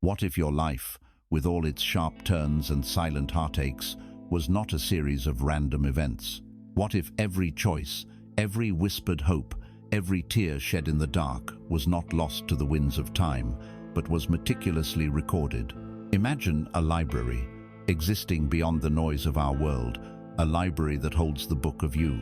What if your life, with all its sharp turns and silent heartaches, was not a series of random events? What if every choice, every whispered hope, every tear shed in the dark was not lost to the winds of time, but was meticulously recorded? Imagine a library, existing beyond the noise of our world, a library that holds the book of you.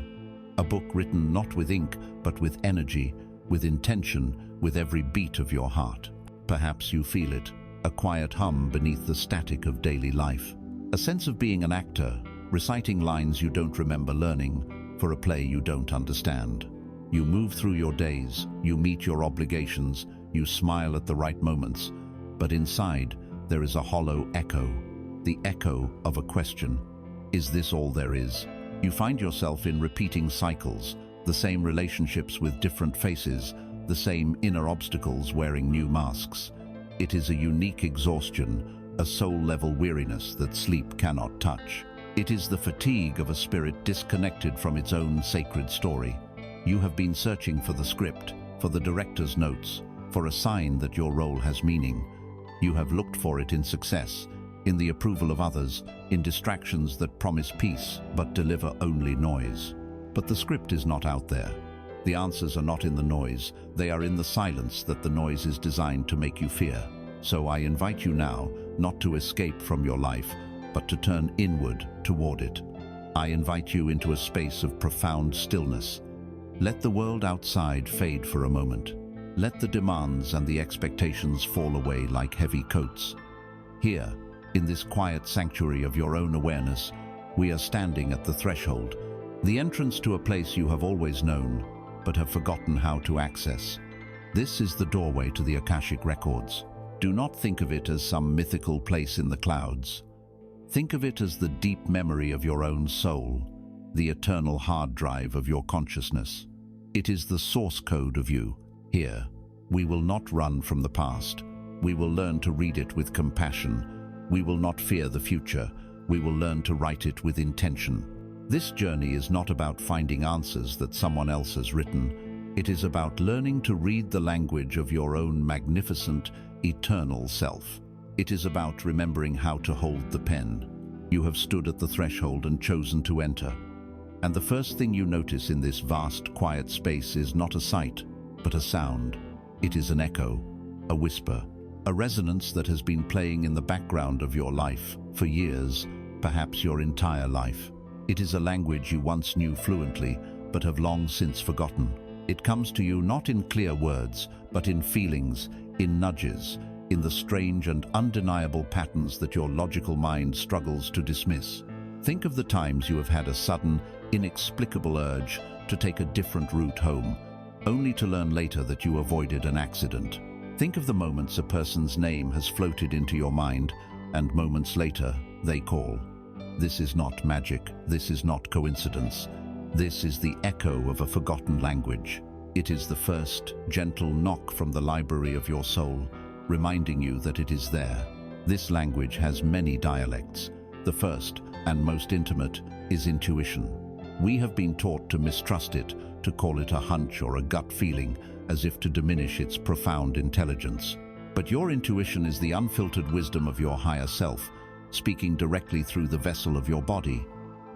A book written not with ink, but with energy, with intention, with every beat of your heart. Perhaps you feel it, a quiet hum beneath the static of daily life. A sense of being an actor, reciting lines you don't remember learning, for a play you don't understand. You move through your days, you meet your obligations, you smile at the right moments, but inside there is a hollow echo, the echo of a question. Is this all there is? You find yourself in repeating cycles, the same relationships with different faces, the same inner obstacles wearing new masks. It is a unique exhaustion, a soul-level weariness that sleep cannot touch. It is the fatigue of a spirit disconnected from its own sacred story. You have been searching for the script, for the director's notes, for a sign that your role has meaning. You have looked for it in success, in the approval of others, in distractions that promise peace but deliver only noise. But the script is not out there. The answers are not in the noise, they are in the silence that the noise is designed to make you fear. So I invite you now, not to escape from your life, but to turn inward toward it. I invite you into a space of profound stillness. Let the world outside fade for a moment. Let the demands and the expectations fall away like heavy coats. Here, in this quiet sanctuary of your own awareness, we are standing at the threshold, the entrance to a place you have always known, but have forgotten how to access. This is the doorway to the Akashic Records. Do not think of it as some mythical place in the clouds. Think of it as the deep memory of your own soul, the eternal hard drive of your consciousness. It is the source code of you. Here, we will not run from the past. We will learn to read it with compassion. We will not fear the future. We will learn to write it with intention. This journey is not about finding answers that someone else has written. It is about learning to read the language of your own magnificent, eternal self. It is about remembering how to hold the pen. You have stood at the threshold and chosen to enter. And the first thing you notice in this vast, quiet space is not a sight, but a sound. It is an echo, a whisper, a resonance that has been playing in the background of your life for years, perhaps your entire life. It is a language you once knew fluently, but have long since forgotten. It comes to you not in clear words, but in feelings, in nudges, in the strange and undeniable patterns that your logical mind struggles to dismiss. Think of the times you have had a sudden, inexplicable urge to take a different route home, only to learn later that you avoided an accident. Think of the moments a person's name has floated into your mind, and moments later, they call. This is not magic, this is not coincidence. This is the echo of a forgotten language. It is the first, gentle knock from the library of your soul, reminding you that it is there. This language has many dialects. The first, and most intimate, is intuition. We have been taught to mistrust it, to call it a hunch or a gut feeling, as if to diminish its profound intelligence. But your intuition is the unfiltered wisdom of your higher self, speaking directly through the vessel of your body.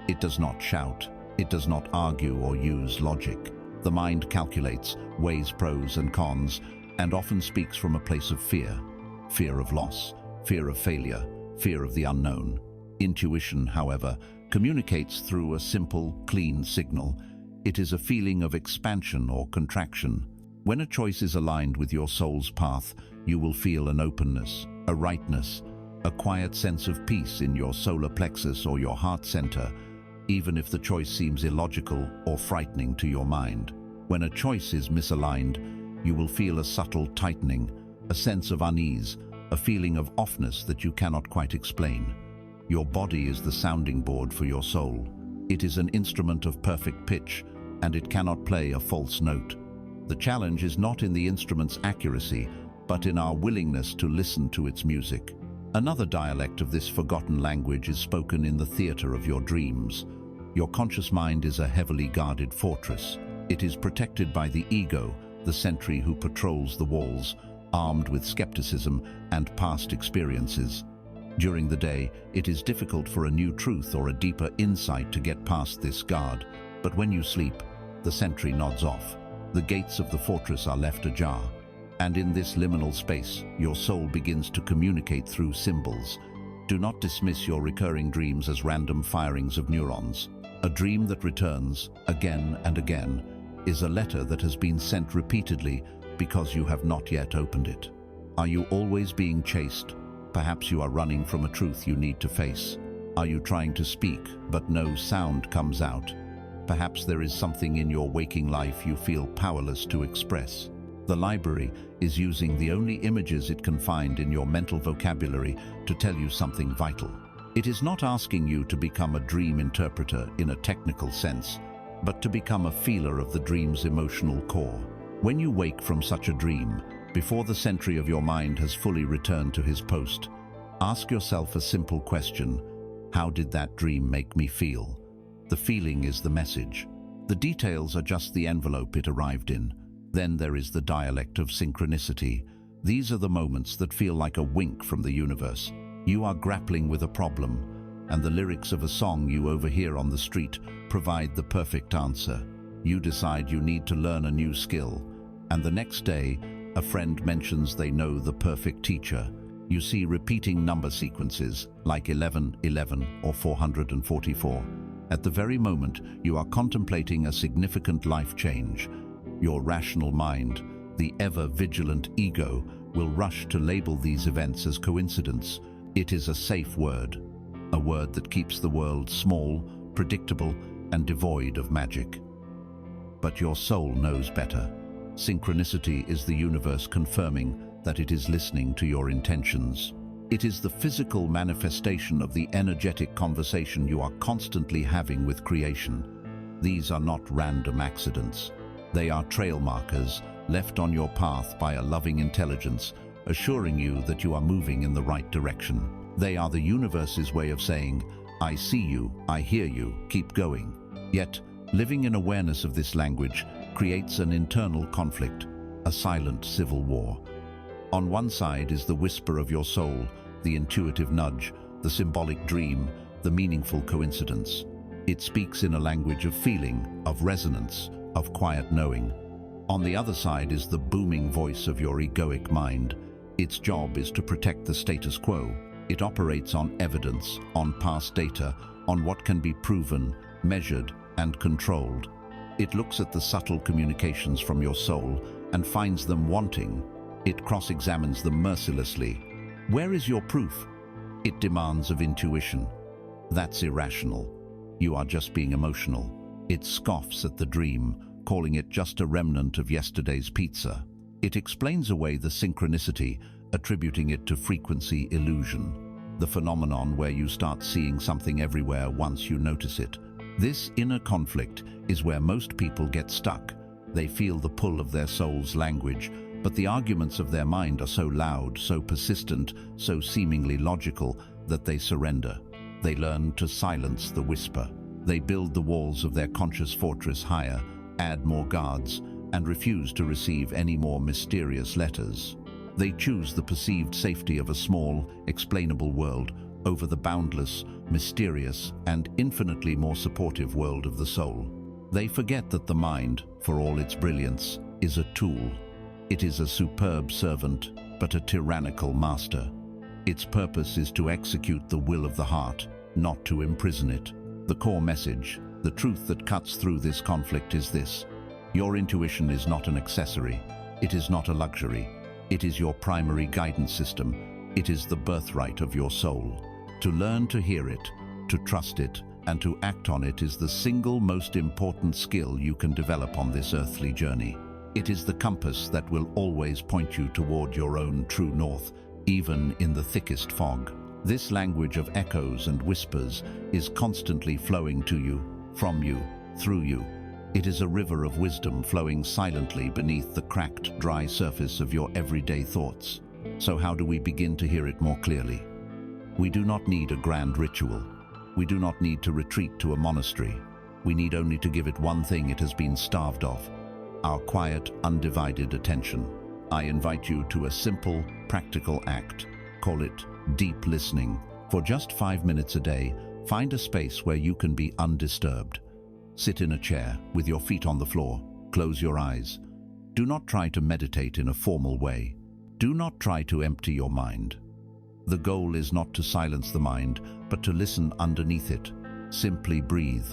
It does not shout, it does not argue or use logic. The mind calculates, weighs pros and cons, and often speaks from a place of fear. Fear of loss, fear of failure, fear of the unknown. Intuition, however, communicates through a simple, clean signal. It is a feeling of expansion or contraction. When a choice is aligned with your soul's path, you will feel an openness, a rightness, a quiet sense of peace in your solar plexus or your heart center, even if the choice seems illogical or frightening to your mind. When a choice is misaligned, you will feel a subtle tightening, a sense of unease, a feeling of offness that you cannot quite explain. Your body is the sounding board for your soul. It is an instrument of perfect pitch, and it cannot play a false note. The challenge is not in the instrument's accuracy, but in our willingness to listen to its music. Another dialect of this forgotten language is spoken in the theater of your dreams. Your conscious mind is a heavily guarded fortress. It is protected by the ego, the sentry who patrols the walls, armed with skepticism and past experiences. During the day, it is difficult for a new truth or a deeper insight to get past this guard. But when you sleep, the sentry nods off. The gates of the fortress are left ajar. And in this liminal space, your soul begins to communicate through symbols. Do not dismiss your recurring dreams as random firings of neurons. A dream that returns again and again is a letter that has been sent repeatedly because you have not yet opened it. Are you always being chased? Perhaps you are running from a truth you need to face. Are you trying to speak, but no sound comes out? Perhaps there is something in your waking life you feel powerless to express. The library is using the only images it can find in your mental vocabulary to tell you something vital. It is not asking you to become a dream interpreter in a technical sense, but to become a feeler of the dream's emotional core. When you wake from such a dream, before the sentry of your mind has fully returned to his post, ask yourself a simple question: how did that dream make me feel? The feeling is the message. The details are just the envelope it arrived in. Then there is the dialect of synchronicity. These are the moments that feel like a wink from the universe. You are grappling with a problem, and the lyrics of a song you overhear on the street provide the perfect answer. You decide you need to learn a new skill, and the next day, a friend mentions they know the perfect teacher. You see repeating number sequences like 11, 11 or 444. At the very moment you are contemplating a significant life change, your rational mind, the ever-vigilant ego, will rush to label these events as coincidence. It is a safe word, a word that keeps the world small, predictable, and devoid of magic. But your soul knows better. Synchronicity is the universe confirming that it is listening to your intentions. It is the physical manifestation of the energetic conversation you are constantly having with creation. These are not random accidents. They are trail markers left on your path by a loving intelligence, assuring you that you are moving in the right direction. They are the universe's way of saying, "I see you, I hear you, keep going." Yet, living in awareness of this language creates an internal conflict, a silent civil war. On one side is the whisper of your soul, the intuitive nudge, the symbolic dream, the meaningful coincidence. It speaks in a language of feeling, of resonance, of quiet knowing. On the other side is the booming voice of your egoic mind. Its job is to protect the status quo. It operates on evidence, on past data, on what can be proven, measured, and controlled. It looks at the subtle communications from your soul and finds them wanting. It cross-examines them mercilessly. Where is your proof? It demands of intuition. That's irrational. You are just being emotional. It scoffs at the dream, calling it just a remnant of yesterday's pizza. It explains away the synchronicity, attributing it to frequency illusion, the phenomenon where you start seeing something everywhere once you notice it. This inner conflict is where most people get stuck. They feel the pull of their soul's language, but the arguments of their mind are so loud, so persistent, so seemingly logical that they surrender. They learn to silence the whisper. They build the walls of their conscious fortress higher, add more guards, and refuse to receive any more mysterious letters. They choose the perceived safety of a small, explainable world over the boundless, mysterious, and infinitely more supportive world of the soul. They forget that the mind, for all its brilliance, is a tool. It is a superb servant, but a tyrannical master. Its purpose is to execute the will of the heart, not to imprison it. The core message, the truth that cuts through this conflict is this: your intuition is not an accessory. It is not a luxury. It is your primary guidance system. It is the birthright of your soul. To learn to hear it, to trust it, and to act on it is the single most important skill you can develop on this earthly journey. It is the compass that will always point you toward your own true north, even in the thickest fog. This language of echoes and whispers is constantly flowing to you, from you, through you. It is a river of wisdom flowing silently beneath the cracked, dry surface of your everyday thoughts. So how do we begin to hear it more clearly? We do not need a grand ritual. We do not need to retreat to a monastery. We need only to give it one thing it has been starved of: our quiet, undivided attention. I invite you to a simple, practical act. Call it deep listening. For just 5 minutes a day, find a space where you can be undisturbed. Sit in a chair with your feet on the floor. Close your eyes. Do not try to meditate in a formal way. Do not try to empty your mind. The goal is not to silence the mind, but to listen underneath it. Simply breathe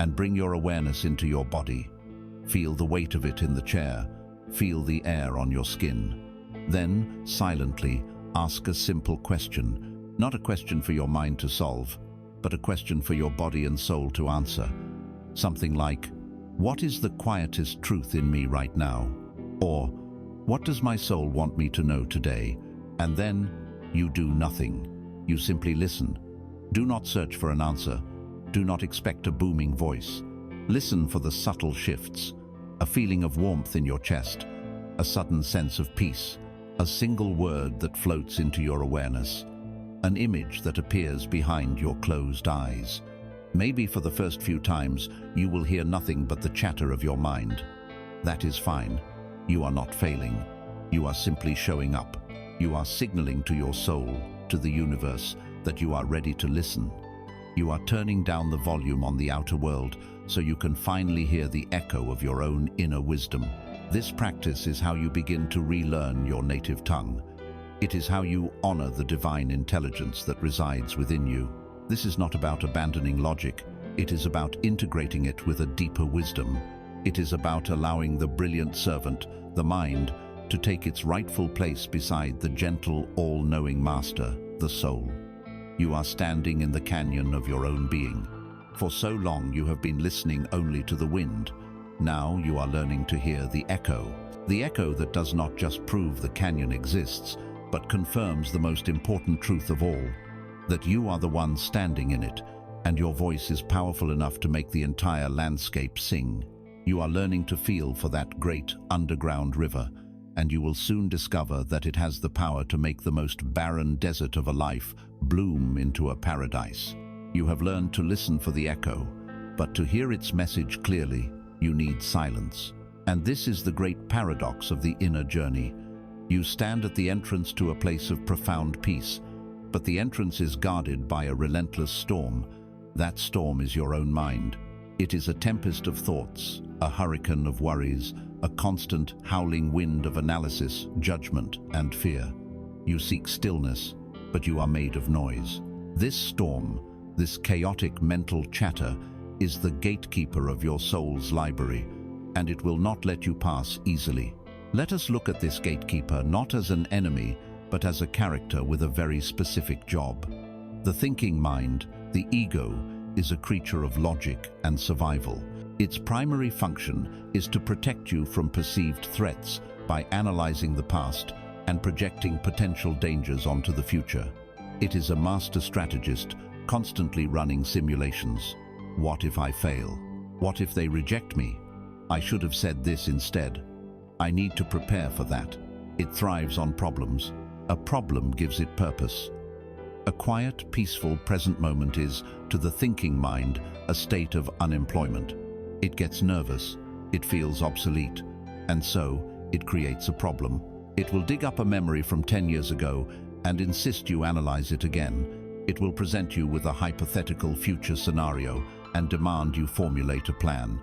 and bring your awareness into your body. Feel the weight of it in the chair. Feel the air on your skin. Then, silently, ask a simple question. Not a question for your mind to solve, but a question for your body and soul to answer. Something like, what is the quietest truth in me right now? Or, what does my soul want me to know today? And then, you do nothing. You simply listen. Do not search for an answer. Do not expect a booming voice. Listen for the subtle shifts, a feeling of warmth in your chest, a sudden sense of peace, a single word that floats into your awareness, an image that appears behind your closed eyes. Maybe for the first few times, you will hear nothing but the chatter of your mind. That is fine. You are not failing. You are simply showing up. You are signaling to your soul, to the universe, that you are ready to listen. You are turning down the volume on the outer world so you can finally hear the echo of your own inner wisdom. This practice is how you begin to relearn your native tongue. It is how you honor the divine intelligence that resides within you. This is not about abandoning logic. It is about integrating it with a deeper wisdom. It is about allowing the brilliant servant, the mind, to take its rightful place beside the gentle, all-knowing master, the soul. You are standing in the canyon of your own being. For so long you have been listening only to the wind. Now you are learning to hear the echo that does not just prove the canyon exists, but confirms the most important truth of all, that you are the one standing in it, and your voice is powerful enough to make the entire landscape sing. You are learning to feel for that great underground river, and you will soon discover that it has the power to make the most barren desert of a life bloom into a paradise. You have learned to listen for the echo, but to hear its message clearly, you need silence. And this is the great paradox of the inner journey. You stand at the entrance to a place of profound peace, but the entrance is guarded by a relentless storm. That storm is your own mind. It is a tempest of thoughts, a hurricane of worries, a constant howling wind of analysis, judgment, and fear. You seek stillness, but you are made of noise. This storm, this chaotic mental chatter, is the gatekeeper of your soul's library, and it will not let you pass easily. Let us look at this gatekeeper not as an enemy, but as a character with a very specific job. The thinking mind, the ego, is a creature of logic and survival. Its primary function is to protect you from perceived threats by analyzing the past and projecting potential dangers onto the future. It is a master strategist, constantly running simulations. What if I fail? What if they reject me? I should have said this instead. I need to prepare for that. It thrives on problems. A problem gives it purpose. A quiet, peaceful present moment is, to the thinking mind, a state of unemployment. It gets nervous, it feels obsolete, and so it creates a problem. It will dig up a memory from 10 years ago and insist you analyze it again. It will present you with a hypothetical future scenario and demand you formulate a plan.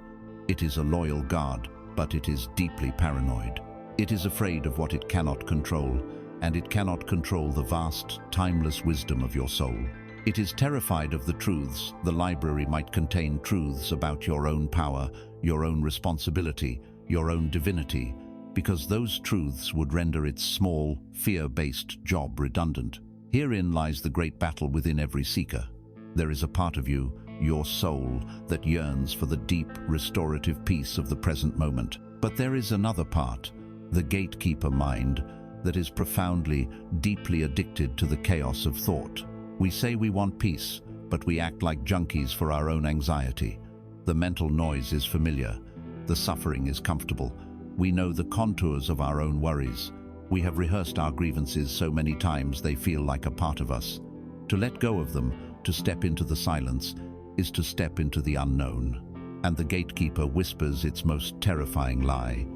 It is a loyal guard, but it is deeply paranoid. It is afraid of what it cannot control, and it cannot control the vast, timeless wisdom of your soul. It is terrified of the truths. The library might contain truths about your own power, your own responsibility, your own divinity, because those truths would render its small, fear-based job redundant. Herein lies the great battle within every seeker. There is a part of you, your soul, that yearns for the deep, restorative peace of the present moment. But there is another part, the gatekeeper mind, that is profoundly, deeply addicted to the chaos of thought. We say we want peace, but we act like junkies for our own anxiety. The mental noise is familiar. The suffering is comfortable. We know the contours of our own worries. We have rehearsed our grievances so many times they feel like a part of us. To let go of them, to step into the silence, is to step into the unknown. And the gatekeeper whispers its most terrifying lie.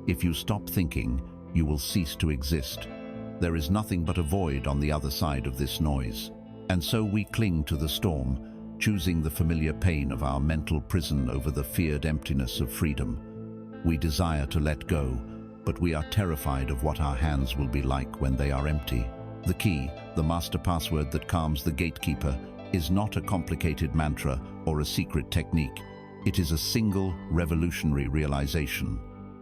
If you stop thinking, you will cease to exist. There is nothing but a void on the other side of this noise. And so we cling to the storm, choosing the familiar pain of our mental prison over the feared emptiness of freedom. We desire to let go, but we are terrified of what our hands will be like when they are empty. The key, the master password that calms the gatekeeper, is not a complicated mantra or a secret technique. It is a single, revolutionary realization.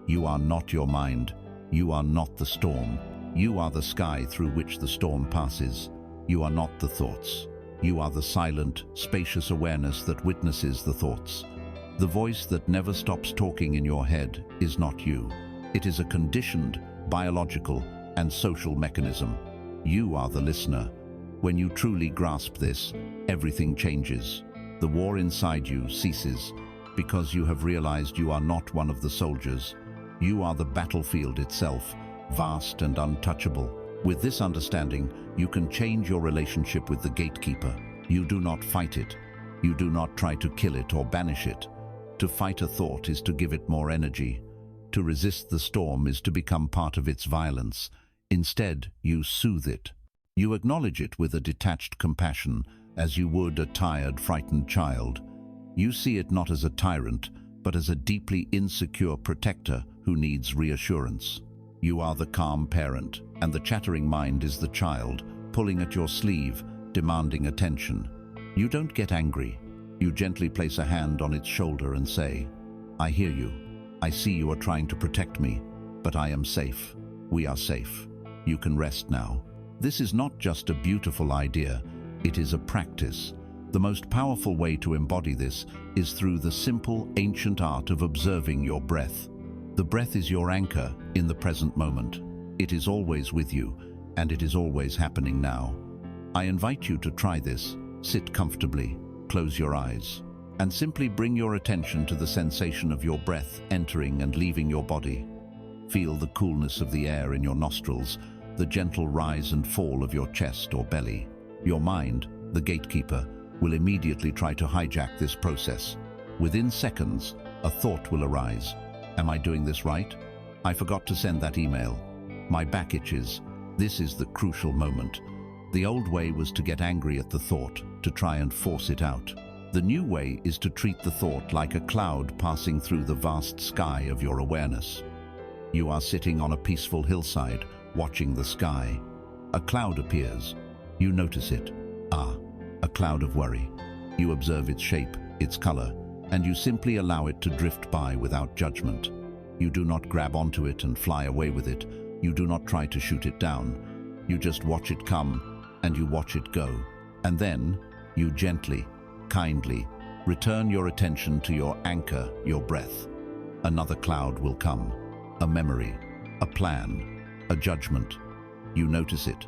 You are not your mind. You are not the storm. You are the sky through which the storm passes. You are not the thoughts. You are the silent, spacious awareness that witnesses the thoughts. The voice that never stops talking in your head is not you. It is a conditioned, biological, and social mechanism. You are the listener. When you truly grasp this, everything changes. The war inside you ceases because you have realized you are not one of the soldiers. You are the battlefield itself, vast and untouchable. With this understanding, you can change your relationship with the gatekeeper. You do not fight it. You do not try to kill it or banish it. To fight a thought is to give it more energy. To resist the storm is to become part of its violence. Instead, you soothe it. You acknowledge it with a detached compassion, as you would a tired, frightened child. You see it not as a tyrant, but as a deeply insecure protector who needs reassurance. You are the calm parent, and the chattering mind is the child, pulling at your sleeve, demanding attention. You don't get angry. You gently place a hand on its shoulder and say, "I hear you. I see you are trying to protect me, but I am safe. We are safe. You can rest now." This is not just a beautiful idea, it is a practice. The most powerful way to embody this is through the simple, ancient art of observing your breath. The breath is your anchor in the present moment. It is always with you, and it is always happening now. I invite you to try this. Sit comfortably, close your eyes, and simply bring your attention to the sensation of your breath entering and leaving your body. Feel the coolness of the air in your nostrils, the gentle rise and fall of your chest or belly. Your mind, the gatekeeper, will immediately try to hijack this process. Within seconds, a thought will arise. Am I doing this right? I forgot to send that email. My back itches. This is the crucial moment. The old way was to get angry at the thought, to try and force it out. The new way is to treat the thought like a cloud passing through the vast sky of your awareness. You are sitting on a peaceful hillside, watching the sky. A cloud appears. You notice it. A cloud of worry. You observe its shape, its color, and you simply allow it to drift by without judgment. You do not grab onto it and fly away with it. You do not try to shoot it down. You just watch it come, and you watch it go. And then, you gently, kindly, return your attention to your anchor, your breath. Another cloud will come. A memory, a plan, a judgment. You notice it.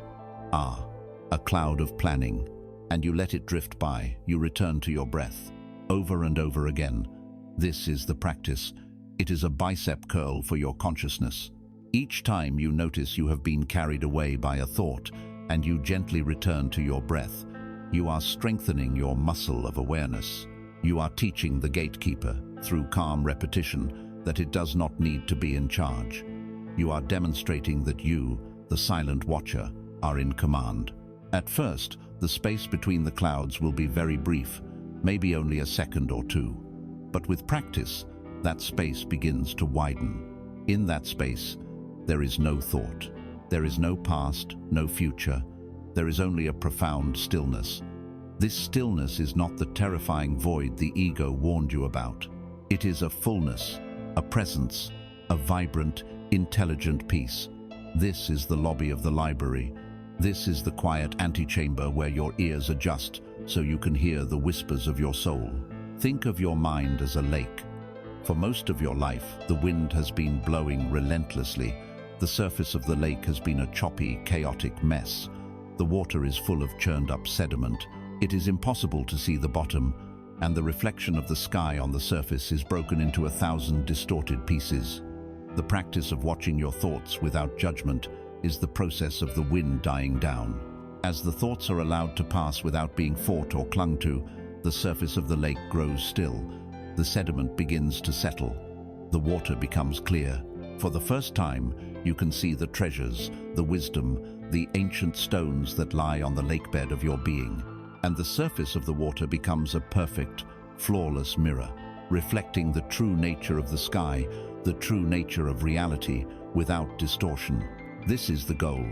A cloud of planning. And you let it drift by. You return to your breath. Over and over again. This is the practice. It is a bicep curl for your consciousness. Each time you notice you have been carried away by a thought, and you gently return to your breath, you are strengthening your muscle of awareness. You are teaching the gatekeeper, through calm repetition, that it does not need to be in charge. You are demonstrating that you, the silent watcher, are in command. At first, the space between the clouds will be very brief, maybe only a second or two. But with practice, that space begins to widen. In that space, there is no thought. There is no past, no future. There is only a profound stillness. This stillness is not the terrifying void the ego warned you about. It is a fullness, a presence, a vibrant, intelligent peace. This is the lobby of the library. This is the quiet antechamber where your ears adjust so you can hear the whispers of your soul. Think of your mind as a lake. For most of your life, the wind has been blowing relentlessly. The surface of the lake has been a choppy, chaotic mess. The water is full of churned-up sediment. It is impossible to see the bottom, and the reflection of the sky on the surface is broken into 1,000 distorted pieces. The practice of watching your thoughts without judgment is the process of the wind dying down. As the thoughts are allowed to pass without being fought or clung to, the surface of the lake grows still. The sediment begins to settle. The water becomes clear. For the first time, you can see the treasures, the wisdom, the ancient stones that lie on the lakebed of your being. And the surface of the water becomes a perfect, flawless mirror, reflecting the true nature of the sky, the true nature of reality, without distortion. This is the goal.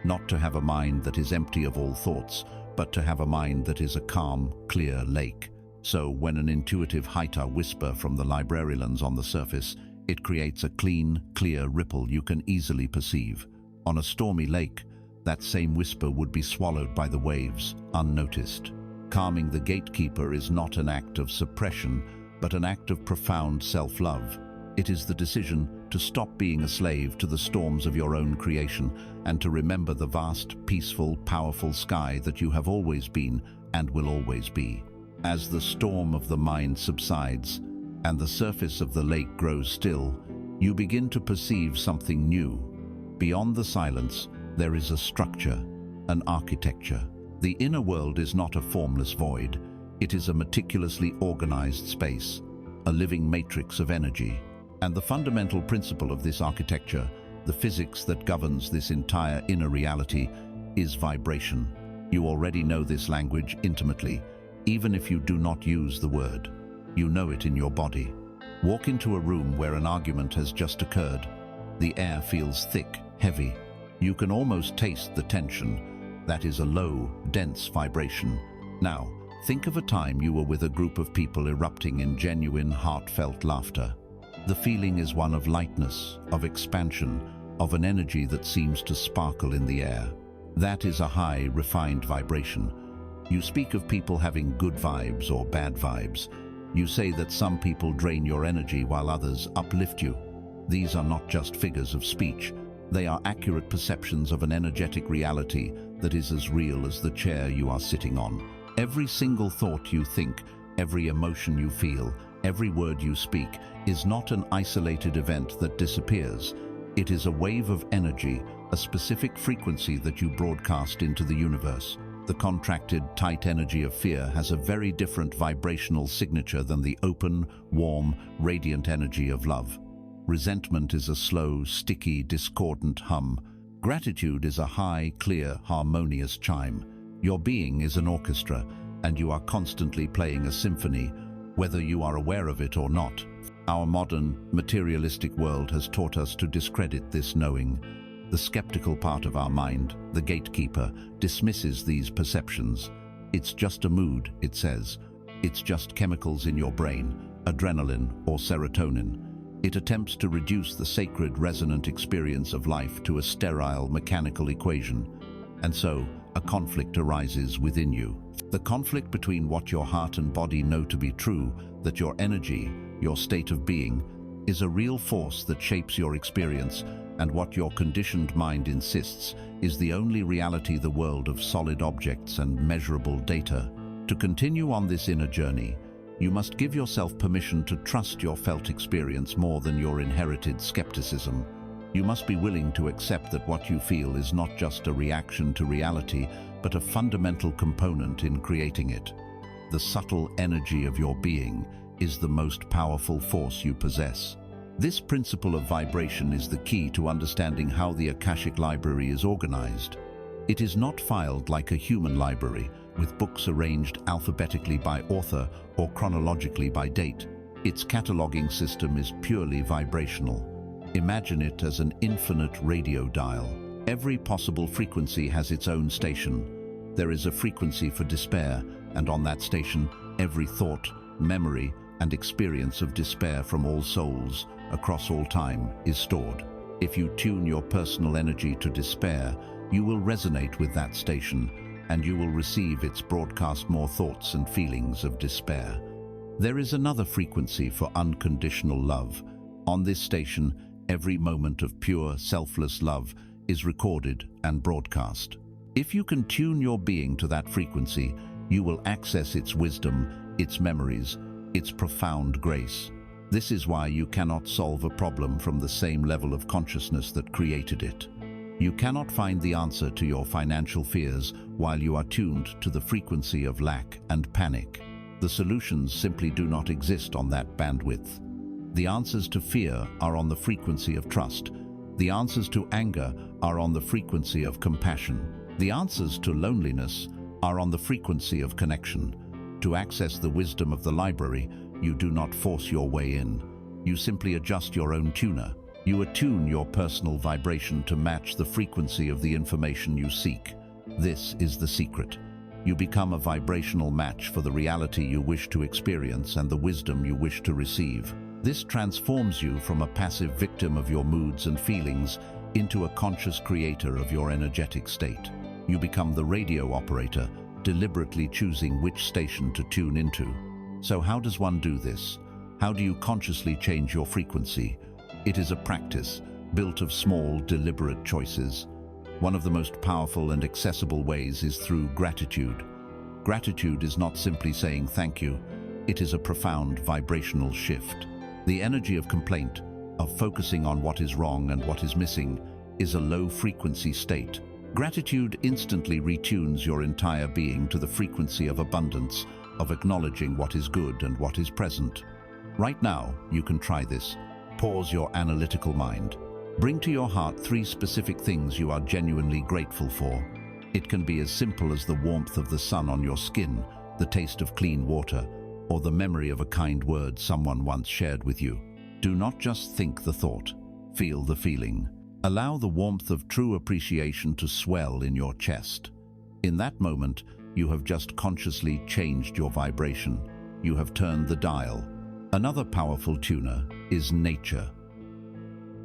Not to have a mind that is empty of all thoughts, but to have a mind that is a calm, clear lake. So when an intuitive Haita whisper from the librarians on the surface, it creates a clean, clear ripple you can easily perceive. On a stormy lake, that same whisper would be swallowed by the waves, unnoticed. Calming the gatekeeper is not an act of suppression, but an act of profound self-love. It is the decision to stop being a slave to the storms of your own creation and to remember the vast, peaceful, powerful sky that you have always been and will always be. As the storm of the mind subsides and the surface of the lake grows still, you begin to perceive something new. Beyond the silence, there is a structure, an architecture. The inner world is not a formless void. It is a meticulously organized space, a living matrix of energy. And the fundamental principle of this architecture, the physics that governs this entire inner reality, is vibration. You already know this language intimately, even if you do not use the word. You know it in your body. Walk into a room where an argument has just occurred. The air feels thick, heavy. You can almost taste the tension. That is a low, dense vibration. Now, think of a time you were with a group of people erupting in genuine, heartfelt laughter. The feeling is one of lightness, of expansion, of an energy that seems to sparkle in the air. That is a high, refined vibration. You speak of people having good vibes or bad vibes. You say that some people drain your energy while others uplift you. These are not just figures of speech. They are accurate perceptions of an energetic reality that is as real as the chair you are sitting on. Every single thought you think, every emotion you feel, every word you speak is not an isolated event that disappears. It is a wave of energy, a specific frequency that you broadcast into the universe. The contracted, tight energy of fear has a very different vibrational signature than the open, warm, radiant energy of love. Resentment is a slow, sticky, discordant hum. Gratitude is a high, clear, harmonious chime. Your being is an orchestra, and you are constantly playing a symphony, whether you are aware of it or not. Our modern, materialistic world has taught us to discredit this knowing. The skeptical part of our mind, the gatekeeper, dismisses these perceptions. It's just a mood, it says. It's just chemicals in your brain, adrenaline or serotonin. It attempts to reduce the sacred, resonant experience of life to a sterile, mechanical equation. And so, a conflict arises within you. The conflict between what your heart and body know to be true, that your energy, your state of being, is a real force that shapes your experience, and what your conditioned mind insists is the only reality, the world of solid objects and measurable data. To continue on this inner journey, you must give yourself permission to trust your felt experience more than your inherited skepticism. You must be willing to accept that what you feel is not just a reaction to reality, but a fundamental component in creating it. The subtle energy of your being is the most powerful force you possess. This principle of vibration is the key to understanding how the Akashic Library is organized. It is not filed like a human library, with books arranged alphabetically by author or chronologically by date. Its cataloging system is purely vibrational. Imagine it as an infinite radio dial. Every possible frequency has its own station. There is a frequency for despair, and on that station, every thought, memory, and experience of despair from all souls, across all time, is stored. If you tune your personal energy to despair, you will resonate with that station, and you will receive its broadcast more thoughts and feelings of despair. There is another frequency for unconditional love. On this station, every moment of pure, selfless love is recorded and broadcast. If you can tune your being to that frequency, you will access its wisdom, its memories, its profound grace. This is why you cannot solve a problem from the same level of consciousness that created it. You cannot find the answer to your financial fears while you are tuned to the frequency of lack and panic. The solutions simply do not exist on that bandwidth. The answers to fear are on the frequency of trust. The answers to anger are on the frequency of compassion. The answers to loneliness are on the frequency of connection. To access the wisdom of the library, you do not force your way in. You simply adjust your own tuner. You attune your personal vibration to match the frequency of the information you seek. This is the secret. You become a vibrational match for the reality you wish to experience and the wisdom you wish to receive. This transforms you from a passive victim of your moods and feelings into a conscious creator of your energetic state. You become the radio operator, deliberately choosing which station to tune into. So how does one do this? How do you consciously change your frequency? It is a practice built of small, deliberate choices. One of the most powerful and accessible ways is through gratitude. Gratitude is not simply saying thank you. It is a profound vibrational shift. The energy of complaint, of focusing on what is wrong and what is missing, is a low-frequency state. Gratitude instantly retunes your entire being to the frequency of abundance, of acknowledging what is good and what is present. Right now, you can try this. Pause your analytical mind. Bring to your heart 3 specific things you are genuinely grateful for. It can be as simple as the warmth of the sun on your skin, the taste of clean water, or the memory of a kind word someone once shared with you. Do not just think the thought, feel the feeling. Allow the warmth of true appreciation to swell in your chest. In that moment, you have just consciously changed your vibration. You have turned the dial. Another powerful tuner is nature.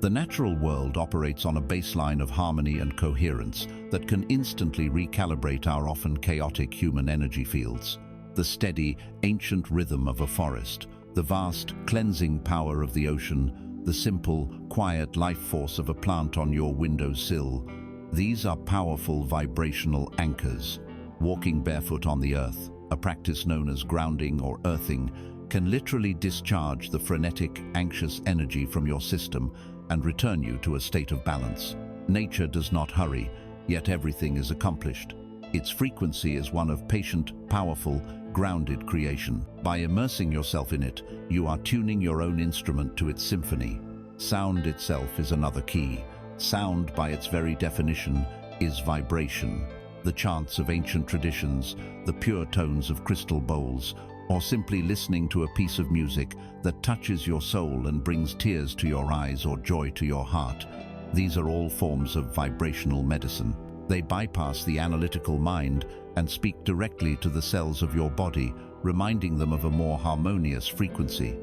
The natural world operates on a baseline of harmony and coherence that can instantly recalibrate our often chaotic human energy fields. The steady, ancient rhythm of a forest, the vast, cleansing power of the ocean, the simple, quiet life force of a plant on your windowsill. These are powerful vibrational anchors. Walking barefoot on the earth, a practice known as grounding or earthing, can literally discharge the frenetic, anxious energy from your system and return you to a state of balance. Nature does not hurry, yet everything is accomplished. Its frequency is one of patient, powerful, grounded creation. By immersing yourself in it, you are tuning your own instrument to its symphony. Sound itself is another key. Sound, by its very definition, is vibration. The chants of ancient traditions, the pure tones of crystal bowls, or simply listening to a piece of music that touches your soul and brings tears to your eyes or joy to your heart. These are all forms of vibrational medicine. They bypass the analytical mind and speak directly to the cells of your body, reminding them of a more harmonious frequency.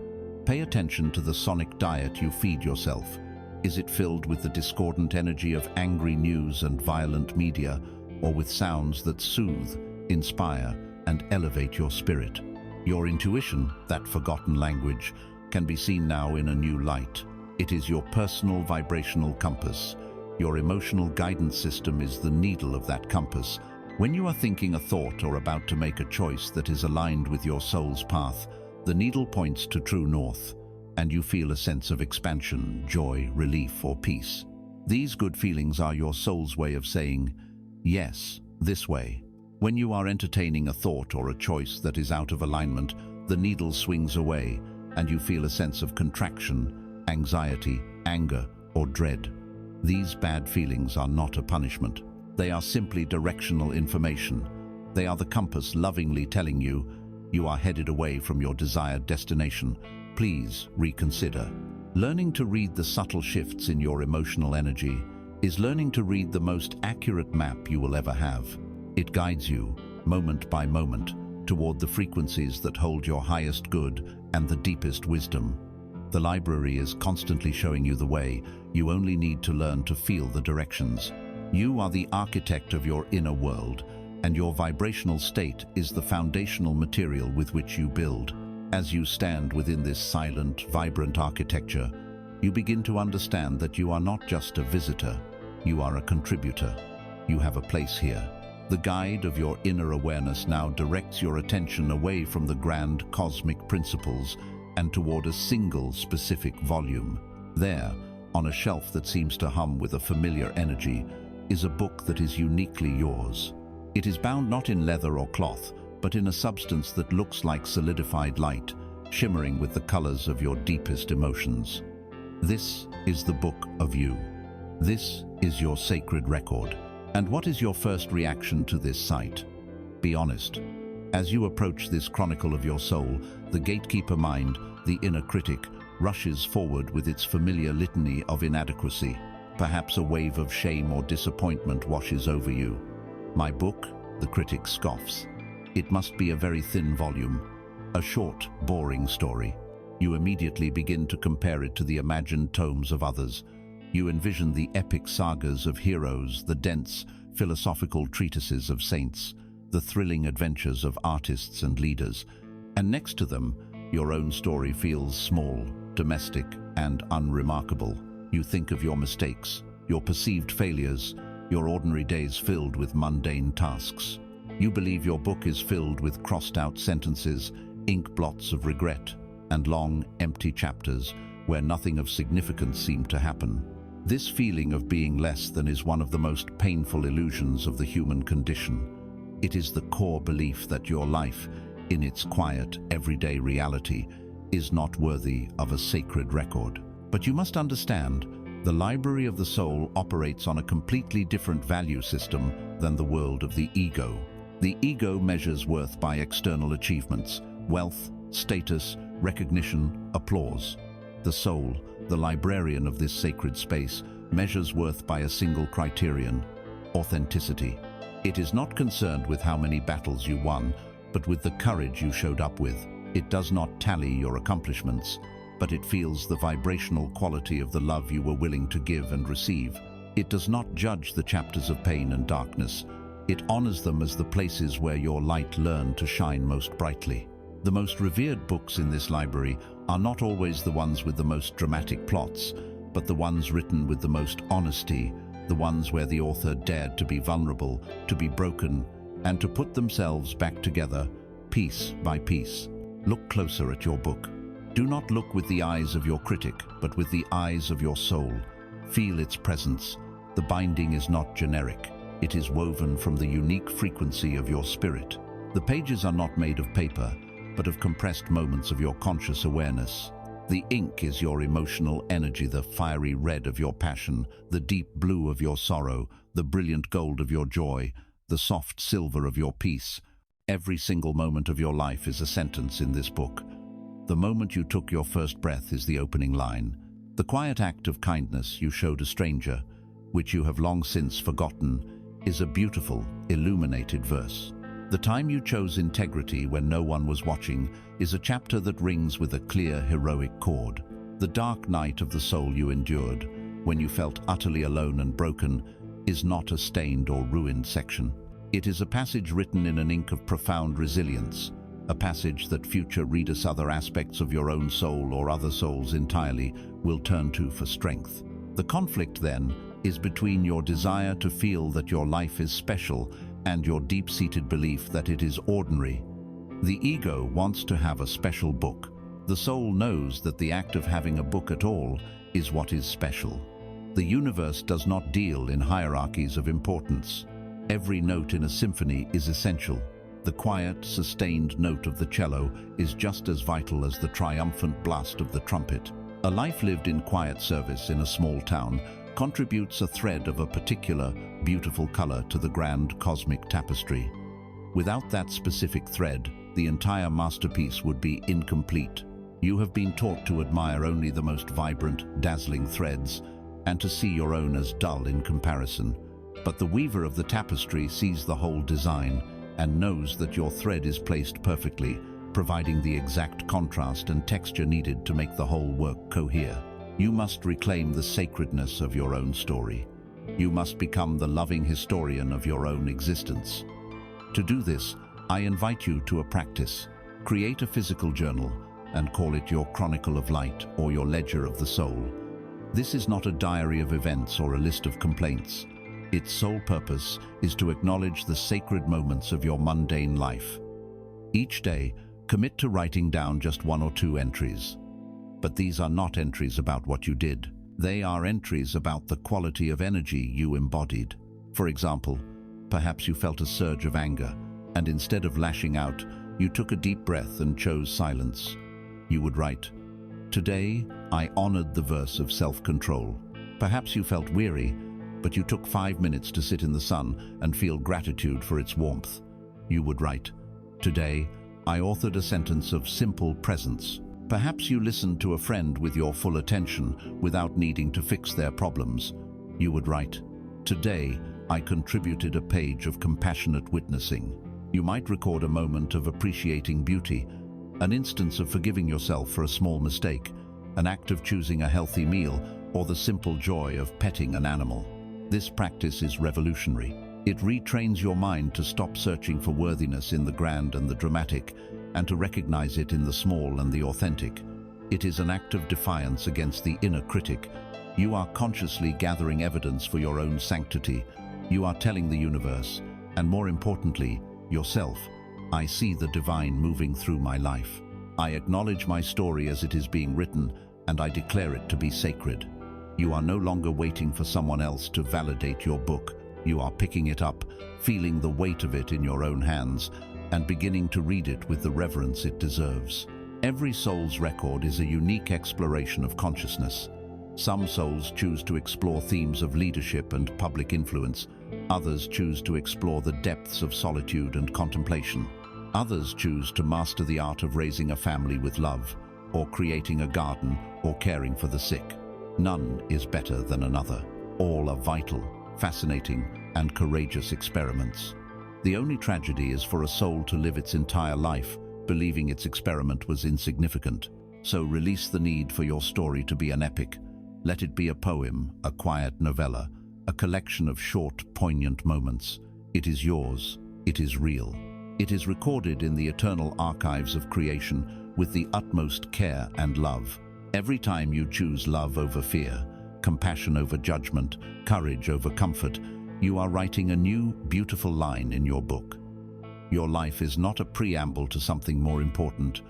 Pay attention to the sonic diet you feed yourself. Is it filled with the discordant energy of angry news and violent media, or with sounds that soothe, inspire, and elevate your spirit? Your intuition, that forgotten language, can be seen now in a new light. It is your personal vibrational compass. Your emotional guidance system is the needle of that compass. When you are thinking a thought or about to make a choice that is aligned with your soul's path, the needle points to true north, and you feel a sense of expansion, joy, relief, or peace. These good feelings are your soul's way of saying, yes, this way. When you are entertaining a thought or a choice that is out of alignment, the needle swings away, and you feel a sense of contraction, anxiety, anger, or dread. These bad feelings are not a punishment. They are simply directional information. They are the compass lovingly telling you, you are headed away from your desired destination. Please reconsider. Learning to read the subtle shifts in your emotional energy is learning to read the most accurate map you will ever have. It guides you, moment by moment, toward the frequencies that hold your highest good and the deepest wisdom. The library is constantly showing you the way. You only need to learn to feel the directions. You are the architect of your inner world, and your vibrational state is the foundational material with which you build. As you stand within this silent, vibrant architecture, you begin to understand that you are not just a visitor, you are a contributor. You have a place here. The guide of your inner awareness now directs your attention away from the grand cosmic principles and toward a single specific volume. There, on a shelf that seems to hum with a familiar energy, is a book that is uniquely yours. It is bound not in leather or cloth, but in a substance that looks like solidified light, shimmering with the colors of your deepest emotions. This is the book of you. This is your sacred record. And what is your first reaction to this sight? Be honest. As you approach this chronicle of your soul, the gatekeeper mind, the inner critic, rushes forward with its familiar litany of inadequacy. Perhaps a wave of shame or disappointment washes over you. My book, the critic scoffs. It must be a very thin volume, a short, boring story. You immediately begin to compare it to the imagined tomes of others. You envision the epic sagas of heroes, the dense, philosophical treatises of saints, the thrilling adventures of artists and leaders. And next to them, your own story feels small, domestic, and unremarkable. You think of your mistakes, your perceived failures, your ordinary days filled with mundane tasks. You believe your book is filled with crossed-out sentences, ink blots of regret, and long, empty chapters where nothing of significance seemed to happen. This feeling of being less than is one of the most painful illusions of the human condition. It is the core belief that your life, in its quiet, everyday reality, is not worthy of a sacred record. But you must understand, the library of the soul operates on a completely different value system than the world of the ego. The ego measures worth by external achievements, wealth, status, recognition, applause. The soul, the librarian of this sacred space, measures worth by a single criterion: authenticity. It is not concerned with how many battles you won, but with the courage you showed up with. It does not tally your accomplishments, but it feels the vibrational quality of the love you were willing to give and receive. It does not judge the chapters of pain and darkness. It honors them as the places where your light learned to shine most brightly. The most revered books in this library are not always the ones with the most dramatic plots, but the ones written with the most honesty, the ones where the author dared to be vulnerable, to be broken, and to put themselves back together, piece by piece. Look closer at your book. Do not look with the eyes of your critic, but with the eyes of your soul. Feel its presence. The binding is not generic. It is woven from the unique frequency of your spirit. The pages are not made of paper, but of compressed moments of your conscious awareness. The ink is your emotional energy, the fiery red of your passion, the deep blue of your sorrow, the brilliant gold of your joy, the soft silver of your peace. Every single moment of your life is a sentence in this book. The moment you took your first breath is the opening line. The quiet act of kindness you showed a stranger, which you have long since forgotten, is a beautiful, illuminated verse. The time you chose integrity when no one was watching is a chapter that rings with a clear, heroic chord. The dark night of the soul you endured, when you felt utterly alone and broken, is not a stained or ruined section. It is a passage written in an ink of profound resilience, a passage that future readers other aspects of your own soul or other souls entirely will turn to for strength. The conflict, then, is between your desire to feel that your life is special and your deep-seated belief that it is ordinary. The ego wants to have a special book. The soul knows that the act of having a book at all is what is special. The universe does not deal in hierarchies of importance. Every note in a symphony is essential. The quiet, sustained note of the cello is just as vital as the triumphant blast of the trumpet. A life lived in quiet service in a small town contributes a thread of a particular, beautiful color to the grand cosmic tapestry. Without that specific thread, the entire masterpiece would be incomplete. You have been taught to admire only the most vibrant, dazzling threads, and to see your own as dull in comparison. But the weaver of the tapestry sees the whole design and knows that your thread is placed perfectly, providing the exact contrast and texture needed to make the whole work cohere. You must reclaim the sacredness of your own story. You must become the loving historian of your own existence. To do this, I invite you to a practice. Create a physical journal and call it your chronicle of light or your ledger of the soul. This is not a diary of events or a list of complaints. Its sole purpose is to acknowledge the sacred moments of your mundane life. Each day, commit to writing down just 1 or 2 entries. But these are not entries about what you did. They are entries about the quality of energy you embodied. For example, perhaps you felt a surge of anger, and instead of lashing out, you took a deep breath and chose silence. You would write, "Today, I honored the verse of self-control." Perhaps you felt weary, but you took 5 minutes to sit in the sun and feel gratitude for its warmth. You would write, "Today, I authored a sentence of simple presence." Perhaps you listened to a friend with your full attention without needing to fix their problems. You would write, "Today, I contributed a page of compassionate witnessing." You might record a moment of appreciating beauty, an instance of forgiving yourself for a small mistake, an act of choosing a healthy meal, or the simple joy of petting an animal. This practice is revolutionary. It retrains your mind to stop searching for worthiness in the grand and the dramatic, and to recognize it in the small and the authentic. It is an act of defiance against the inner critic. You are consciously gathering evidence for your own sanctity. You are telling the universe, and more importantly, yourself, "I see the divine moving through my life. I acknowledge my story as it is being written, and I declare it to be sacred." You are no longer waiting for someone else to validate your book. You are picking it up, feeling the weight of it in your own hands, and beginning to read it with the reverence it deserves. Every soul's record is a unique exploration of consciousness. Some souls choose to explore themes of leadership and public influence. Others choose to explore the depths of solitude and contemplation. Others choose to master the art of raising a family with love, or creating a garden, or caring for the sick. None is better than another. All are vital, fascinating, and courageous experiments. The only tragedy is for a soul to live its entire life believing its experiment was insignificant. So release the need for your story to be an epic. Let it be a poem, a quiet novella, a collection of short, poignant moments. It is yours. It is real. It is recorded in the eternal archives of creation with the utmost care and love. Every time you choose love over fear, compassion over judgment, courage over comfort, you are writing a new, beautiful line in your book. Your life is not a preamble to something more important.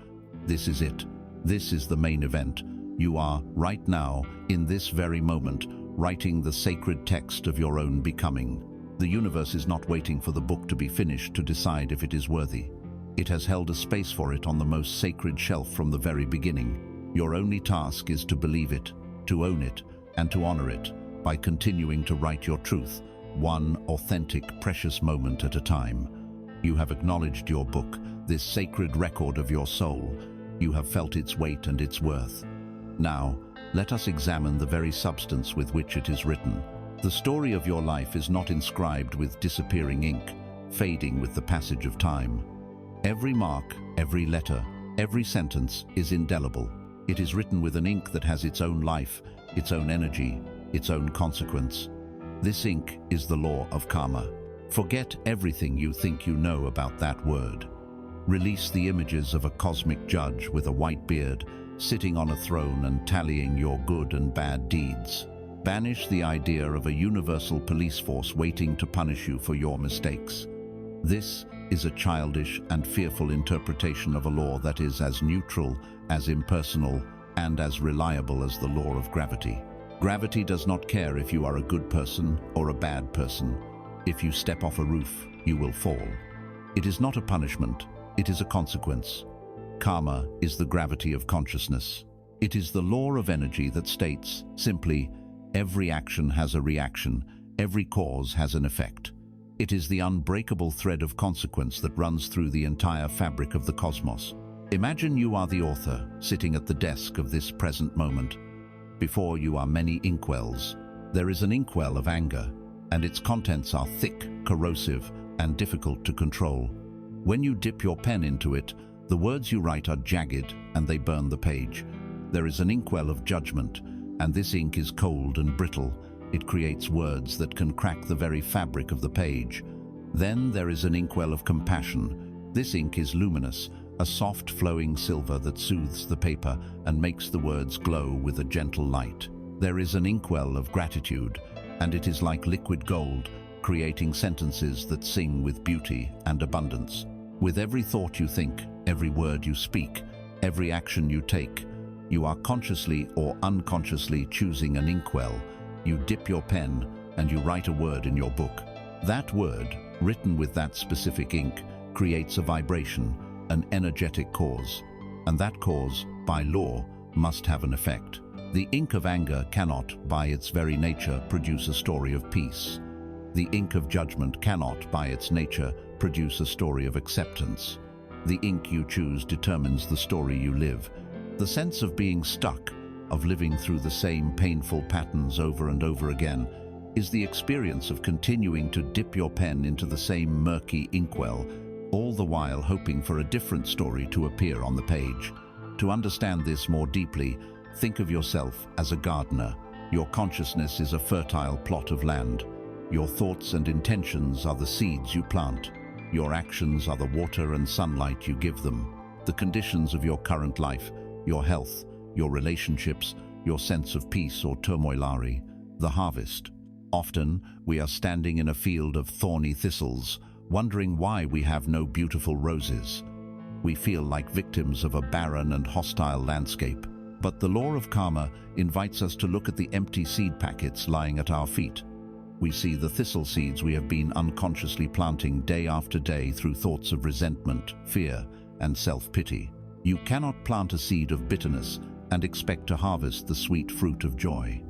This is it. This is the main event. You are, right now, in this very moment, writing the sacred text of your own becoming. The universe is not waiting for the book to be finished to decide if it is worthy. It has held a space for it on the most sacred shelf from the very beginning. Your only task is to believe it, to own it, and to honor it by continuing to write your truth, one authentic, precious moment at a time. You have acknowledged your book, this sacred record of your soul. You have felt its weight and its worth. Now, let us examine the very substance with which it is written. The story of your life is not inscribed with disappearing ink, fading with the passage of time. Every mark, every letter, every sentence is indelible. It is written with an ink that has its own life, its own energy, its own consequence. This ink is the law of karma. Forget everything you think you know about that word. Release the images of a cosmic judge with a white beard, sitting on a throne and tallying your good and bad deeds. Banish the idea of a universal police force waiting to punish you for your mistakes. This is a childish and fearful interpretation of a law that is as neutral, as impersonal, and as reliable as the law of gravity. Gravity does not care if you are a good person or a bad person. If you step off a roof, you will fall. It is not a punishment, it is a consequence. Karma is the gravity of consciousness. It is the law of energy that states, simply, every action has a reaction, every cause has an effect. It is the unbreakable thread of consequence that runs through the entire fabric of the cosmos. Imagine you are the author, sitting at the desk of this present moment. Before you are many inkwells. There is an inkwell of anger, and its contents are thick, corrosive, and difficult to control. When you dip your pen into it, the words you write are jagged, and they burn the page. There is an inkwell of judgment, and this ink is cold and brittle. It creates words that can crack the very fabric of the page. Then there is an inkwell of compassion. This ink is luminous, a soft flowing silver that soothes the paper and makes the words glow with a gentle light. There is an inkwell of gratitude, and it is like liquid gold, creating sentences that sing with beauty and abundance. With every thought you think, every word you speak, every action you take, you are consciously or unconsciously choosing an inkwell. You dip your pen and you write a word in your book. That word, written with that specific ink, creates a vibration, an energetic cause. And that cause by law, must have an effect. The ink of anger cannot, by its very nature, produce a story of peace. The ink of judgment cannot, by its nature, produce a story of acceptance. The ink you choose determines the story you live. The sense of being stuck, of living through the same painful patterns over and over again, is the experience of continuing to dip your pen into the same murky inkwell, all the while hoping for a different story to appear on the page. To understand this more deeply, think of yourself as a gardener. Your consciousness is a fertile plot of land. Your thoughts and intentions are the seeds you plant. Your actions are the water and sunlight you give them. The conditions of your current life, your health, your relationships, your sense of peace or turmoil, the harvest. Often, we are standing in a field of thorny thistles, wondering why we have no beautiful roses. We feel like victims of a barren and hostile landscape. But the law of karma invites us to look at the empty seed packets lying at our feet. We see the thistle seeds we have been unconsciously planting day after day through thoughts of resentment, fear, and self-pity. You cannot plant a seed of bitterness and expect to harvest the sweet fruit of joy.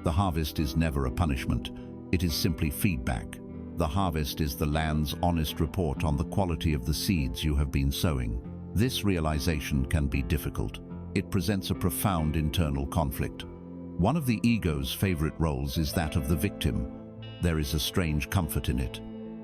The harvest is never a punishment. It is simply feedback. The harvest is the land's honest report on the quality of the seeds you have been sowing. This realization can be difficult. It presents a profound internal conflict. One of the ego's favorite roles is that of the victim. There is a strange comfort in it.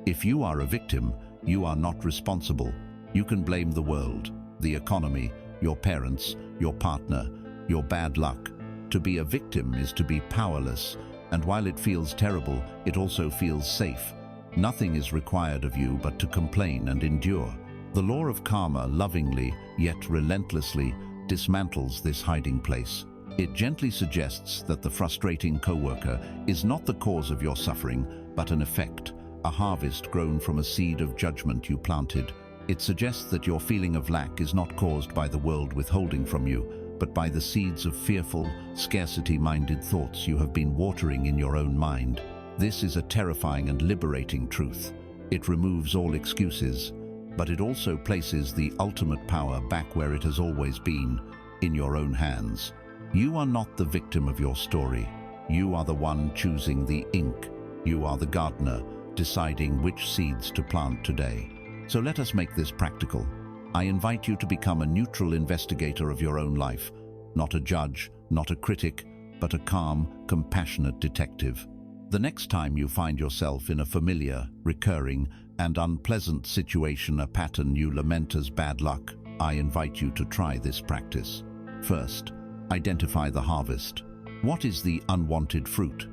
If you are a victim, you are not responsible. You can blame the world, the economy, your parents, your partner, your bad luck. To be a victim is to be powerless, and while it feels terrible, it also feels safe. Nothing is required of you but to complain and endure. The law of karma lovingly, yet relentlessly, dismantles this hiding place. It gently suggests that the frustrating coworker is not the cause of your suffering, but an effect, a harvest grown from a seed of judgment you planted. It suggests that your feeling of lack is not caused by the world withholding from you, but by the seeds of fearful, scarcity-minded thoughts you have been watering in your own mind. This is a terrifying and liberating truth. It removes all excuses, but it also places the ultimate power back where it has always been, in your own hands. You are not the victim of your story. You are the one choosing the ink. You are the gardener, deciding which seeds to plant today. So let us make this practical. I invite you to become a neutral investigator of your own life, not a judge, not a critic, but a calm, compassionate detective. The next time you find yourself in a familiar, recurring, and unpleasant situation, a pattern you lament as bad luck, I invite you to try this practice. First, identify the harvest. What is the unwanted fruit?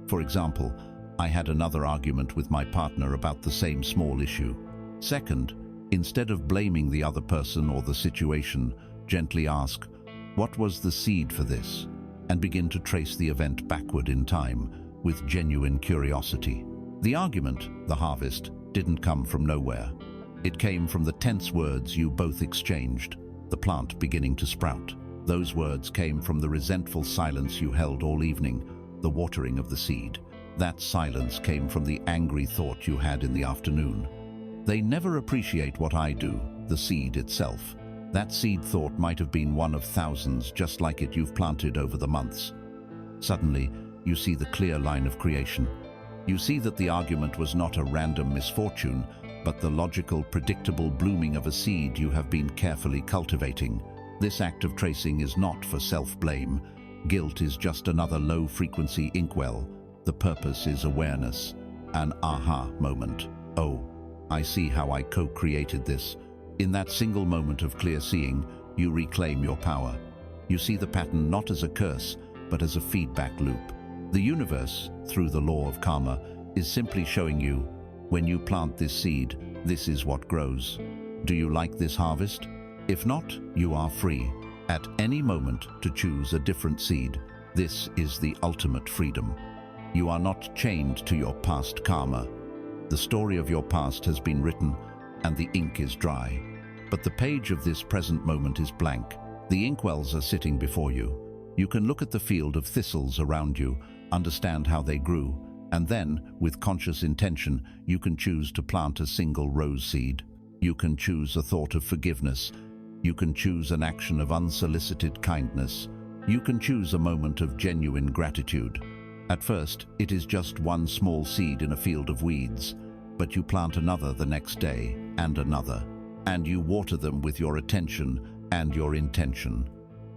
For example, I had another argument with my partner about the same small issue. Second, instead of blaming the other person or the situation, gently ask, what was the seed for this? And begin to trace the event backward in time with genuine curiosity. The argument, the harvest, didn't come from nowhere. It came from the tense words you both exchanged, the plant beginning to sprout. Those words came from the resentful silence you held all evening, the watering of the seed. That silence came from the angry thought you had in the afternoon. They never appreciate what I do, the seed itself. That seed thought might have been one of thousands just like it you've planted over the months. Suddenly, you see the clear line of creation. You see that the argument was not a random misfortune, but the logical, predictable blooming of a seed you have been carefully cultivating. This act of tracing is not for self-blame. Guilt is just another low-frequency inkwell. The purpose is awareness, an aha moment. Oh, I see how I co-created this. In that single moment of clear seeing, you reclaim your power. You see the pattern not as a curse, but as a feedback loop. The universe, through the law of karma, is simply showing you, when you plant this seed, this is what grows. Do you like this harvest? If not, you are free, at any moment, to choose a different seed. This is the ultimate freedom. You are not chained to your past karma. The story of your past has been written, and the ink is dry. But the page of this present moment is blank. The inkwells are sitting before you. You can look at the field of thistles around you, understand how they grew, and then, with conscious intention, you can choose to plant a single rose seed. You can choose a thought of forgiveness, You can choose an action of unsolicited kindness. You can choose a moment of genuine gratitude. At first, it is just one small seed in a field of weeds, but you plant another the next day, and another, and you water them with your attention and your intention.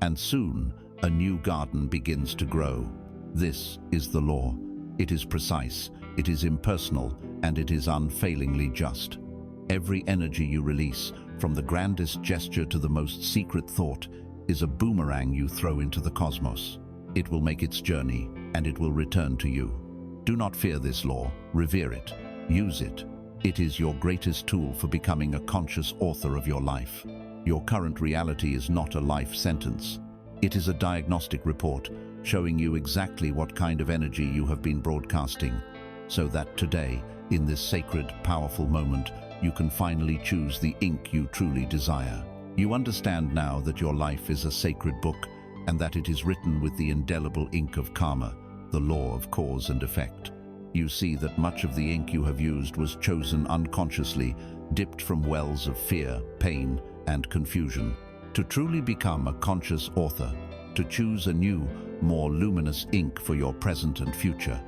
And soon, a new garden begins to grow. This is the law. It is precise, it is impersonal, and it is unfailingly just. Every energy you release, from the grandest gesture to the most secret thought, is a boomerang you throw into the cosmos. It will make its journey, and it will return to you. Do not fear this law, revere it, use it. It is your greatest tool for becoming a conscious author of your life. Your current reality is not a life sentence. It is a diagnostic report showing you exactly what kind of energy you have been broadcasting, so that today, in this sacred, powerful moment, you can finally choose the ink you truly desire. You understand now that your life is a sacred book and that it is written with the indelible ink of karma, the law of cause and effect. You see that much of the ink you have used was chosen unconsciously, dipped from wells of fear, pain, and confusion. To truly become a conscious author, to choose a new, more luminous ink for your present and future,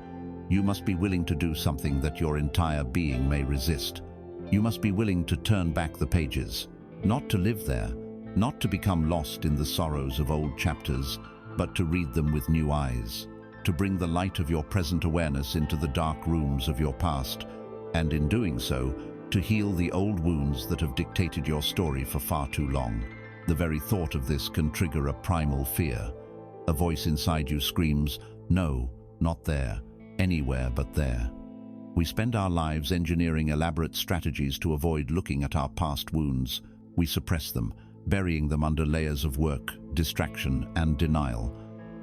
you must be willing to do something that your entire being may resist. You must be willing to turn back the pages, not to live there, not to become lost in the sorrows of old chapters, but to read them with new eyes, to bring the light of your present awareness into the dark rooms of your past, and in doing so, to heal the old wounds that have dictated your story for far too long. The very thought of this can trigger a primal fear. A voice inside you screams, "No, not there, anywhere but there." We spend our lives engineering elaborate strategies to avoid looking at our past wounds. We suppress them, burying them under layers of work, distraction, and denial.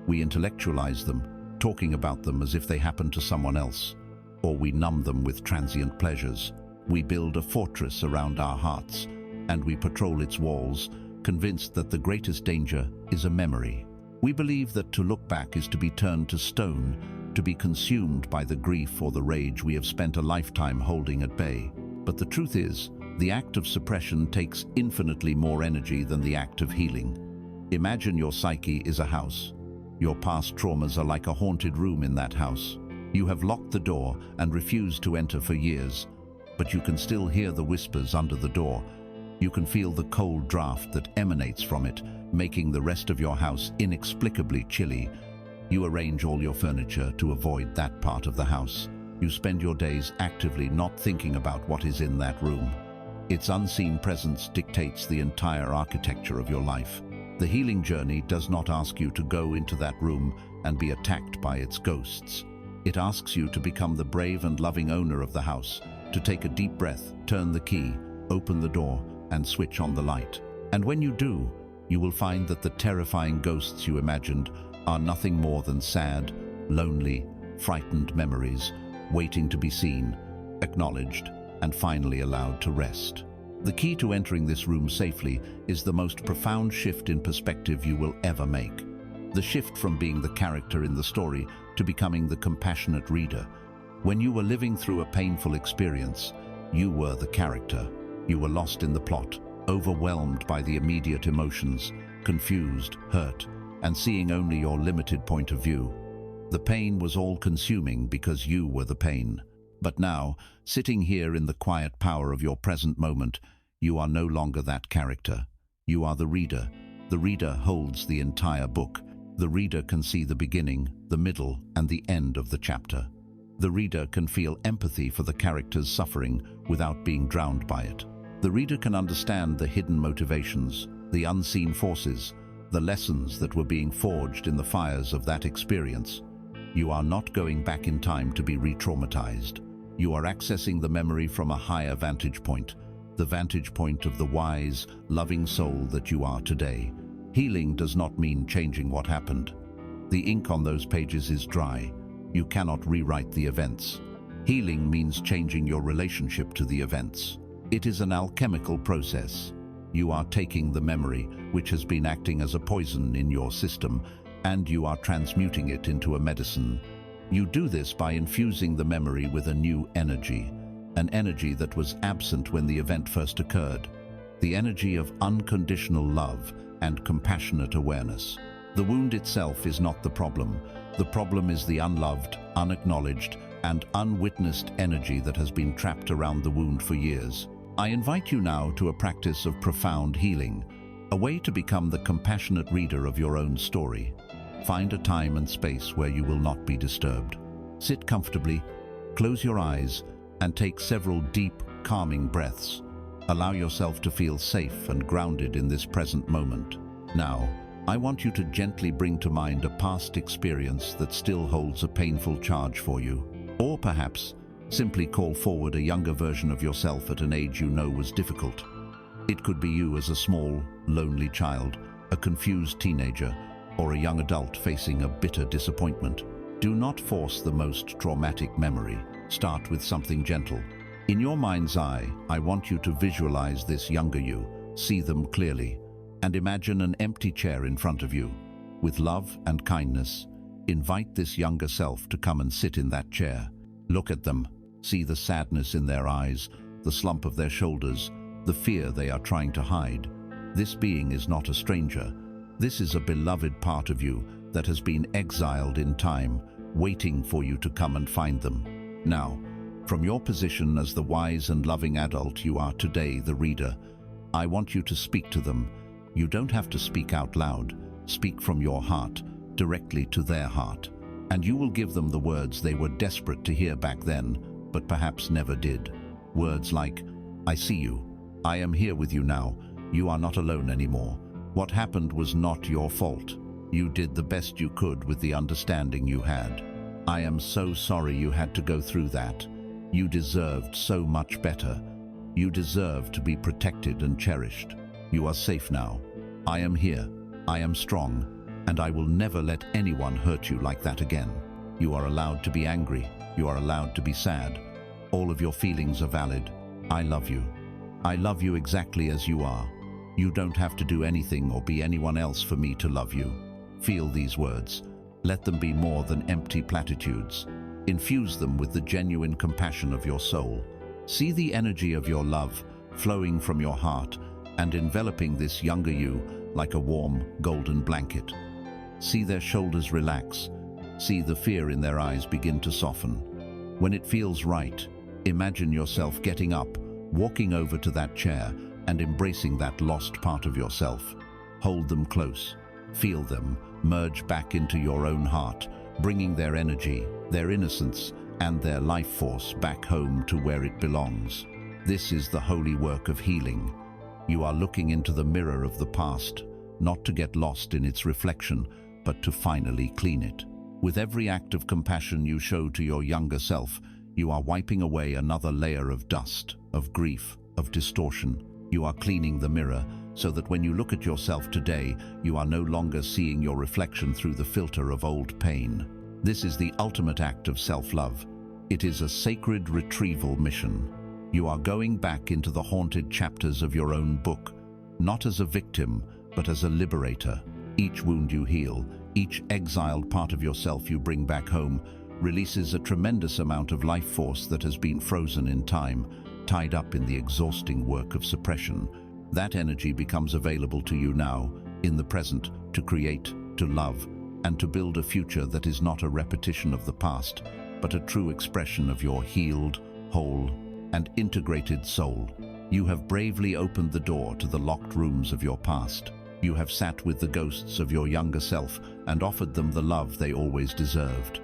We intellectualize them, talking about them as if they happened to someone else, or we numb them with transient pleasures. We build a fortress around our hearts, and we patrol its walls, convinced that the greatest danger is a memory. We believe that to look back is to be turned to stone, to be consumed by the grief or the rage we have spent a lifetime holding at bay. But the truth is, the act of suppression takes infinitely more energy than the act of healing. Imagine your psyche is a house. Your past traumas are like a haunted room in that house. You have locked the door and refused to enter for years, but you can still hear the whispers under the door. You can feel the cold draft that emanates from it, making the rest of your house inexplicably chilly. You arrange all your furniture to avoid that part of the house. You spend your days actively not thinking about what is in that room. Its unseen presence dictates the entire architecture of your life. The healing journey does not ask you to go into that room and be attacked by its ghosts. It asks you to become the brave and loving owner of the house, to take a deep breath, turn the key, open the door, and switch on the light. And when you do, you will find that the terrifying ghosts you imagined are nothing more than sad, lonely, frightened memories, waiting to be seen, acknowledged, and finally allowed to rest. The key to entering this room safely is the most profound shift in perspective you will ever make. The shift from being the character in the story to becoming the compassionate reader. When you were living through a painful experience, you were the character. You were lost in the plot, overwhelmed by the immediate emotions, confused, hurt, and seeing only your limited point of view. The pain was all-consuming because you were the pain. But now, sitting here in the quiet power of your present moment, you are no longer that character. You are the reader. The reader holds the entire book. The reader can see the beginning, the middle, and the end of the chapter. The reader can feel empathy for the character's suffering without being drowned by it. The reader can understand the hidden motivations, the unseen forces, the lessons that were being forged in the fires of that experience. You are not going back in time to be re-traumatized. You are accessing the memory from a higher vantage point, the vantage point of the wise, loving soul that you are today. Healing does not mean changing what happened. The ink on those pages is dry. You cannot rewrite the events. Healing means changing your relationship to the events. It is an alchemical process. You are taking the memory, which has been acting as a poison in your system, and you are transmuting it into a medicine. You do this by infusing the memory with a new energy, an energy that was absent when the event first occurred. the energy of unconditional love and compassionate awareness. The wound itself is not the problem. The problem is the unloved, unacknowledged, and unwitnessed energy that has been trapped around the wound for years. I invite you now to a practice of profound healing, a way to become the compassionate reader of your own story. Find a time and space where you will not be disturbed. Sit comfortably, close your eyes, and take several deep, calming breaths. Allow yourself to feel safe and grounded in this present moment. Now, I want you to gently bring to mind a past experience that still holds a painful charge for you. Or perhaps, simply call forward a younger version of yourself at an age you know was difficult. It could be you as a small, lonely child, a confused teenager, or a young adult facing a bitter disappointment. Do not force the most traumatic memory. Start with something gentle. In your mind's eye, I want you to visualize this younger you, see them clearly, and imagine an empty chair in front of you. With love and kindness, invite this younger self to come and sit in that chair. Look at them. See the sadness in their eyes, the slump of their shoulders, the fear they are trying to hide. This being is not a stranger. This is a beloved part of you that has been exiled in time, waiting for you to come and find them. Now, from your position as the wise and loving adult you are today, the reader, I want you to speak to them. You don't have to speak out loud. Speak from your heart, directly to their heart. And you will give them the words they were desperate to hear back then, but perhaps never did. Words like, I see you. I am here with you now. You are not alone anymore. What happened was not your fault. You did the best you could with the understanding you had. I am so sorry you had to go through that. You deserved so much better. You deserve to be protected and cherished. You are safe now. I am here. I am strong. And I will never let anyone hurt you like that again. You are allowed to be angry. You are allowed to be sad. All of your feelings are valid. I love you. I love you exactly as you are. You don't have to do anything or be anyone else for me to love you. Feel these words. Let them be more than empty platitudes. Infuse them with the genuine compassion of your soul. See the energy of your love flowing from your heart and enveloping this younger you like a warm, golden blanket. See their shoulders relax. See the fear in their eyes begin to soften. When it feels right, imagine yourself getting up, walking over to that chair, and embracing that lost part of yourself. Hold them close. Feel them merge back into your own heart, bringing their energy, their innocence, and their life force back home to where it belongs. This is the holy work of healing. You are looking into the mirror of the past, not to get lost in its reflection, but to finally clean it. With every act of compassion you show to your younger self, you are wiping away another layer of dust, of grief, of distortion. You are cleaning the mirror so that when you look at yourself today, you are no longer seeing your reflection through the filter of old pain. This is the ultimate act of self-love. It is a sacred retrieval mission. You are going back into the haunted chapters of your own book, not as a victim, but as a liberator. Each wound you heal, each exiled part of yourself you bring back home, releases a tremendous amount of life force that has been frozen in time, tied up in the exhausting work of suppression. That energy becomes available to you now, in the present, to create, to love, and to build a future that is not a repetition of the past, but a true expression of your healed, whole, and integrated soul. You have bravely opened the door to the locked rooms of your past. You have sat with the ghosts of your younger self and offered them the love they always deserved.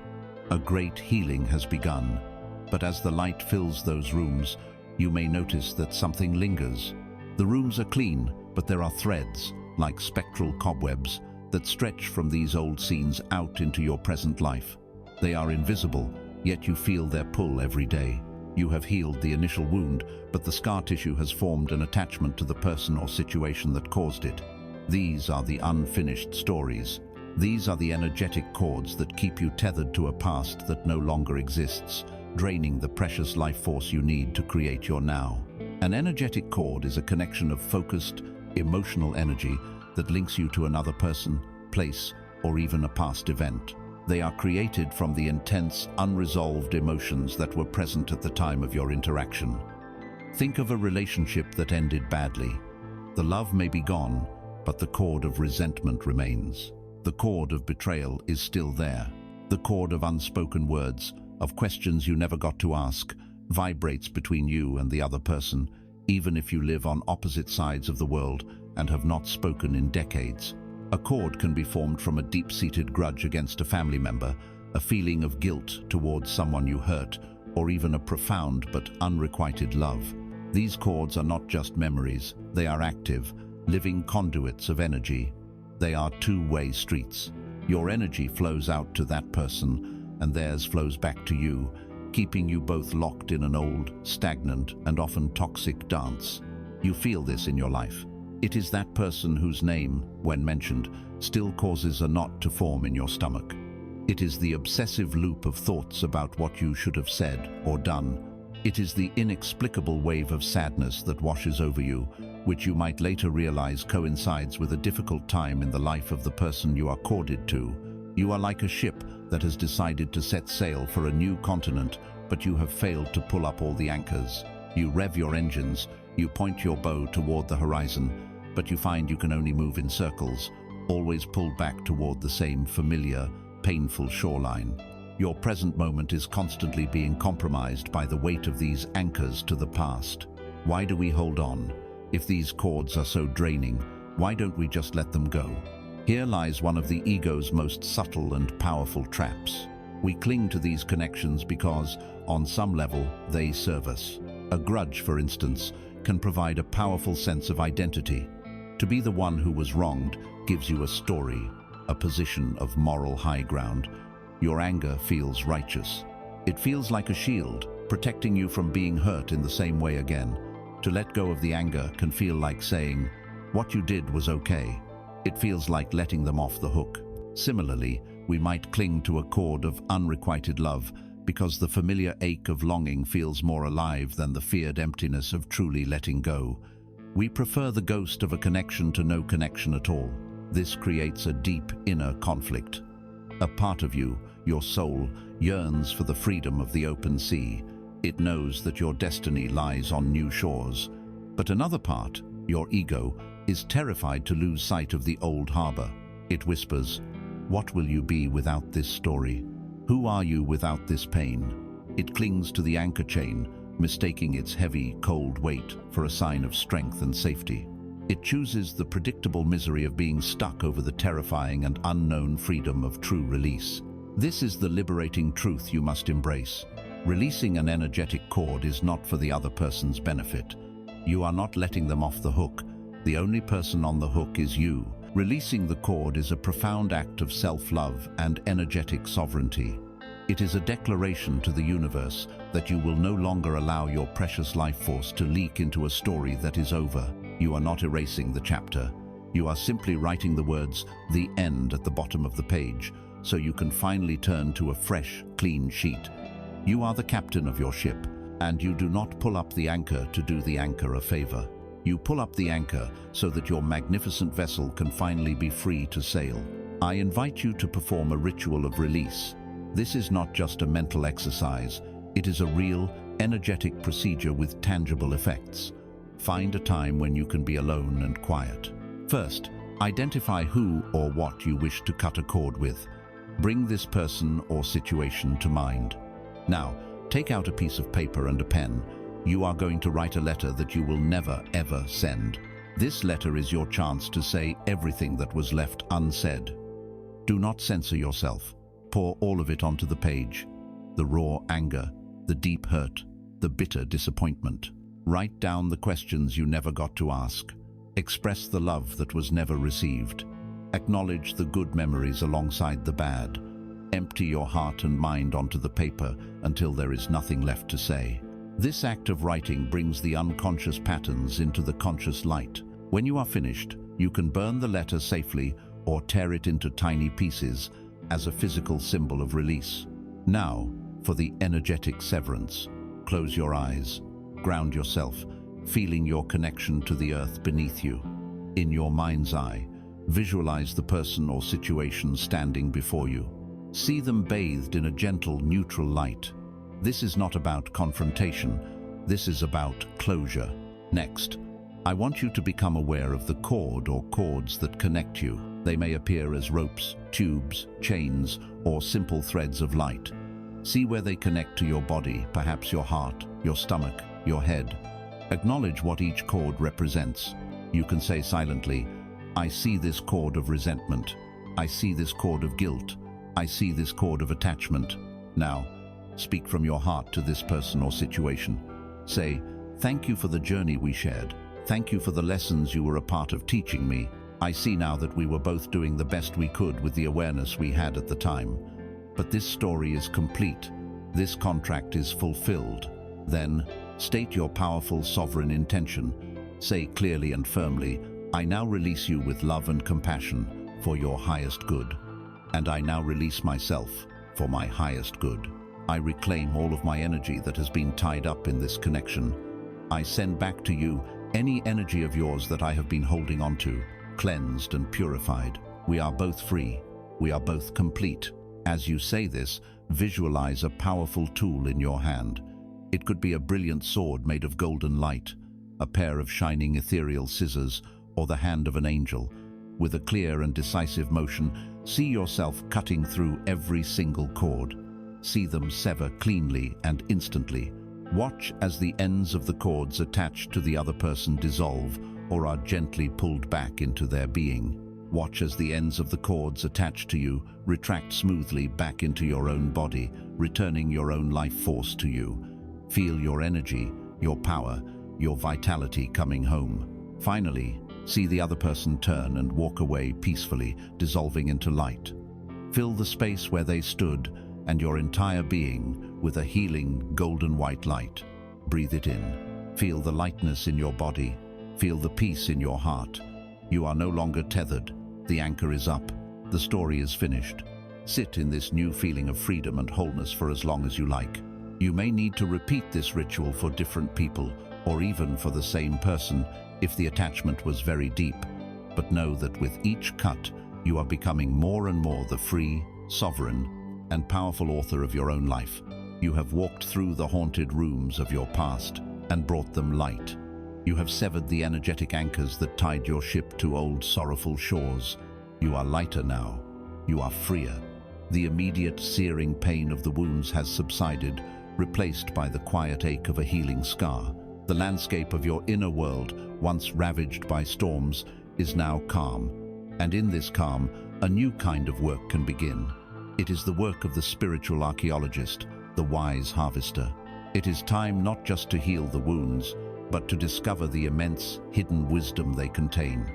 A great healing has begun, but as the light fills those rooms, you may notice that something lingers. The rooms are clean, but there are threads, like spectral cobwebs, that stretch from these old scenes out into your present life. They are invisible, yet you feel their pull every day. You have healed the initial wound, but the scar tissue has formed an attachment to the person or situation that caused it. These are the unfinished stories. These are the energetic cords that keep you tethered to a past that no longer exists, draining the precious life force you need to create your now. An energetic cord is a connection of focused, emotional energy that links you to another person, place, or even a past event. They are created from the intense, unresolved emotions that were present at the time of your interaction. Think of a relationship that ended badly. The love may be gone, but the cord of resentment remains. The cord of betrayal is still there. The cord of unspoken words, of questions you never got to ask, vibrates between you and the other person, even if you live on opposite sides of the world and have not spoken in decades. A cord can be formed from a deep-seated grudge against a family member, a feeling of guilt towards someone you hurt, or even a profound but unrequited love. These cords are not just memories, they are active, living conduits of energy. They are two-way streets. Your energy flows out to that person, and theirs flows back to you, keeping you both locked in an old, stagnant, and often toxic dance. You feel this in your life. It is that person whose name, when mentioned, still causes a knot to form in your stomach. It is the obsessive loop of thoughts about what you should have said or done. It is the inexplicable wave of sadness that washes over you, which you might later realize coincides with a difficult time in the life of the person you are corded to. You are like a ship that has decided to set sail for a new continent, but you have failed to pull up all the anchors. You rev your engines, you point your bow toward the horizon, but you find you can only move in circles, always pulled back toward the same familiar, painful shoreline. Your present moment is constantly being compromised by the weight of these anchors to the past. Why do we hold on? If these cords are so draining, why don't we just let them go? Here lies one of the ego's most subtle and powerful traps. We cling to these connections because, on some level, they serve us. A grudge, for instance, can provide a powerful sense of identity. To be the one who was wronged gives you a story, a position of moral high ground. Your anger feels righteous. It feels like a shield, protecting you from being hurt in the same way again. To let go of the anger can feel like saying, "What you did was okay." It feels like letting them off the hook. Similarly, we might cling to a cord of unrequited love because the familiar ache of longing feels more alive than the feared emptiness of truly letting go. We prefer the ghost of a connection to no connection at all. This creates a deep inner conflict. A part of you, your soul, yearns for the freedom of the open sea. It knows that your destiny lies on new shores. But another part, your ego, is terrified to lose sight of the old harbor. It whispers, "What will you be without this story? Who are you without this pain?" It clings to the anchor chain, mistaking its heavy, cold weight for a sign of strength and safety. It chooses the predictable misery of being stuck over the terrifying and unknown freedom of true release. This is the liberating truth you must embrace. Releasing an energetic cord is not for the other person's benefit. You are not letting them off the hook. The only person on the hook is you. Releasing the cord is a profound act of self-love and energetic sovereignty. It is a declaration to the universe that you will no longer allow your precious life force to leak into a story that is over. You are not erasing the chapter. You are simply writing the words, "The end," at the bottom of the page, so you can finally turn to a fresh, clean sheet. You are the captain of your ship, and you do not pull up the anchor to do the anchor a favor. You pull up the anchor so that your magnificent vessel can finally be free to sail. I invite you to perform a ritual of release. This is not just a mental exercise. It is a real, energetic procedure with tangible effects. Find a time when you can be alone and quiet. First, identify who or what you wish to cut a cord with. Bring this person or situation to mind. Now, take out a piece of paper and a pen. You are going to write a letter that you will never, ever send. This letter is your chance to say everything that was left unsaid. Do not censor yourself. Pour all of it onto the page. The raw anger, the deep hurt, the bitter disappointment. Write down the questions you never got to ask. Express the love that was never received. Acknowledge the good memories alongside the bad. Empty your heart and mind onto the paper until there is nothing left to say. This act of writing brings the unconscious patterns into the conscious light. When you are finished, you can burn the letter safely or tear it into tiny pieces as a physical symbol of release. Now, for the energetic severance. Close your eyes. Ground yourself, feeling your connection to the earth beneath you. In your mind's eye, visualize the person or situation standing before you. See them bathed in a gentle, neutral light. This is not about confrontation. This is about closure. Next, I want you to become aware of the cord or cords that connect you. They may appear as ropes, tubes, chains, or simple threads of light. See where they connect to your body, perhaps your heart, your stomach, your head. Acknowledge what each cord represents. You can say silently, I see this cord of resentment. I see this cord of guilt. I see this cord of attachment. Now, speak from your heart to this person or situation. Say, thank you for the journey we shared. Thank you for the lessons you were a part of teaching me. I see now that we were both doing the best we could with the awareness we had at the time. But this story is complete. This contract is fulfilled. Then, state your powerful sovereign intention. Say clearly and firmly, I now release you with love and compassion for your highest good. And I now release myself for my highest good. I reclaim all of my energy that has been tied up in this connection. I send back to you any energy of yours that I have been holding on to, cleansed and purified. We are both free. We are both complete. As you say this, visualize a powerful tool in your hand. It could be a brilliant sword made of golden light, a pair of shining ethereal scissors, or the hand of an angel. With a clear and decisive motion, see yourself cutting through every single cord. See them sever cleanly and instantly. Watch as the ends of the cords attached to the other person dissolve or are gently pulled back into their being. Watch as the ends of the cords attached to you retract smoothly back into your own body, returning your own life force to you. Feel your energy, your power, your vitality coming home. Finally, see the other person turn and walk away peacefully, dissolving into light. Fill the space where they stood and your entire being with a healing golden white light. Breathe it in. Feel the lightness in your body. Feel the peace in your heart. You are no longer tethered. The anchor is up. The story is finished. Sit in this new feeling of freedom and wholeness for as long as you like. You may need to repeat this ritual for different people, or even for the same person, if the attachment was very deep. But know that with each cut, you are becoming more and more the free, sovereign, and powerful author of your own life. You have walked through the haunted rooms of your past and brought them light. You have severed the energetic anchors that tied your ship to old sorrowful shores. You are lighter now. You are freer. The immediate searing pain of the wounds has subsided, replaced by the quiet ache of a healing scar. The landscape of your inner world, once ravaged by storms, is now calm. And in this calm, a new kind of work can begin. It is the work of the spiritual archaeologist, the wise harvester. It is time not just to heal the wounds, but to discover the immense, hidden wisdom they contain.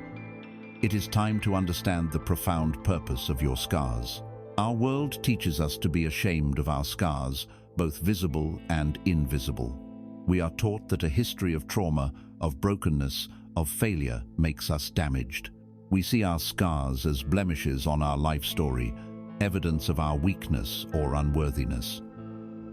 It is time to understand the profound purpose of your scars. Our world teaches us to be ashamed of our scars, both visible and invisible. We are taught that a history of trauma, of brokenness, of failure makes us damaged. We see our scars as blemishes on our life story, evidence of our weakness or unworthiness.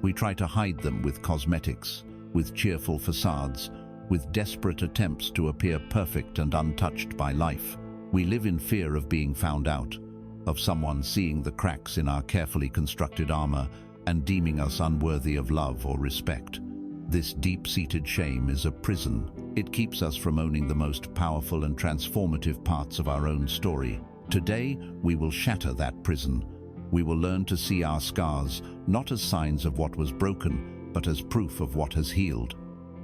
We try to hide them with cosmetics, with cheerful facades, with desperate attempts to appear perfect and untouched by life. We live in fear of being found out, of someone seeing the cracks in our carefully constructed armor and deeming us unworthy of love or respect. This deep-seated shame is a prison. It keeps us from owning the most powerful and transformative parts of our own story. Today, we will shatter that prison. We will learn to see our scars not as signs of what was broken, but as proof of what has healed.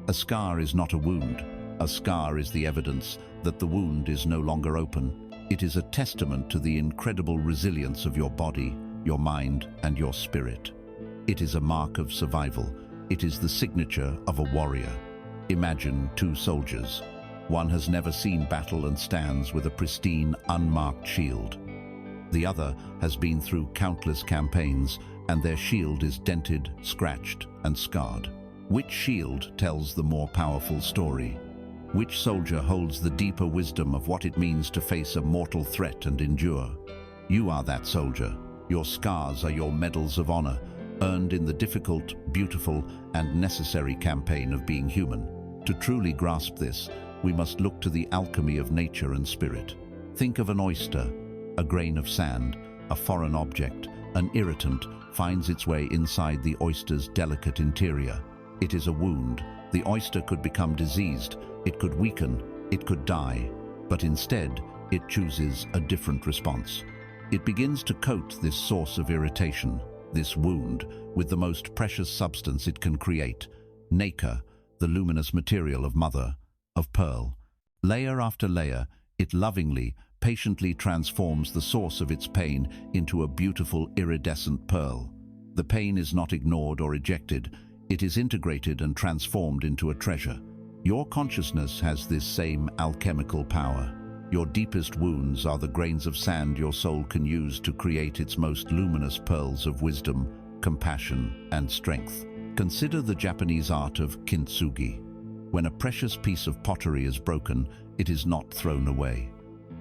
A scar is not a wound. A scar is the evidence that the wound is no longer open. It is a testament to the incredible resilience of your body, your mind, and your spirit. It is a mark of survival. It is the signature of a warrior. Imagine two soldiers. One has never seen battle and stands with a pristine, unmarked shield. The other has been through countless campaigns, and their shield is dented, scratched, and scarred. Which shield tells the more powerful story? Which soldier holds the deeper wisdom of what it means to face a mortal threat and endure? You are that soldier. Your scars are your medals of honor, earned in the difficult, beautiful, and necessary campaign of being human. To truly grasp this, we must look to the alchemy of nature and spirit. Think of an oyster. A grain of sand, a foreign object, an irritant, finds its way inside the oyster's delicate interior. It is a wound. The oyster could become diseased. It could weaken. It could die, but instead, it chooses a different response. It begins to coat this source of irritation, this wound, with the most precious substance it can create, nacre, the luminous material of mother, of pearl. Layer after layer, it lovingly, patiently transforms the source of its pain into a beautiful iridescent pearl. The pain is not ignored or ejected, it is integrated and transformed into a treasure. Your consciousness has this same alchemical power. Your deepest wounds are the grains of sand your soul can use to create its most luminous pearls of wisdom, compassion, and strength. Consider the Japanese art of kintsugi. When a precious piece of pottery is broken, it is not thrown away.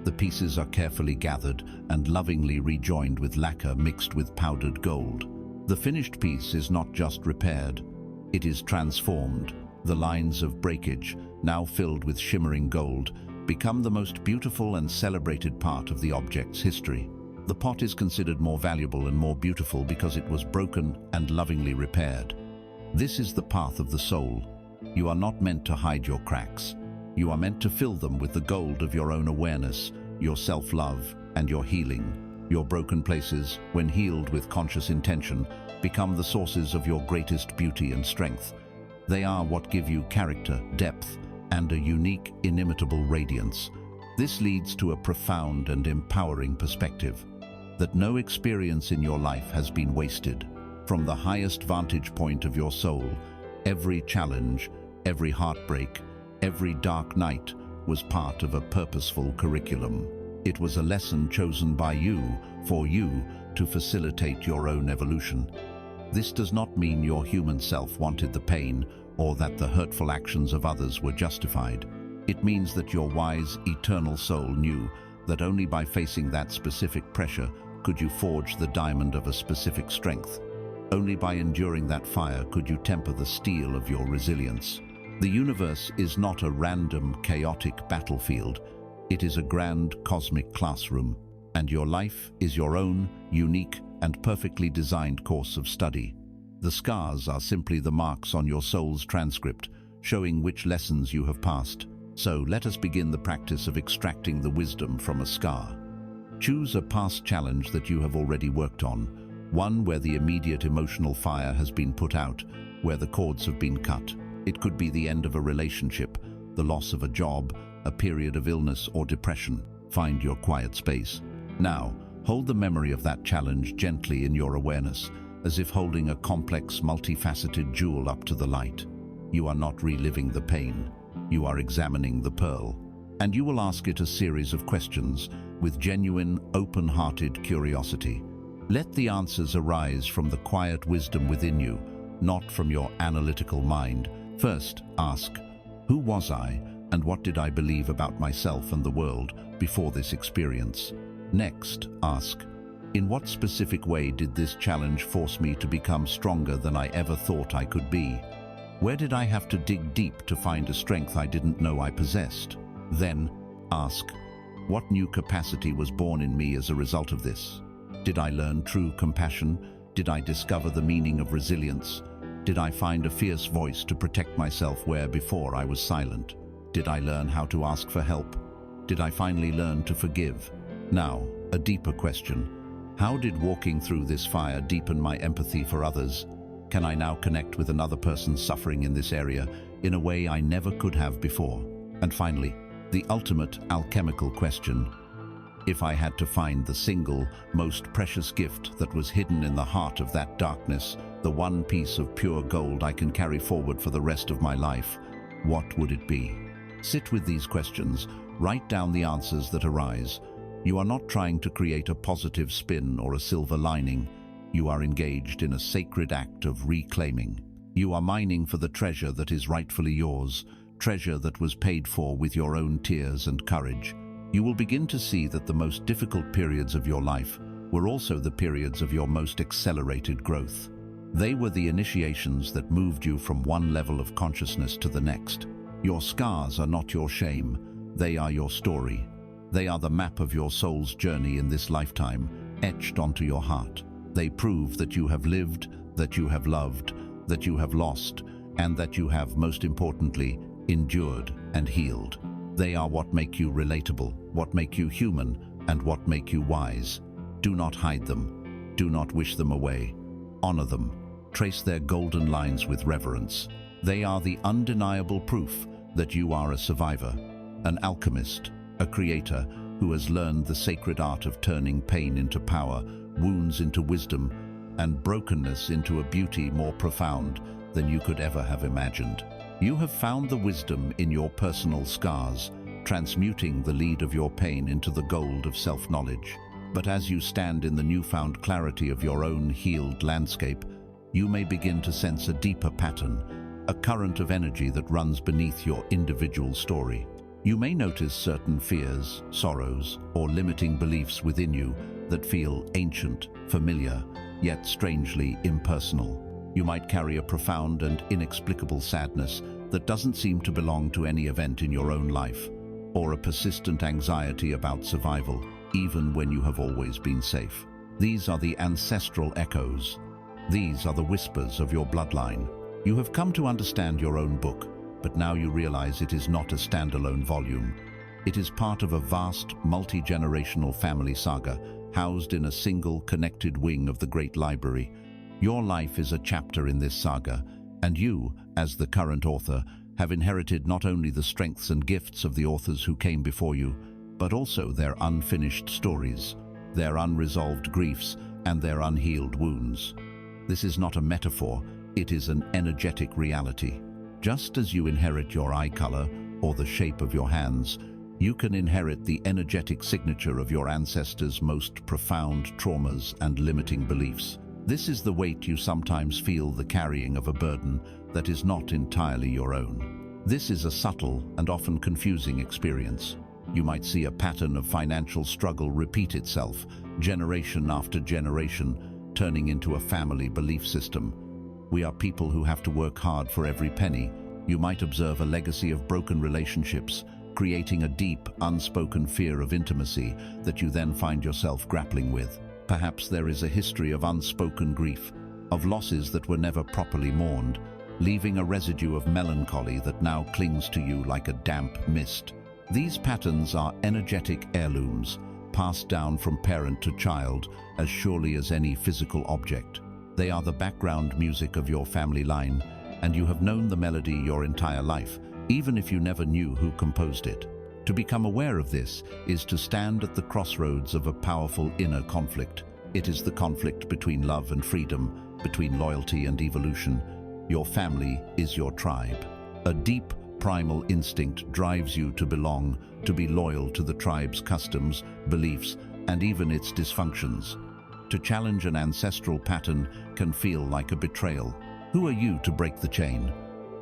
The pieces are carefully gathered and lovingly rejoined with lacquer mixed with powdered gold. The finished piece is not just repaired, it is transformed. The lines of breakage, now filled with shimmering gold, become the most beautiful and celebrated part of the object's history. The pot is considered more valuable and more beautiful because it was broken and lovingly repaired. This is the path of the soul. You are not meant to hide your cracks. You are meant to fill them with the gold of your own awareness, your self-love, and your healing. Your broken places, when healed with conscious intention, become the sources of your greatest beauty and strength. They are what give you character, depth, and a unique, inimitable radiance. This leads to a profound and empowering perspective, that no experience in your life has been wasted. From the highest vantage point of your soul, every challenge, every heartbreak, every dark night was part of a purposeful curriculum. It was a lesson chosen by you, for you, to facilitate your own evolution. This does not mean your human self wanted the pain or that the hurtful actions of others were justified. It means that your wise, eternal soul knew that only by facing that specific pressure could you forge the diamond of a specific strength. Only by enduring that fire could you temper the steel of your resilience. The universe is not a random, chaotic battlefield. It is a grand, cosmic classroom, and your life is your own, unique, and perfectly designed course of study. The scars are simply the marks on your soul's transcript, showing which lessons you have passed. So let us begin the practice of extracting the wisdom from a scar. Choose a past challenge that you have already worked on, one where the immediate emotional fire has been put out, where the cords have been cut. It could be the end of a relationship, the loss of a job, a period of illness or depression. Find your quiet space. Now, hold the memory of that challenge gently in your awareness, as if holding a complex, multifaceted jewel up to the light. You are not reliving the pain. You are examining the pearl. And you will ask it a series of questions with genuine, open-hearted curiosity. Let the answers arise from the quiet wisdom within you, not from your analytical mind. First, ask, who was I and what did I believe about myself and the world before this experience? Next, ask, in what specific way did this challenge force me to become stronger than I ever thought I could be? Where did I have to dig deep to find a strength I didn't know I possessed? Then, ask, what new capacity was born in me as a result of this? Did I learn true compassion? Did I discover the meaning of resilience? Did I find a fierce voice to protect myself where before I was silent? Did I learn how to ask for help? Did I finally learn to forgive? Now, a deeper question. How did walking through this fire deepen my empathy for others? Can I now connect with another person suffering in this area in a way I never could have before? And finally, the ultimate alchemical question. If I had to find the single, most precious gift that was hidden in the heart of that darkness, the one piece of pure gold I can carry forward for the rest of my life, what would it be? Sit with these questions, write down the answers that arise. You are not trying to create a positive spin or a silver lining. You are engaged in a sacred act of reclaiming. You are mining for the treasure that is rightfully yours, treasure that was paid for with your own tears and courage. You will begin to see that the most difficult periods of your life were also the periods of your most accelerated growth. They were the initiations that moved you from one level of consciousness to the next. Your scars are not your shame, they are your story. They are the map of your soul's journey in this lifetime, etched onto your heart. They prove that you have lived, that you have loved, that you have lost, and that you have, most importantly, endured and healed. They are what make you relatable, what make you human, and what make you wise. Do not hide them. Do not wish them away. Honor them. Trace their golden lines with reverence. They are the undeniable proof that you are a survivor, an alchemist, a creator who has learned the sacred art of turning pain into power, wounds into wisdom, and brokenness into a beauty more profound than you could ever have imagined. You have found the wisdom in your personal scars, transmuting the lead of your pain into the gold of self-knowledge. But as you stand in the newfound clarity of your own healed landscape, you may begin to sense a deeper pattern, a current of energy that runs beneath your individual story. You may notice certain fears, sorrows, or limiting beliefs within you that feel ancient, familiar, yet strangely impersonal. You might carry a profound and inexplicable sadness that doesn't seem to belong to any event in your own life, or a persistent anxiety about survival, even when you have always been safe. These are the ancestral echoes. These are the whispers of your bloodline. You have come to understand your own book, but now you realize it is not a standalone volume. It is part of a vast, multi-generational family saga, housed in a single, connected wing of the Great Library. Your life is a chapter in this saga, and you, as the current author, have inherited not only the strengths and gifts of the authors who came before you, but also their unfinished stories, their unresolved griefs, and their unhealed wounds. This is not a metaphor, it is an energetic reality. Just as you inherit your eye color or the shape of your hands, you can inherit the energetic signature of your ancestors' most profound traumas and limiting beliefs. This is the weight you sometimes feel, the carrying of a burden that is not entirely your own. This is a subtle and often confusing experience. You might see a pattern of financial struggle repeat itself, generation after generation, turning into a family belief system. We are people who have to work hard for every penny. You might observe a legacy of broken relationships, creating a deep, unspoken fear of intimacy that you then find yourself grappling with. Perhaps there is a history of unspoken grief, of losses that were never properly mourned, leaving a residue of melancholy that now clings to you like a damp mist. These patterns are energetic heirlooms, passed down from parent to child as surely as any physical object. They are the background music of your family line, and you have known the melody your entire life, even if you never knew who composed it. To become aware of this is to stand at the crossroads of a powerful inner conflict. It is the conflict between love and freedom, between loyalty and evolution. Your family is your tribe. A deep, primal instinct drives you to belong, to be loyal to the tribe's customs, beliefs, and even its dysfunctions. To challenge an ancestral pattern can feel like a betrayal. Who are you to break the chain?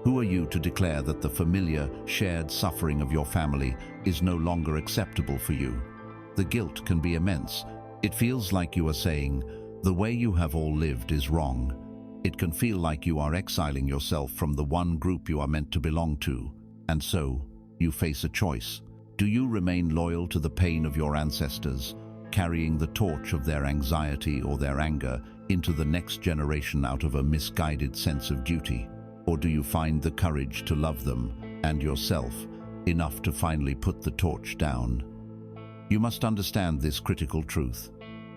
Who are you to declare that the familiar, shared suffering of your family is no longer acceptable for you? The guilt can be immense. It feels like you are saying, the way you have all lived is wrong. It can feel like you are exiling yourself from the one group you are meant to belong to. And so, you face a choice. Do you remain loyal to the pain of your ancestors, carrying the torch of their anxiety or their anger into the next generation out of a misguided sense of duty? Or do you find the courage to love them and yourself enough to finally put the torch down? You must understand this critical truth.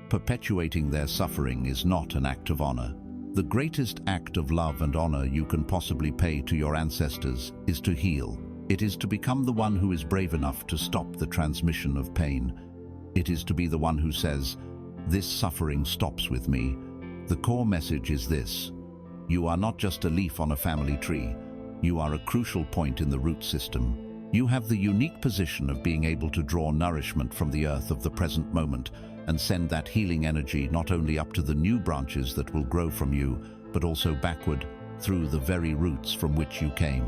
Perpetuating their suffering is not an act of honor. The greatest act of love and honor you can possibly pay to your ancestors is to heal. It is to become the one who is brave enough to stop the transmission of pain. It is to be the one who says, "This suffering stops with me." The core message is this: you are not just a leaf on a family tree. You are a crucial point in the root system. You have the unique position of being able to draw nourishment from the earth of the present moment and send that healing energy not only up to the new branches that will grow from you, but also backward through the very roots from which you came.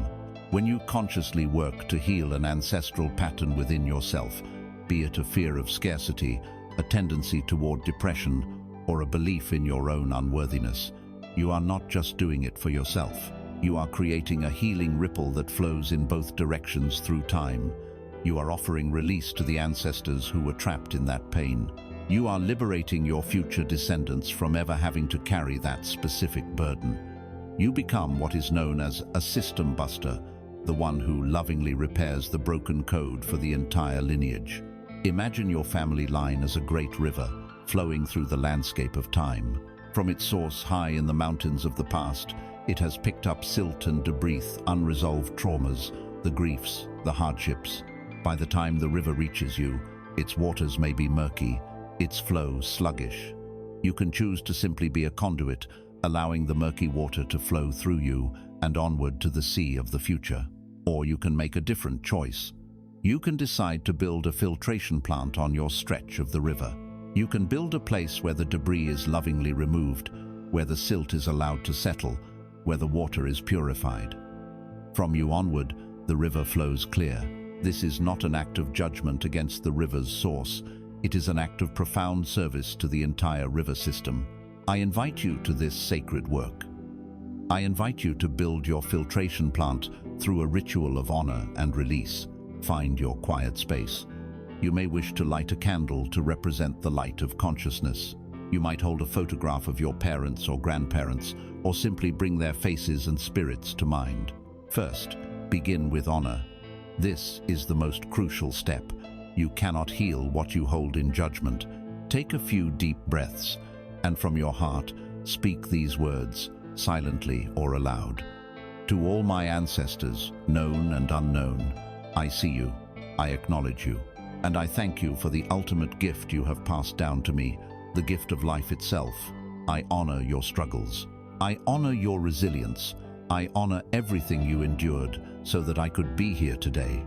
When you consciously work to heal an ancestral pattern within yourself, be it a fear of scarcity, a tendency toward depression, or a belief in your own unworthiness, you are not just doing it for yourself. You are creating a healing ripple that flows in both directions through time. You are offering release to the ancestors who were trapped in that pain. You are liberating your future descendants from ever having to carry that specific burden. You become what is known as a system buster, the one who lovingly repairs the broken code for the entire lineage. Imagine your family line as a great river flowing through the landscape of time. From its source high in the mountains of the past, it has picked up silt and debris, unresolved traumas, the griefs, the hardships. By the time the river reaches you, its waters may be murky, its flow sluggish. You can choose to simply be a conduit, allowing the murky water to flow through you and onward to the sea of the future. Or you can make a different choice. You can decide to build a filtration plant on your stretch of the river. You can build a place where the debris is lovingly removed, where the silt is allowed to settle, where the water is purified. From you onward, the river flows clear. This is not an act of judgment against the river's source. It is an act of profound service to the entire river system. I invite you to this sacred work. I invite you to build your filtration plant through a ritual of honor and release. Find your quiet space. You may wish to light a candle to represent the light of consciousness. You might hold a photograph of your parents or grandparents, or simply bring their faces and spirits to mind. First, begin with honor. This is the most crucial step. You cannot heal what you hold in judgment. Take a few deep breaths, and from your heart, speak these words, silently or aloud. To all my ancestors, known and unknown, I see you, I acknowledge you, and I thank you for the ultimate gift you have passed down to me, the gift of life itself. I honor your struggles. I honor your resilience. I honor everything you endured so that I could be here today.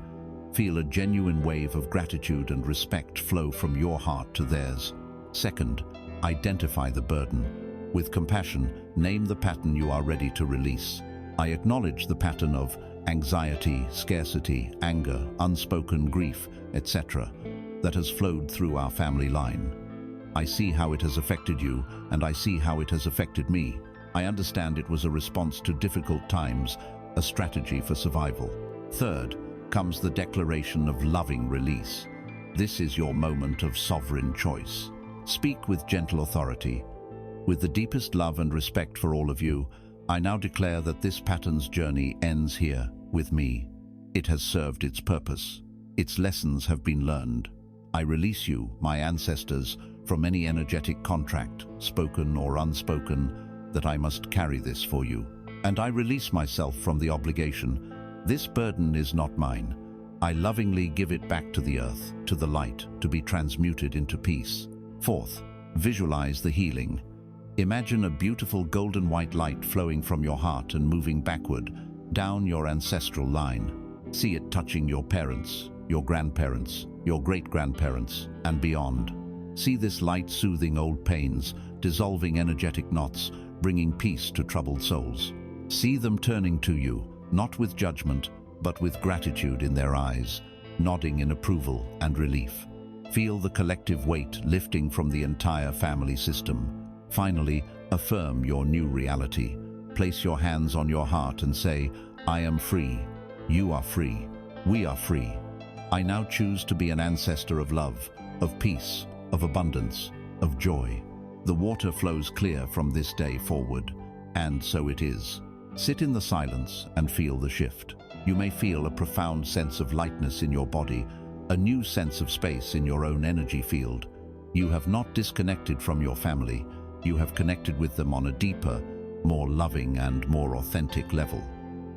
Feel a genuine wave of gratitude and respect flow from your heart to theirs. Second, identify the burden. With compassion, name the pattern you are ready to release. I acknowledge the pattern of anxiety, scarcity, anger, unspoken grief, etc., that has flowed through our family line. I see how it has affected you, and I see how it has affected me. I understand it was a response to difficult times, a strategy for survival. Third, comes the declaration of loving release. This is your moment of sovereign choice. Speak with gentle authority. With the deepest love and respect for all of you, I now declare that this pattern's journey ends here, with me. It has served its purpose. Its lessons have been learned. I release you, my ancestors, from any energetic contract, spoken or unspoken, that I must carry this for you. And I release myself from the obligation. This burden is not mine. I lovingly give it back to the earth, to the light, to be transmuted into peace. Fourth, visualize the healing. Imagine a beautiful golden white light flowing from your heart and moving backward, down your ancestral line. See it touching your parents, your grandparents, your great-grandparents, and beyond. See this light soothing old pains, dissolving energetic knots, bringing peace to troubled souls. See them turning to you, not with judgment, but with gratitude in their eyes, nodding in approval and relief. Feel the collective weight lifting from the entire family system. Finally, affirm your new reality. Place your hands on your heart and say, I am free. You are free. We are free. I now choose to be an ancestor of love, of peace, of abundance, of joy. The water flows clear from this day forward, and so it is. Sit in the silence and feel the shift. You may feel a profound sense of lightness in your body, a new sense of space in your own energy field. You have not disconnected from your family. You have connected with them on a deeper, more loving and more authentic level.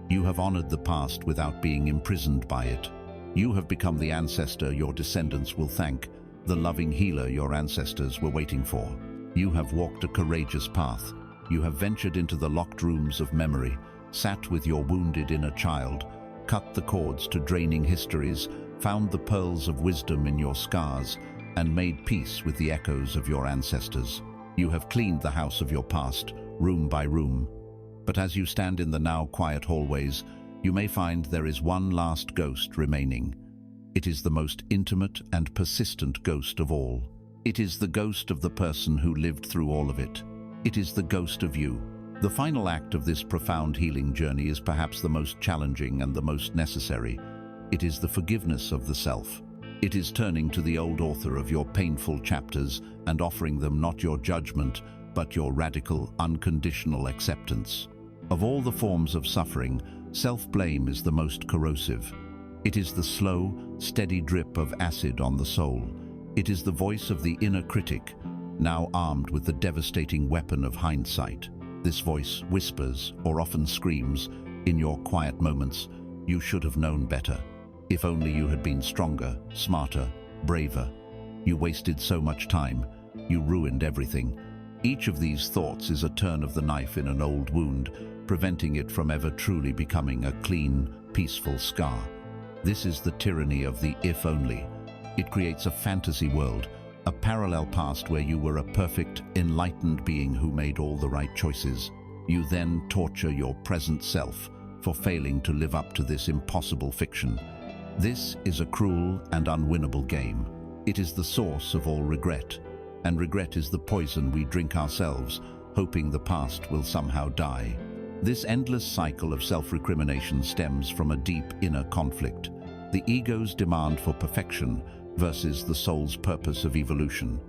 You have honored the past without being imprisoned by it. You have become the ancestor your descendants will thank, the loving healer your ancestors were waiting for. You have walked a courageous path. You have ventured into the locked rooms of memory, sat with your wounded inner child, cut the cords to draining histories, found the pearls of wisdom in your scars, and made peace with the echoes of your ancestors. You have cleaned the house of your past, room by room. But as you stand in the now quiet hallways, you may find there is one last ghost remaining. It is the most intimate and persistent ghost of all. It is the ghost of the person who lived through all of it. It is the ghost of you. The final act of this profound healing journey is perhaps the most challenging and the most necessary. It is the forgiveness of the self. It is turning to the old author of your painful chapters and offering them not your judgment, but your radical, unconditional acceptance. Of all the forms of suffering, Self-blame is the most corrosive. It is the slow, steady drip of acid on the soul. It is the voice of the inner critic, now armed with the devastating weapon of hindsight. This voice whispers, or often screams, in your quiet moments, "You should have known better. If only you had been stronger, smarter, braver. You wasted so much time. You ruined everything." Each of these thoughts is a turn of the knife in an old wound, preventing it from ever truly becoming a clean, peaceful scar. This is the tyranny of the if only. It creates a fantasy world, a parallel past where you were a perfect, enlightened being who made all the right choices. You then torture your present self for failing to live up to this impossible fiction. This is a cruel and unwinnable game. It is the source of all regret, and regret is the poison we drink ourselves, hoping the past will somehow die. This endless cycle of self-recrimination stems from a deep inner conflict, the ego's demand for perfection versus the soul's purpose of evolution.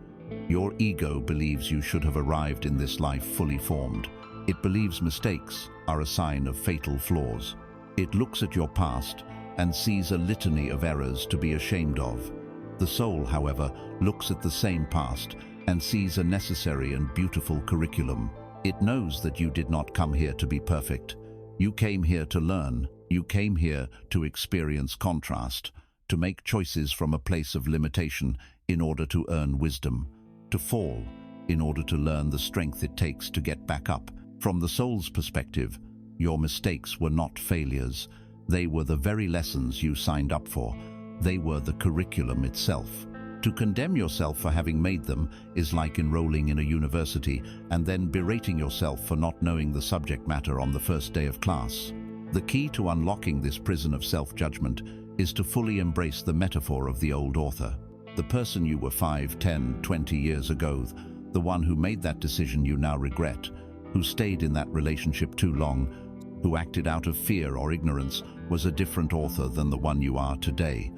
Your ego believes you should have arrived in this life fully formed. It believes mistakes are a sign of fatal flaws. It looks at your past and sees a litany of errors to be ashamed of. The soul, however, looks at the same past and sees a necessary and beautiful curriculum. It knows that you did not come here to be perfect. You came here to learn. You came here to experience contrast, to make choices from a place of limitation in order to earn wisdom, to fall in order to learn the strength it takes to get back up. From the soul's perspective, your mistakes were not failures. They were the very lessons you signed up for. They were the curriculum itself. To condemn yourself for having made them is like enrolling in a university and then berating yourself for not knowing the subject matter on the first day of class. The key to unlocking this prison of self-judgment is to fully embrace the metaphor of the old author. The person you were 5, 10, 20 years ago, the one who made that decision you now regret, who stayed in that relationship too long, who acted out of fear or ignorance, was a different author than the one you are today.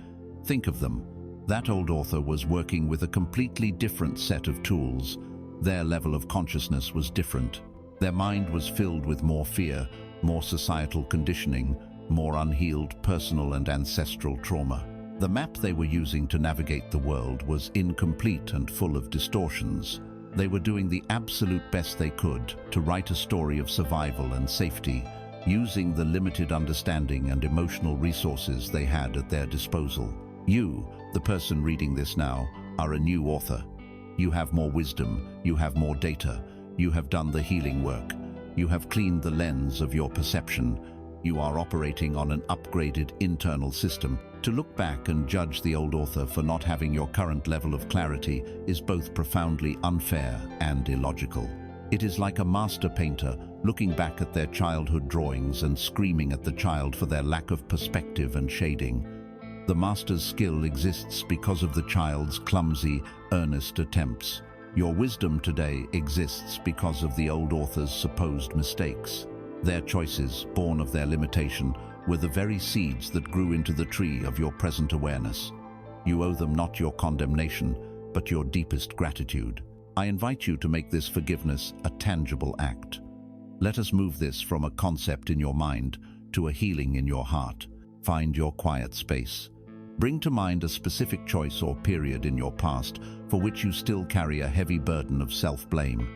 Think of them. That old author was working with a completely different set of tools. Their level of consciousness was different. Their mind was filled with more fear, more societal conditioning, more unhealed personal and ancestral trauma. The map they were using to navigate the world was incomplete and full of distortions. They were doing the absolute best they could to write a story of survival and safety, using the limited understanding and emotional resources they had at their disposal. You, the person reading this now, are a new author. You have more wisdom, you have more data, you have done the healing work, you have cleaned the lens of your perception. You are operating on an upgraded internal system. To look back and judge the old author for not having your current level of clarity is both profoundly unfair and illogical. It is like a master painter looking back at their childhood drawings and screaming at the child for their lack of perspective and shading. The master's skill exists because of the child's clumsy, earnest attempts. Your wisdom today exists because of the old author's supposed mistakes. Their choices, born of their limitation, were the very seeds that grew into the tree of your present awareness. You owe them not your condemnation, but your deepest gratitude. I invite you to make this forgiveness a tangible act. Let us move this from a concept in your mind to a healing in your heart. Find your quiet space. Bring to mind a specific choice or period in your past for which you still carry a heavy burden of self-blame.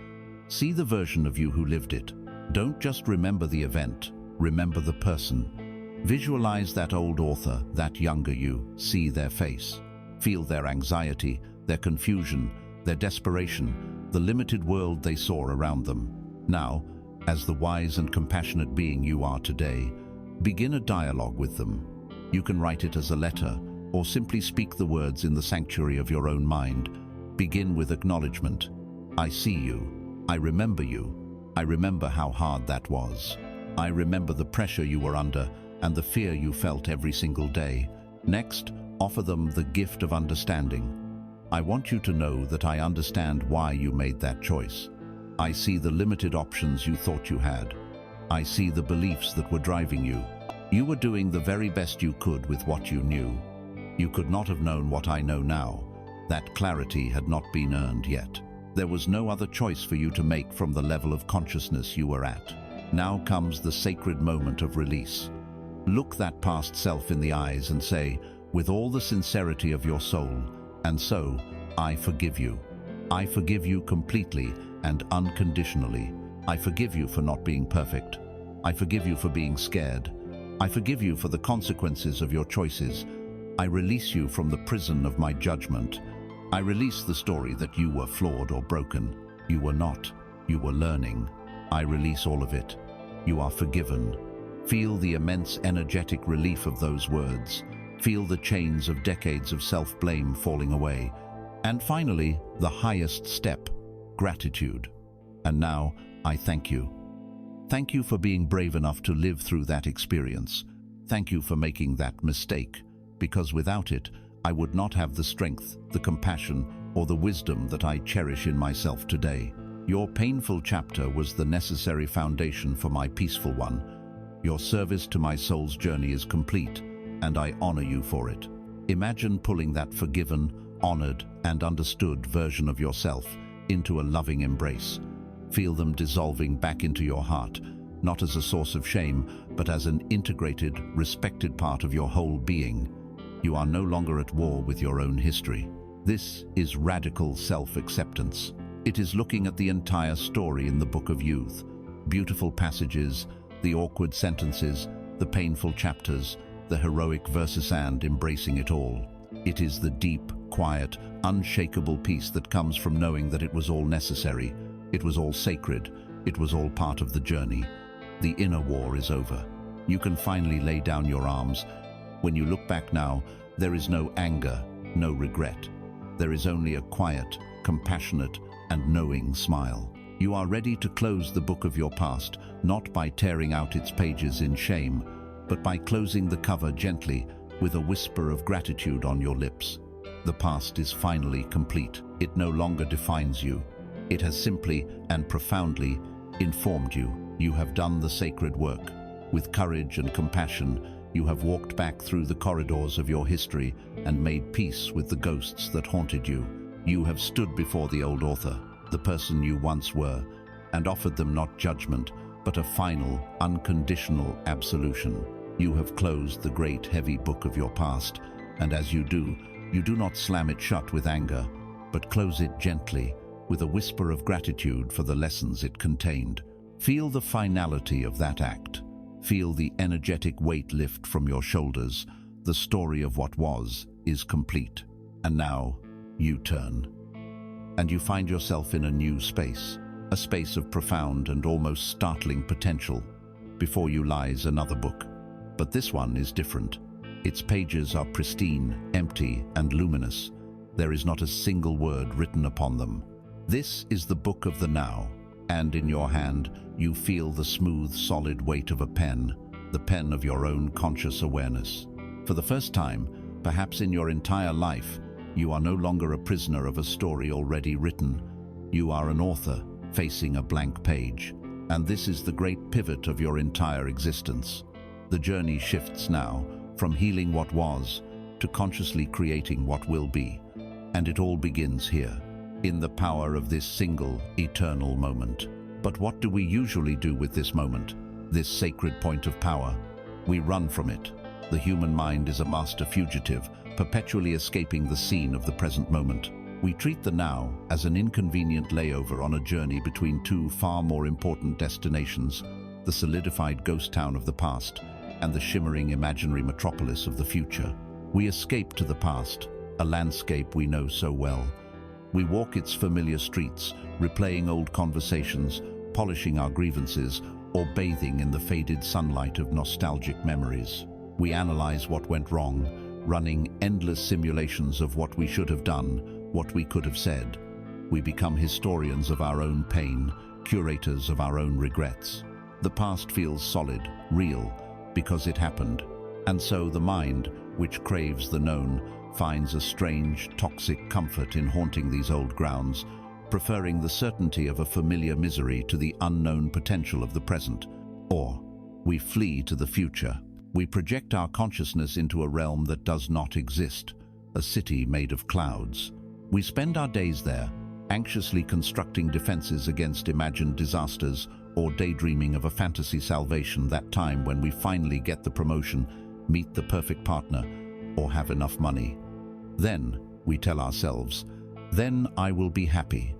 See the version of you who lived it. Don't just remember the event, remember the person. Visualize that old author, that younger you, see their face. Feel their anxiety, their confusion, their desperation, the limited world they saw around them. Now, as the wise and compassionate being you are today, begin a dialogue with them. You can write it as a letter, or simply speak the words in the sanctuary of your own mind. Begin with acknowledgement. I see you. I remember you. I remember how hard that was. I remember the pressure you were under and the fear you felt every single day. Next, offer them the gift of understanding. I want you to know that I understand why you made that choice. I see the limited options you thought you had. I see the beliefs that were driving you. You were doing the very best you could with what you knew. You could not have known what I know now. That clarity had not been earned yet. There was no other choice for you to make from the level of consciousness you were at. Now comes the sacred moment of release. Look that past self in the eyes and say, with all the sincerity of your soul, and so, I forgive you. I forgive you completely and unconditionally. I forgive you for not being perfect. I forgive you for being scared. I forgive you for the consequences of your choices. I release you from the prison of my judgment. I release the story that you were flawed or broken. You were not. You were learning. I release all of it. You are forgiven. Feel the immense energetic relief of those words. Feel the chains of decades of self-blame falling away. And finally, the highest step, gratitude. And now, I thank you. Thank you for being brave enough to live through that experience. Thank you for making that mistake, because without it, I would not have the strength, the compassion, or the wisdom that I cherish in myself today. Your painful chapter was the necessary foundation for my peaceful one. Your service to my soul's journey is complete, and I honor you for it. Imagine pulling that forgiven, honored, and understood version of yourself into a loving embrace. Feel them dissolving back into your heart, not as a source of shame, but as an integrated, respected part of your whole being. You are no longer at war with your own history. This is radical self-acceptance. It is looking at the entire story in the Book of Youth. Beautiful passages, the awkward sentences, the painful chapters, the heroic verses, and embracing it all. It is the deep, quiet, unshakable peace that comes from knowing that it was all necessary. It was all sacred. It was all part of the journey. The inner war is over. You can finally lay down your arms. When you look back now, there is no anger, no regret. There is only a quiet, compassionate, and knowing smile. You are ready to close the book of your past, not by tearing out its pages in shame, but by closing the cover gently with a whisper of gratitude on your lips. The past is finally complete. It no longer defines you. It has simply and profoundly informed you. You have done the sacred work. With courage and compassion, you have walked back through the corridors of your history and made peace with the ghosts that haunted you. You have stood before the old author, the person you once were, and offered them not judgment, but a final, unconditional absolution. You have closed the great, heavy book of your past, and as you do not slam it shut with anger, but close it gently, with a whisper of gratitude for the lessons it contained. Feel the finality of that act. Feel the energetic weight lift from your shoulders. The story of what was is complete. And now, you turn. And you find yourself in a new space, a space of profound and almost startling potential. Before you lies another book. But this one is different. Its pages are pristine, empty, and luminous. There is not a single word written upon them. This is the book of the now, and in your hand you feel the smooth, solid weight of a pen, the pen of your own conscious awareness. For the first time, perhaps in your entire life, you are no longer a prisoner of a story already written. You are an author facing a blank page, and this is the great pivot of your entire existence. The journey shifts now from healing what was to consciously creating what will be, and it all begins here, in the power of this single, eternal moment. But what do we usually do with this moment, this sacred point of power? We run from it. The human mind is a master fugitive, perpetually escaping the scene of the present moment. We treat the now as an inconvenient layover on a journey between two far more important destinations, the solidified ghost town of the past and the shimmering imaginary metropolis of the future. We escape to the past, a landscape we know so well. We walk its familiar streets, replaying old conversations, polishing our grievances, or bathing in the faded sunlight of nostalgic memories. We analyze what went wrong, running endless simulations of what we should have done, what we could have said. We become historians of our own pain, curators of our own regrets. The past feels solid, real, because it happened. And so the mind, which craves the known, finds a strange, toxic comfort in haunting these old grounds, preferring the certainty of a familiar misery to the unknown potential of the present. Or, we flee to the future. We project our consciousness into a realm that does not exist, a city made of clouds. We spend our days there, anxiously constructing defenses against imagined disasters or daydreaming of a fantasy salvation, that time when we finally get the promotion, meet the perfect partner, or have enough money. Then, we tell ourselves, then I will be happy.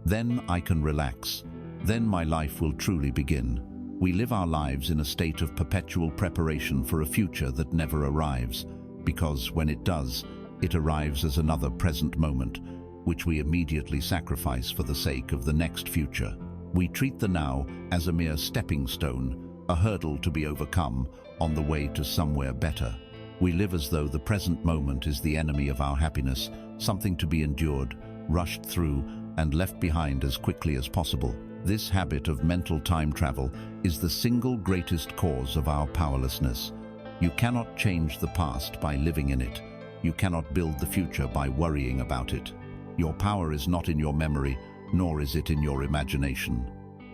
Then I can relax. Then my life will truly begin. We live our lives in a state of perpetual preparation for a future that never arrives, because when it does, it arrives as another present moment, which we immediately sacrifice for the sake of the next future. We treat the now as a mere stepping stone, a hurdle to be overcome on the way to somewhere better. We live as though the present moment is the enemy of our happiness, something to be endured, rushed through, and left behind as quickly as possible. This habit of mental time travel is the single greatest cause of our powerlessness. You cannot change the past by living in it. You cannot build the future by worrying about it. Your power is not in your memory, nor is it in your imagination.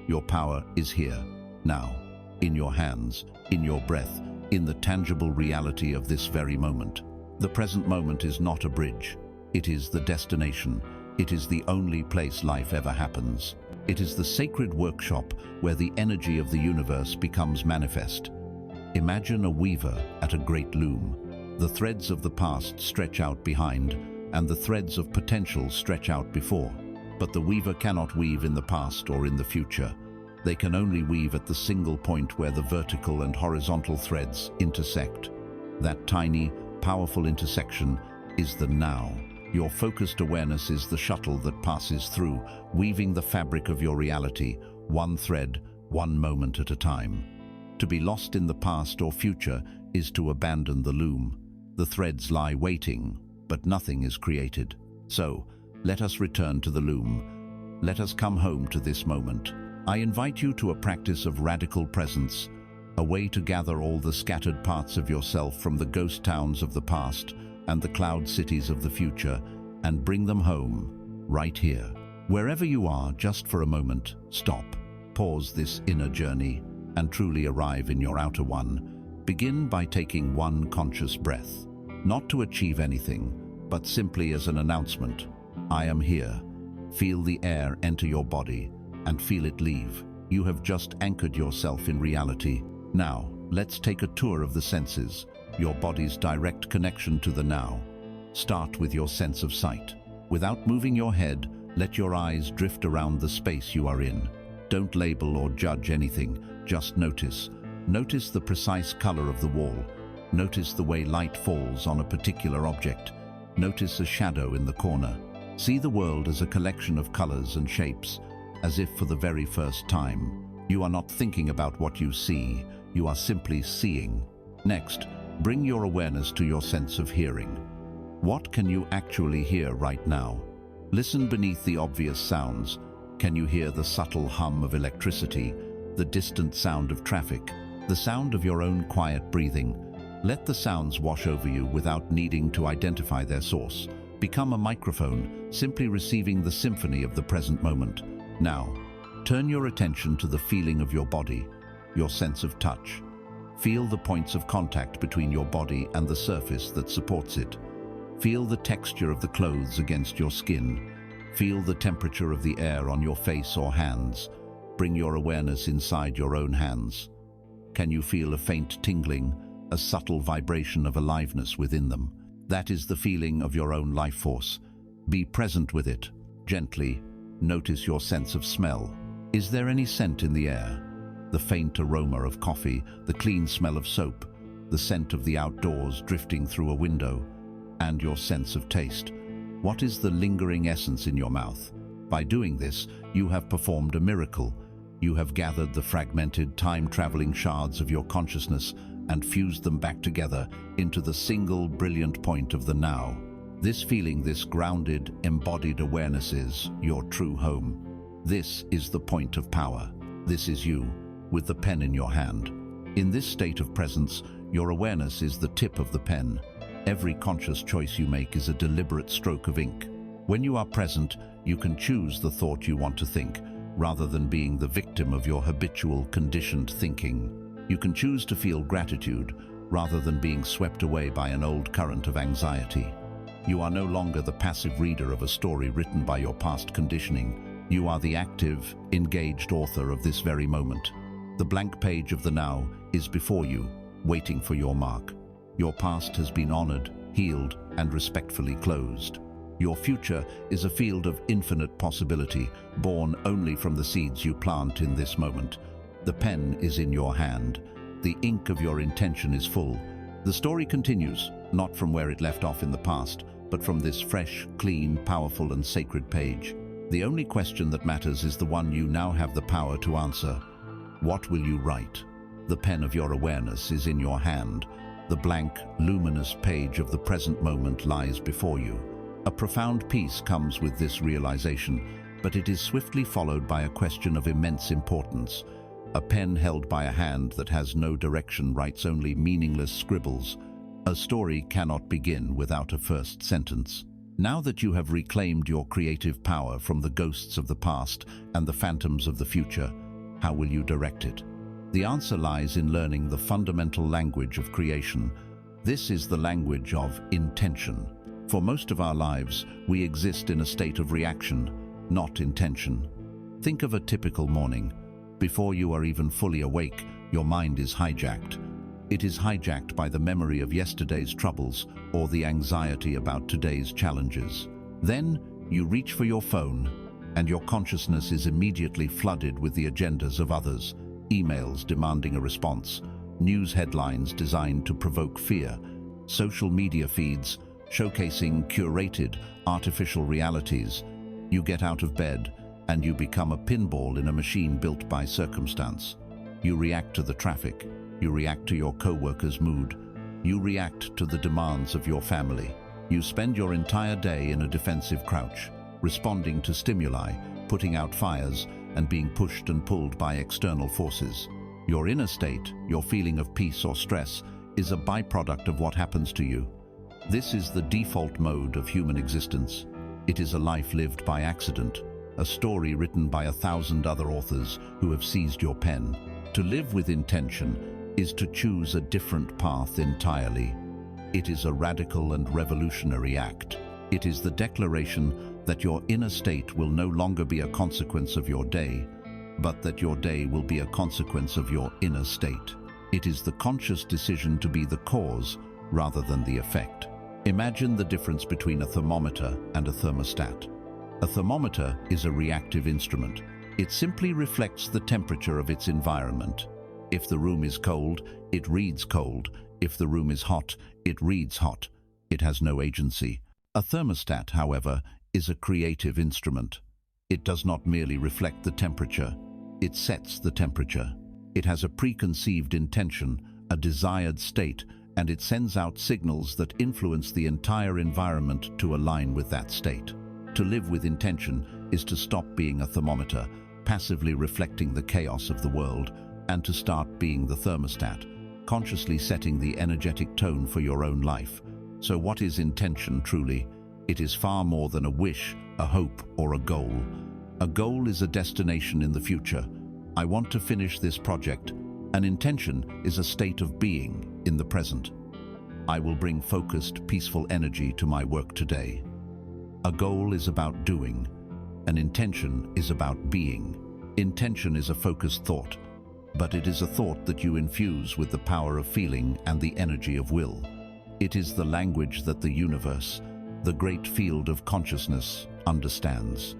Your power is here, now, in your hands, in your breath, in the tangible reality of this very moment. The present moment is not a bridge. It is the destination. It is the only place life ever happens. It is the sacred workshop where the energy of the universe becomes manifest. Imagine a weaver at a great loom. The threads of the past stretch out behind, and the threads of potential stretch out before. But the weaver cannot weave in the past or in the future. They can only weave at the single point where the vertical and horizontal threads intersect. That tiny, powerful intersection is the now. Your focused awareness is the shuttle that passes through, weaving the fabric of your reality, one thread, one moment at a time. To be lost in the past or future is to abandon the loom. The threads lie waiting, but nothing is created. So, let us return to the loom. Let us come home to this moment. I invite you to a practice of radical presence, a way to gather all the scattered parts of yourself from the ghost towns of the past and the cloud cities of the future, and bring them home, right here. Wherever you are, just for a moment, stop, pause this inner journey, and truly arrive in your outer one. Begin by taking one conscious breath, not to achieve anything, but simply as an announcement. I am here. Feel the air enter your body, and feel it leave. You have just anchored yourself in reality. Now, let's take a tour of the senses, your body's direct connection to the now. Start with your sense of sight. Without moving your head, let your eyes drift around the space you are in. Don't label or judge anything, just notice. Notice the precise color of the wall. Notice the way light falls on a particular object. Notice a shadow in the corner. See the world as a collection of colors and shapes, as if for the very first time. You are not thinking about what you see, you are simply seeing. Next, bring your awareness to your sense of hearing. What can you actually hear right now? Listen beneath the obvious sounds. Can you hear the subtle hum of electricity, the distant sound of traffic, the sound of your own quiet breathing? Let the sounds wash over you without needing to identify their source. Become a microphone, simply receiving the symphony of the present moment. Now, turn your attention to the feeling of your body, your sense of touch. Feel the points of contact between your body and the surface that supports it. Feel the texture of the clothes against your skin. Feel the temperature of the air on your face or hands. Bring your awareness inside your own hands. Can you feel a faint tingling, a subtle vibration of aliveness within them? That is the feeling of your own life force. Be present with it. Gently, notice your sense of smell. Is there any scent in the air? The faint aroma of coffee, the clean smell of soap, the scent of the outdoors drifting through a window, and your sense of taste. What is the lingering essence in your mouth? By doing this, you have performed a miracle. You have gathered the fragmented, time-traveling shards of your consciousness and fused them back together into the single brilliant point of the now. This feeling, this grounded, embodied awareness is your true home. This is the point of power. This is you, with the pen in your hand. In this state of presence, your awareness is the tip of the pen. Every conscious choice you make is a deliberate stroke of ink. When you are present, you can choose the thought you want to think, rather than being the victim of your habitual, conditioned thinking. You can choose to feel gratitude, rather than being swept away by an old current of anxiety. You are no longer the passive reader of a story written by your past conditioning. You are the active, engaged author of this very moment. The blank page of the now is before you, waiting for your mark. Your past has been honored, healed, and respectfully closed. Your future is a field of infinite possibility, born only from the seeds you plant in this moment. The pen is in your hand. The ink of your intention is full. The story continues, not from where it left off in the past, but from this fresh, clean, powerful, and sacred page. The only question that matters is the one you now have the power to answer. What will you write? The pen of your awareness is in your hand. The blank, luminous page of the present moment lies before you. A profound peace comes with this realization, but it is swiftly followed by a question of immense importance. A pen held by a hand that has no direction writes only meaningless scribbles. A story cannot begin without a first sentence. Now that you have reclaimed your creative power from the ghosts of the past and the phantoms of the future, how will you direct it? The answer lies in learning the fundamental language of creation. This is the language of intention. For most of our lives, we exist in a state of reaction, not intention. Think of a typical morning. Before you are even fully awake, your mind is hijacked. It is hijacked by the memory of yesterday's troubles or the anxiety about today's challenges. Then, you reach for your phone, and your consciousness is immediately flooded with the agendas of others, emails demanding a response, news headlines designed to provoke fear, social media feeds showcasing curated, artificial realities. You get out of bed, and you become a pinball in a machine built by circumstance. You react to the traffic. You react to your co-worker's mood. You react to the demands of your family. You spend your entire day in a defensive crouch, responding to stimuli, putting out fires, and being pushed and pulled by external forces. Your inner state, your feeling of peace or stress, is a byproduct of what happens to you. This is the default mode of human existence. It is a life lived by accident, a story written by 1,000 other authors who have seized your pen. To live with intention is to choose a different path entirely. It is a radical and revolutionary act. It is the declaration that your inner state will no longer be a consequence of your day, but that your day will be a consequence of your inner state. It is the conscious decision to be the cause rather than the effect. Imagine the difference between a thermometer and a thermostat. A thermometer is a reactive instrument. It simply reflects the temperature of its environment. If the room is cold, it reads cold. If the room is hot, it reads hot. It has no agency. A thermostat, however, is a creative instrument. It does not merely reflect the temperature, it sets the temperature. It has a preconceived intention, a desired state, and it sends out signals that influence the entire environment to align with that state. To live with intention is to stop being a thermometer, passively reflecting the chaos of the world, and to start being the thermostat, consciously setting the energetic tone for your own life. So what is intention truly? It is far more than a wish, a hope, or a goal. A goal is a destination in the future. I want to finish this project. An intention is a state of being in the present. I will bring focused, peaceful energy to my work today. A goal is about doing. An intention is about being. Intention is a focused thought, but it is a thought that you infuse with the power of feeling and the energy of will. It is the language that the universe, the great field of consciousness, understands.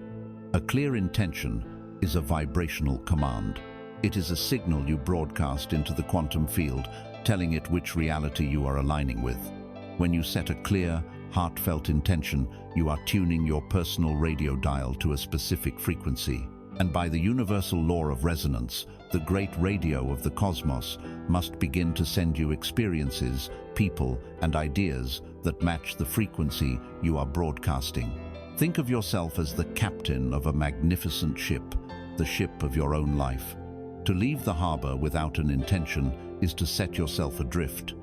A clear intention is a vibrational command. It is a signal you broadcast into the quantum field, telling it which reality you are aligning with. When you set a clear, heartfelt intention, you are tuning your personal radio dial to a specific frequency. And by the universal law of resonance, the great radio of the cosmos must begin to send you experiences, people, and ideas that match the frequency you are broadcasting. Think of yourself as the captain of a magnificent ship, the ship of your own life. To leave the harbor without an intention is to set yourself adrift,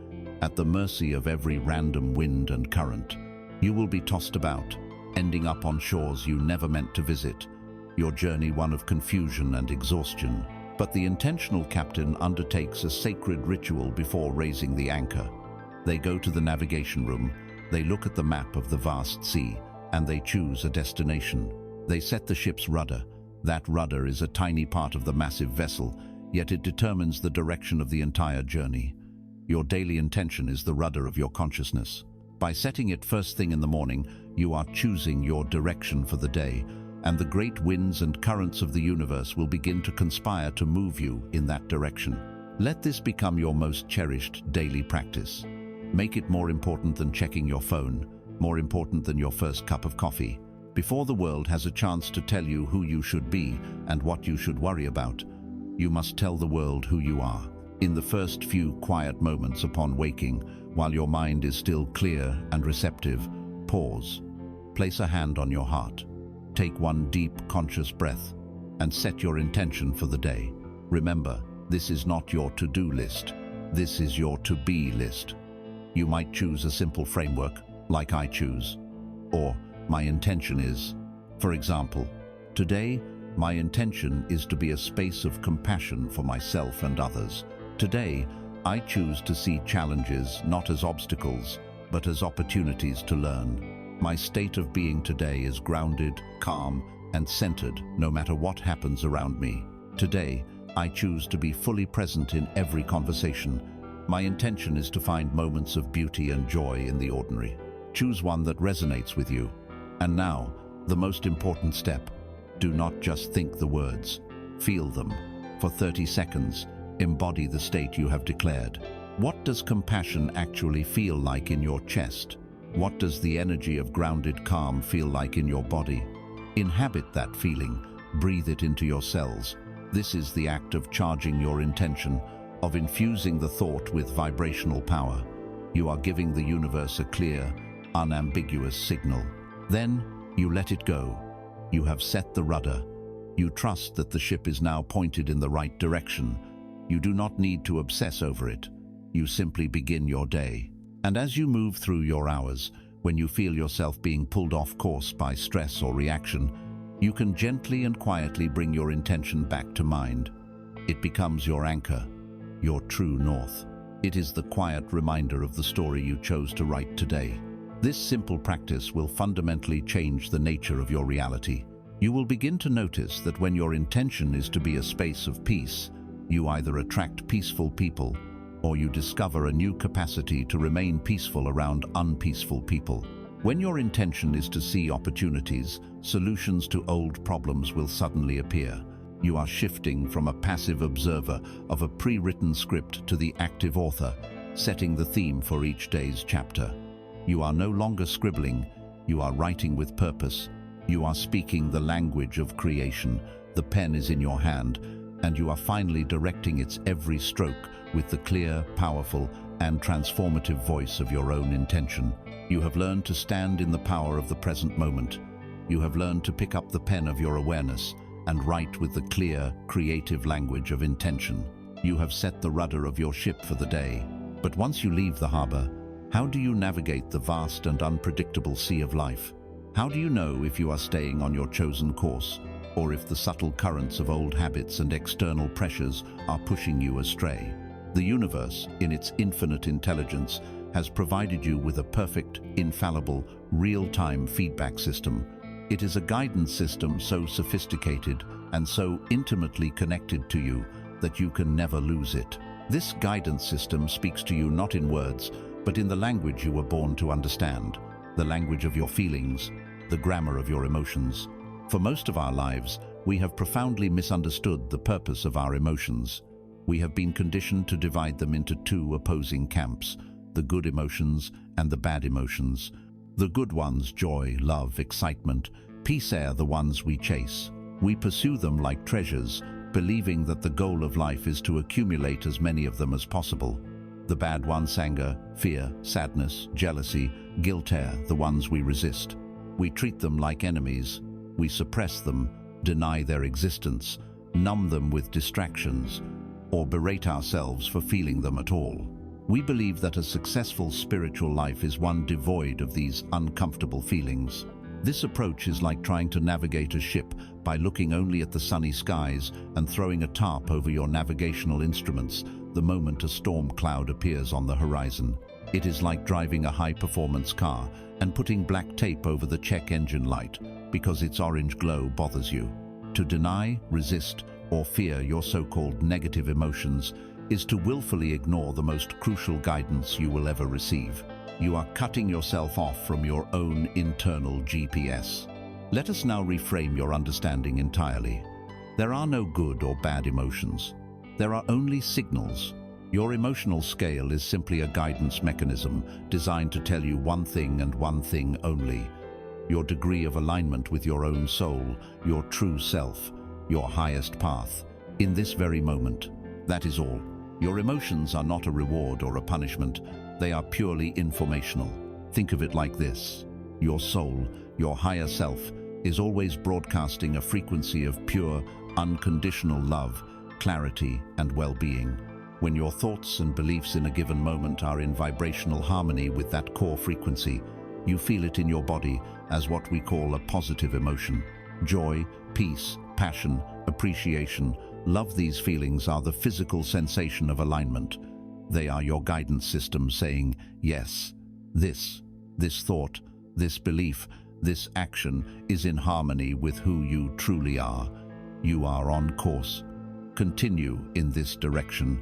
at the mercy of every random wind and current. You will be tossed about, ending up on shores you never meant to visit, your journey one of confusion and exhaustion. But the intentional captain undertakes a sacred ritual before raising the anchor. They go to the navigation room, they look at the map of the vast sea, and they choose a destination. They set the ship's rudder, That rudder is a tiny part of the massive vessel, yet it determines the direction of the entire journey. Your daily intention is the rudder of your consciousness. By setting it first thing in the morning, you are choosing your direction for the day, and the great winds and currents of the universe will begin to conspire to move you in that direction. Let this become your most cherished daily practice. Make it more important than checking your phone, more important than your first cup of coffee. Before the world has a chance to tell you who you should be and what you should worry about, you must tell the world who you are. In the first few quiet moments upon waking, while your mind is still clear and receptive, pause. Place a hand on your heart. Take one deep, conscious breath and set your intention for the day. Remember, this is not your to-do list. This is your to-be list. You might choose a simple framework, like I choose, or my intention is. For example, today, my intention is to be a space of compassion for myself and others. Today, I choose to see challenges not as obstacles, but as opportunities to learn. My state of being today is grounded, calm, and centered no matter what happens around me. Today, I choose to be fully present in every conversation. My intention is to find moments of beauty and joy in the ordinary. Choose one that resonates with you. And now, the most important step. Do not just think the words. Feel them. For 30 seconds, embody the state you have declared. What does compassion actually feel like in your chest? What does the energy of grounded calm feel like in your body? Inhabit that feeling. Breathe it into your cells. This is the act of charging your intention, of infusing the thought with vibrational power. You are giving the universe a clear, unambiguous signal. Then, you let it go. You have set the rudder. You trust that the ship is now pointed in the right direction. You do not need to obsess over it. You simply begin your day. And as you move through your hours, when you feel yourself being pulled off course by stress or reaction, you can gently and quietly bring your intention back to mind. It becomes your anchor, your true north. It is the quiet reminder of the story you chose to write today. This simple practice will fundamentally change the nature of your reality. You will begin to notice that when your intention is to be a space of peace, you either attract peaceful people or you discover a new capacity to remain peaceful around unpeaceful people. When your intention is to see opportunities, solutions to old problems will suddenly appear. You are shifting from a passive observer of a pre-written script to the active author, setting the theme for each day's chapter. You are no longer scribbling, you are writing with purpose. You are speaking the language of creation. The pen is in your hand, and you are finally directing its every stroke with the clear, powerful, and transformative voice of your own intention. You have learned to stand in the power of the present moment. You have learned to pick up the pen of your awareness and write with the clear, creative language of intention. You have set the rudder of your ship for the day. But once you leave the harbor, how do you navigate the vast and unpredictable sea of life? How do you know if you are staying on your chosen course, or if the subtle currents of old habits and external pressures are pushing you astray? The universe, in its infinite intelligence, has provided you with a perfect, infallible, real-time feedback system. It is a guidance system so sophisticated and so intimately connected to you that you can never lose it. This guidance system speaks to you not in words, but in the language you were born to understand, the language of your feelings, the grammar of your emotions. For most of our lives, we have profoundly misunderstood the purpose of our emotions. We have been conditioned to divide them into two opposing camps, the good emotions and the bad emotions. The good ones, joy, love, excitement, peace, are the ones we chase. We pursue them like treasures, believing that the goal of life is to accumulate as many of them as possible. The bad ones, anger, fear, sadness, jealousy, guilt, are the ones we resist. We treat them like enemies. We suppress them, deny their existence, numb them with distractions, or berate ourselves for feeling them at all. We believe that a successful spiritual life is one devoid of these uncomfortable feelings. This approach is like trying to navigate a ship by looking only at the sunny skies and throwing a tarp over your navigational instruments the moment a storm cloud appears on the horizon. It is like driving a high-performance car and putting black tape over the check engine light because its orange glow bothers you. To deny, resist, or fear your so-called negative emotions is to willfully ignore the most crucial guidance you will ever receive. You are cutting yourself off from your own internal GPS. Let us now reframe your understanding entirely. There are no good or bad emotions. There are only signals. Your emotional scale is simply a guidance mechanism designed to tell you one thing and one thing only: your degree of alignment with your own soul, your true self, your highest path, in this very moment. That is all. Your emotions are not a reward or a punishment. They are purely informational. Think of it like this: your soul, your higher self, is always broadcasting a frequency of pure, unconditional love, clarity, and well-being. When your thoughts and beliefs in a given moment are in vibrational harmony with that core frequency, you feel it in your body as what we call a positive emotion. Joy, peace, passion, appreciation, love. These feelings are the physical sensation of alignment. They are your guidance system saying, yes, this thought, this belief, this action is in harmony with who you truly are. You are on course. Continue in this direction.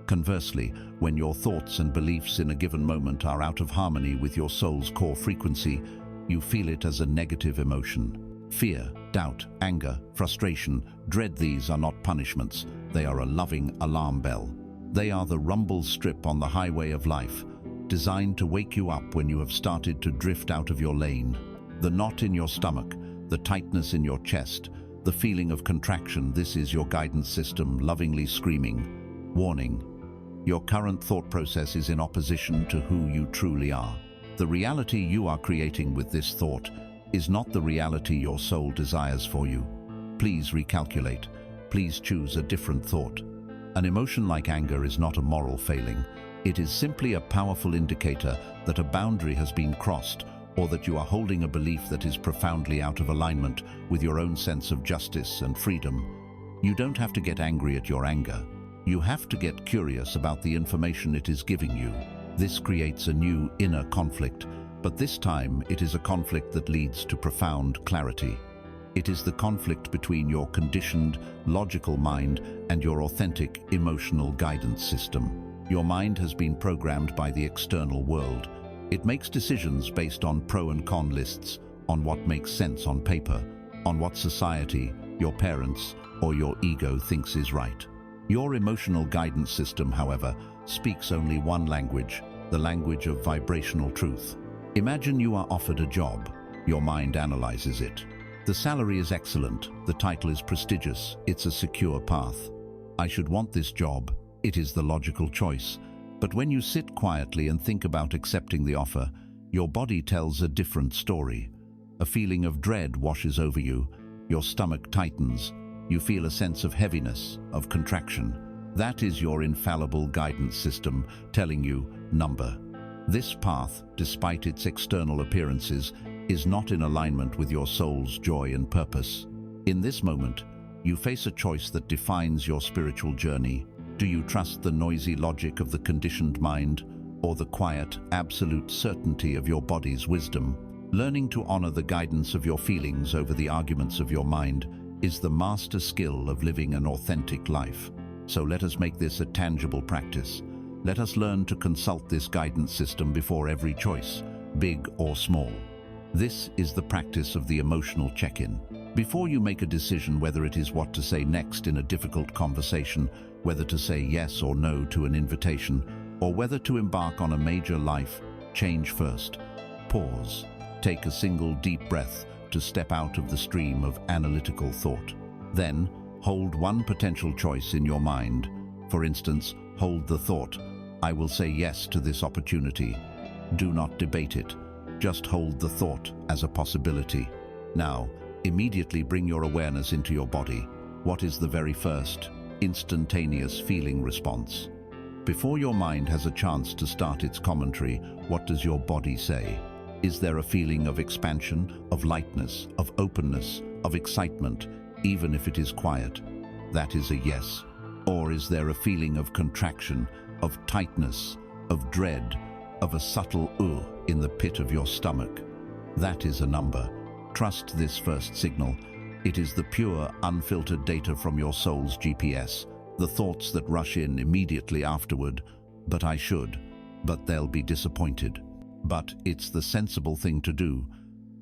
Conversely, when your thoughts and beliefs in a given moment are out of harmony with your soul's core frequency, you feel it as a negative emotion. Fear, doubt, anger, frustration, dread. These are not punishments. They are a loving alarm bell. They are the rumble strip on the highway of life, designed to wake you up when you have started to drift out of your lane. The knot in your stomach, the tightness in your chest, the feeling of contraction. This is your guidance system lovingly screaming, warning. Your current thought process is in opposition to who you truly are. The reality you are creating with this thought is not the reality your soul desires for you. Please recalculate. Please choose a different thought. An emotion like anger is not a moral failing. It is simply a powerful indicator that a boundary has been crossed, or that you are holding a belief that is profoundly out of alignment with your own sense of justice and freedom. You don't have to get angry at your anger. You have to get curious about the information it is giving you. This creates a new inner conflict, but this time it is a conflict that leads to profound clarity. It is the conflict between your conditioned, logical mind and your authentic, emotional guidance system. Your mind has been programmed by the external world. It makes decisions based on pro and con lists, on what makes sense on paper, on what society, your parents, or your ego thinks is right. Your emotional guidance system, however, speaks only one language, the language of vibrational truth. Imagine you are offered a job. Your mind analyzes it. The salary is excellent, the title is prestigious, it's a secure path. I should want this job. It is the logical choice. But when you sit quietly and think about accepting the offer, your body tells a different story. A feeling of dread washes over you. Your stomach tightens. You feel a sense of heaviness, of contraction. That is your infallible guidance system telling you, number. This path, despite its external appearances, is not in alignment with your soul's joy and purpose. In this moment, you face a choice that defines your spiritual journey. Do you trust the noisy logic of the conditioned mind, or the quiet, absolute certainty of your body's wisdom? Learning to honor the guidance of your feelings over the arguments of your mind is the master skill of living an authentic life. So let us make this a tangible practice. Let us learn to consult this guidance system before every choice, big or small. This is the practice of the emotional check-in. Before you make a decision whether it is what to say next in a difficult conversation, whether to say yes or no to an invitation, or whether to embark on a major life change, first, pause. Take a single deep breath to step out of the stream of analytical thought. Then, hold one potential choice in your mind. For instance, hold the thought, I will say yes to this opportunity. Do not debate it. Just hold the thought as a possibility. Now, immediately bring your awareness into your body. What is the very first, instantaneous feeling response? Before your mind has a chance to start its commentary, what does your body say? Is there a feeling of expansion, of lightness, of openness, of excitement, even if it is quiet? That is a yes. Or is there a feeling of contraction, of tightness, of dread, of a subtle in the pit of your stomach? That is a number. Trust this first signal. It is the pure, unfiltered data from your soul's GPS, the thoughts that rush in immediately afterward, but I should, but they'll be disappointed. But it's the sensible thing to do.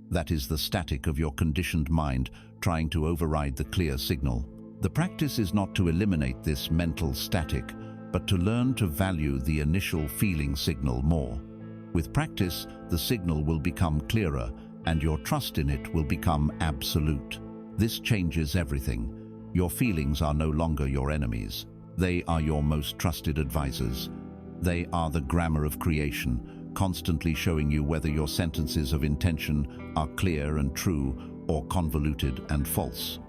That is the static of your conditioned mind trying to override the clear signal. The practice is not to eliminate this mental static, but to learn to value the initial feeling signal more. With practice, the signal will become clearer, and your trust in it will become absolute. This changes everything. Your feelings are no longer your enemies. They are your most trusted advisors. They are the grammar of creation, constantly showing you whether your sentences of intention are clear and true or convoluted and false.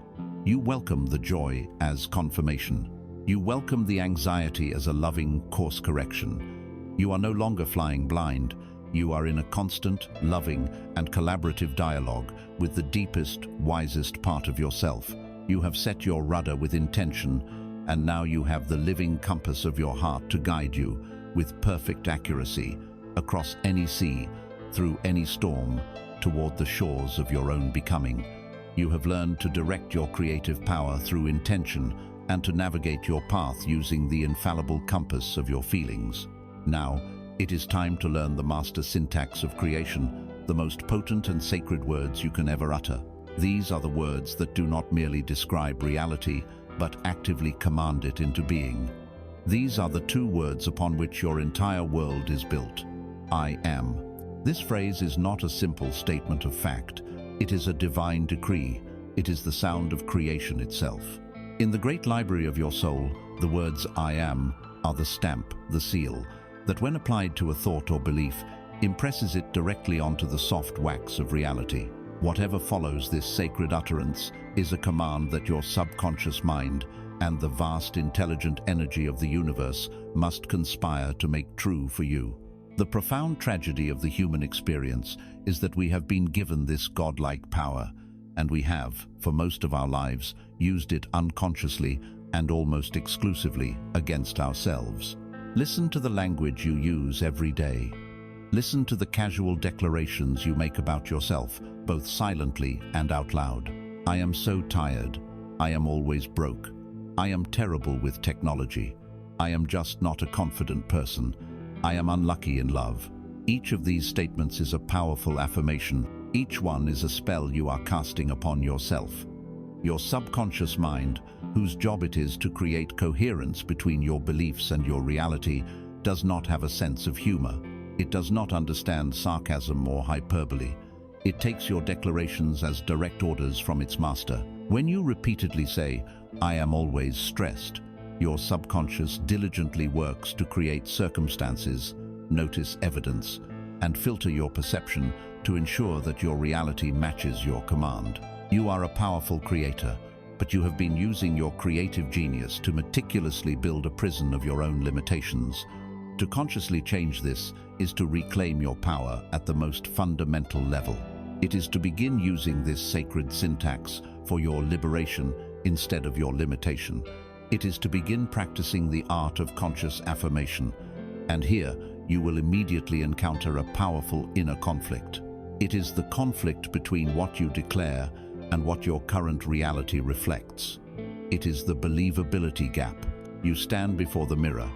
You welcome the joy as confirmation. You welcome the anxiety as a loving course correction. You are no longer flying blind. You are in a constant, loving, and collaborative dialogue with the deepest, wisest part of yourself. You have set your rudder with intention, and now you have the living compass of your heart to guide you with perfect accuracy across any sea, through any storm, toward the shores of your own becoming. You have learned to direct your creative power through intention and to navigate your path using the infallible compass of your feelings. Now, it is time to learn the master syntax of creation, the most potent and sacred words you can ever utter. These are the words that do not merely describe reality, but actively command it into being. These are the two words upon which your entire world is built. I am. This phrase is not a simple statement of fact. It is a divine decree. It is the sound of creation itself. In the great library of your soul, the words I am are the stamp, the seal, that when applied to a thought or belief, impresses it directly onto the soft wax of reality. Whatever follows this sacred utterance is a command that your subconscious mind and the vast intelligent energy of the universe must conspire to make true for you. The profound tragedy of the human experience is that we have been given this godlike power, and we have, for most of our lives, used it unconsciously and almost exclusively against ourselves. Listen to the language you use every day. Listen to the casual declarations you make about yourself, both silently and out loud. I am so tired. I am always broke. I am terrible with technology. I am just not a confident person. I am unlucky in love. Each of these statements is a powerful affirmation. Each one is a spell you are casting upon yourself. Your subconscious mind, whose job it is to create coherence between your beliefs and your reality, does not have a sense of humor. It does not understand sarcasm or hyperbole. It takes your declarations as direct orders from its master. When you repeatedly say, I am always stressed, your subconscious diligently works to create circumstances, notice evidence, and filter your perception to ensure that your reality matches your command. You are a powerful creator, but you have been using your creative genius to meticulously build a prison of your own limitations. To consciously change this is to reclaim your power at the most fundamental level. It is to begin using this sacred syntax for your liberation instead of your limitation. It is to begin practicing the art of conscious affirmation. And here, you will immediately encounter a powerful inner conflict. It is the conflict between what you declare and what your current reality reflects. It is the believability gap. You stand before the mirror.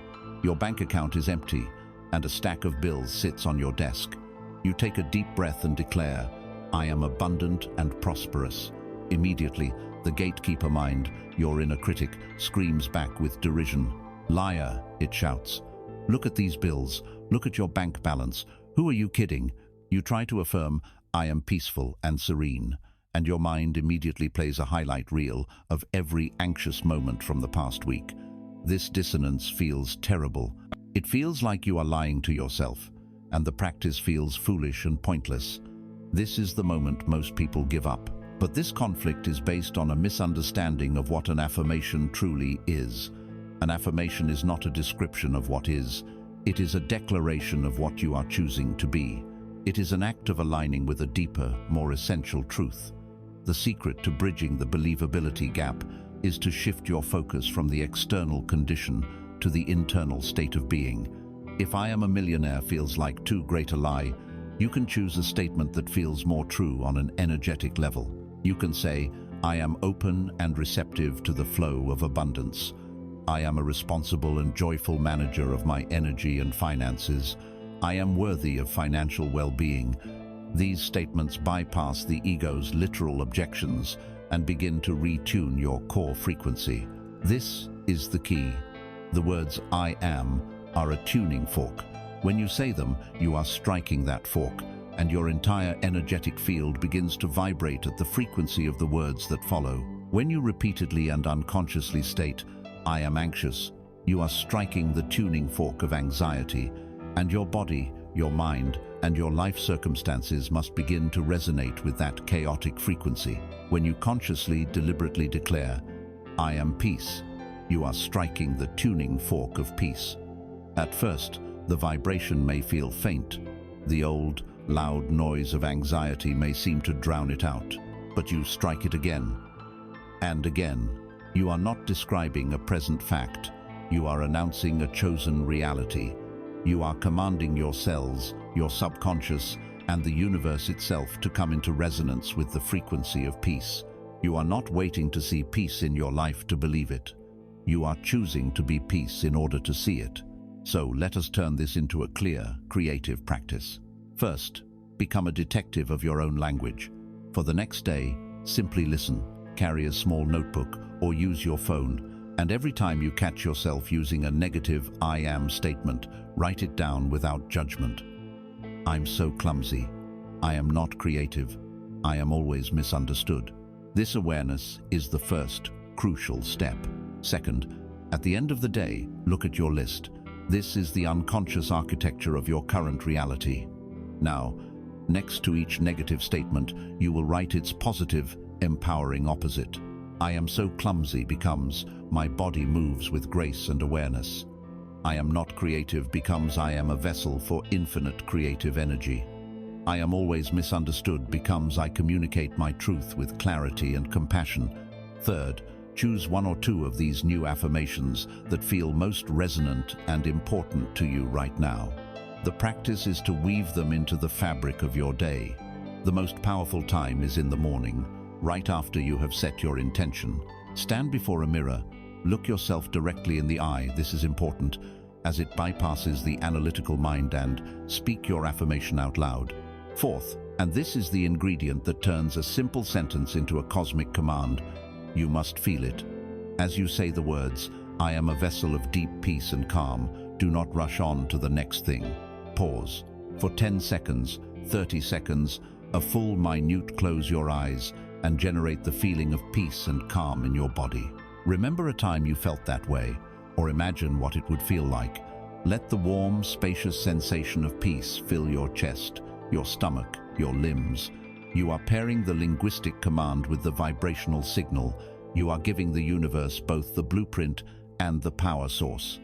Your bank account is empty, and a stack of bills sits on your desk. You take a deep breath and declare, I am abundant and prosperous. Immediately, the gatekeeper mind, your inner critic, screams back with derision. Liar, it shouts. Look at these bills. Look at your bank balance. Who are you kidding? You try to affirm, I am peaceful and serene, and your mind immediately plays a highlight reel of every anxious moment from the past week. This dissonance feels terrible. It feels like you are lying to yourself, and the practice feels foolish and pointless. This is the moment most people give up. But this conflict is based on a misunderstanding of what an affirmation truly is. An affirmation is not a description of what is. It is a declaration of what you are choosing to be. It is an act of aligning with a deeper, more essential truth. The secret to bridging the believability gap is to shift your focus from the external condition to the internal state of being. If I am a millionaire feels like too great a lie, you can choose a statement that feels more true on an energetic level. You can say, I am open and receptive to the flow of abundance. I am a responsible and joyful manager of my energy and finances. I am worthy of financial well-being. These statements bypass the ego's literal objections and begin to retune your core frequency. This is the key. The words "I am" are a tuning fork. When you say them, you are striking that fork, and your entire energetic field begins to vibrate at the frequency of the words that follow. When you repeatedly and unconsciously state, "I am anxious," you are striking the tuning fork of anxiety, and your body, your mind, and your life circumstances must begin to resonate with that chaotic frequency. When you consciously, deliberately declare, "I am peace," you are striking the tuning fork of peace. At first, the vibration may feel faint. The old, loud noise of anxiety may seem to drown it out, but you strike it again and again. You are not describing a present fact. You are announcing a chosen reality. You are commanding your cells, your subconscious, and the universe itself to come into resonance with the frequency of peace. You are not waiting to see peace in your life to believe it. You are choosing to be peace in order to see it. So let us turn this into a clear, creative practice. First, become a detective of your own language. For the next day, simply listen, carry a small notebook, or use your phone, and every time you catch yourself using a negative "I am" statement, write it down without judgment. "I'm so clumsy. I am not creative. I am always misunderstood." This awareness is the first, crucial step. Second, at the end of the day, look at your list. This is the unconscious architecture of your current reality. Now, next to each negative statement, you will write its positive, empowering opposite. "I am so clumsy" becomes "My body moves with grace and awareness." "I am not creative" becomes "I am a vessel for infinite creative energy." "I am always misunderstood" becomes "I communicate my truth with clarity and compassion." Third, choose one or two of these new affirmations that feel most resonant and important to you right now. The practice is to weave them into the fabric of your day. The most powerful time is in the morning, right after you have set your intention. Stand before a mirror, look yourself directly in the eye. This is important, as it bypasses the analytical mind, and speak your affirmation out loud. Fourth, and this is the ingredient that turns a simple sentence into a cosmic command, you must feel it. As you say the words, "I am a vessel of deep peace and calm," do not rush on to the next thing. Pause. For 10 seconds, 30 seconds, a full minute close your eyes and generate the feeling of peace and calm in your body. Remember a time you felt that way, or imagine what it would feel like. Let the warm, spacious sensation of peace fill your chest, your stomach, your limbs. You are pairing the linguistic command with the vibrational signal. You are giving the universe both the blueprint and the power source.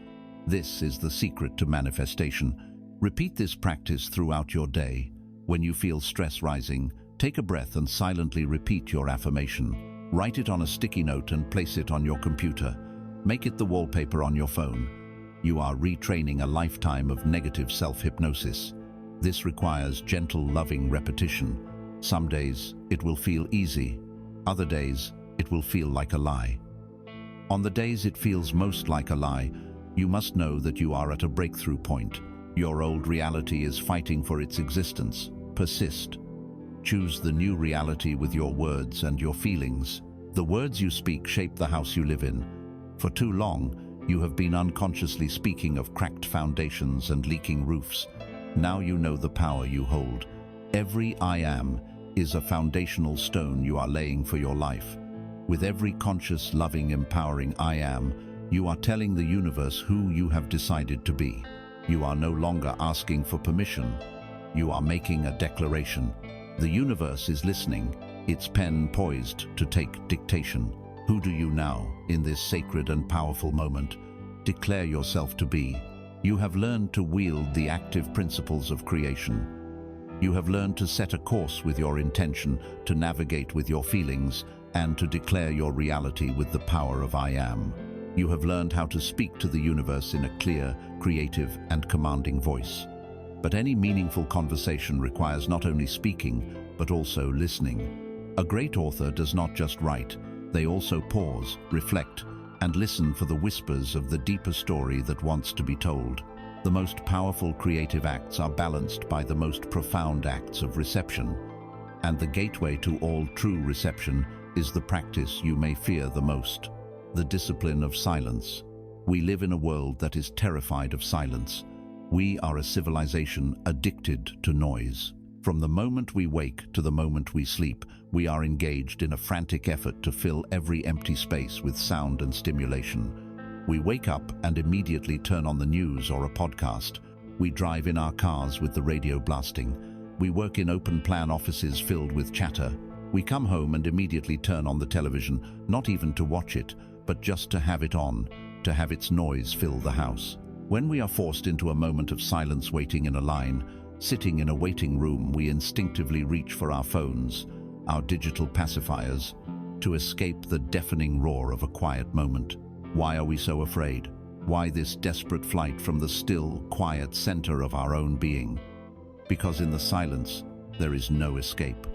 This is the secret to manifestation. Repeat this practice throughout your day. When you feel stress rising, take a breath and silently repeat your affirmation. Write it on a sticky note and place it on your computer. Make it the wallpaper on your phone. You are retraining a lifetime of negative self-hypnosis. This requires gentle, loving repetition. Some days it will feel easy. Other days it will feel like a lie. On the days it feels most like a lie, you must know that you are at a breakthrough point. Your old reality is fighting for its existence. Persist. Choose the new reality with your words and your feelings. The words you speak shape the house you live in. For too long, you have been unconsciously speaking of cracked foundations and leaking roofs. Now you know the power you hold. Every "I am" is a foundational stone you are laying for your life. With every conscious, loving, empowering "I am," you are telling the universe who you have decided to be. You are no longer asking for permission. You are making a declaration. The universe is listening, its pen poised to take dictation. Who do you now, in this sacred and powerful moment, declare yourself to be? You have learned to wield the active principles of creation. You have learned to set a course with your intention, to navigate with your feelings, and to declare your reality with the power of "I am." You have learned how to speak to the universe in a clear, creative, and commanding voice. But any meaningful conversation requires not only speaking, but also listening. A great author does not just write, they also pause, reflect, and listen for the whispers of the deeper story that wants to be told. The most powerful creative acts are balanced by the most profound acts of reception, and the gateway to all true reception is the practice you may fear the most, the discipline of silence. We live in a world that is terrified of silence. We are a civilization addicted to noise. From the moment we wake to the moment we sleep, we are engaged in a frantic effort to fill every empty space with sound and stimulation. We wake up and immediately turn on the news or a podcast. We drive in our cars with the radio blasting. We work in open-plan offices filled with chatter. We come home and immediately turn on the television, not even to watch it, but just to have it on, to have its noise fill the house. When we are forced into a moment of silence waiting in a line, sitting in a waiting room, we instinctively reach for our phones, our digital pacifiers, to escape the deafening roar of a quiet moment. Why are we so afraid? Why this desperate flight from the still, quiet center of our own being? Because in the silence, there is no escape.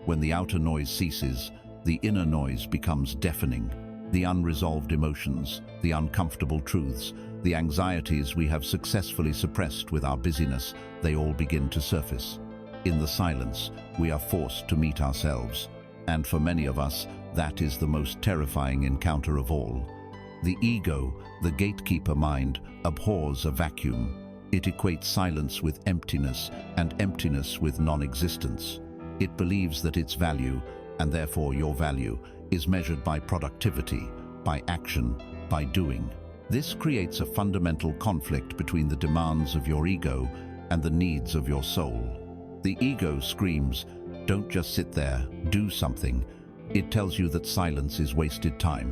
When the outer noise ceases, the inner noise becomes deafening. The unresolved emotions, the uncomfortable truths, the anxieties we have successfully suppressed with our busyness, they all begin to surface. In the silence, we are forced to meet ourselves. And for many of us, that is the most terrifying encounter of all. The ego, the gatekeeper mind, abhors a vacuum. It equates silence with emptiness and emptiness with non-existence. It believes that its value, and therefore your value, is measured by productivity, by action, by doing. This creates a fundamental conflict between the demands of your ego and the needs of your soul. The ego screams, "Don't just sit there, do something." It tells you that silence is wasted time,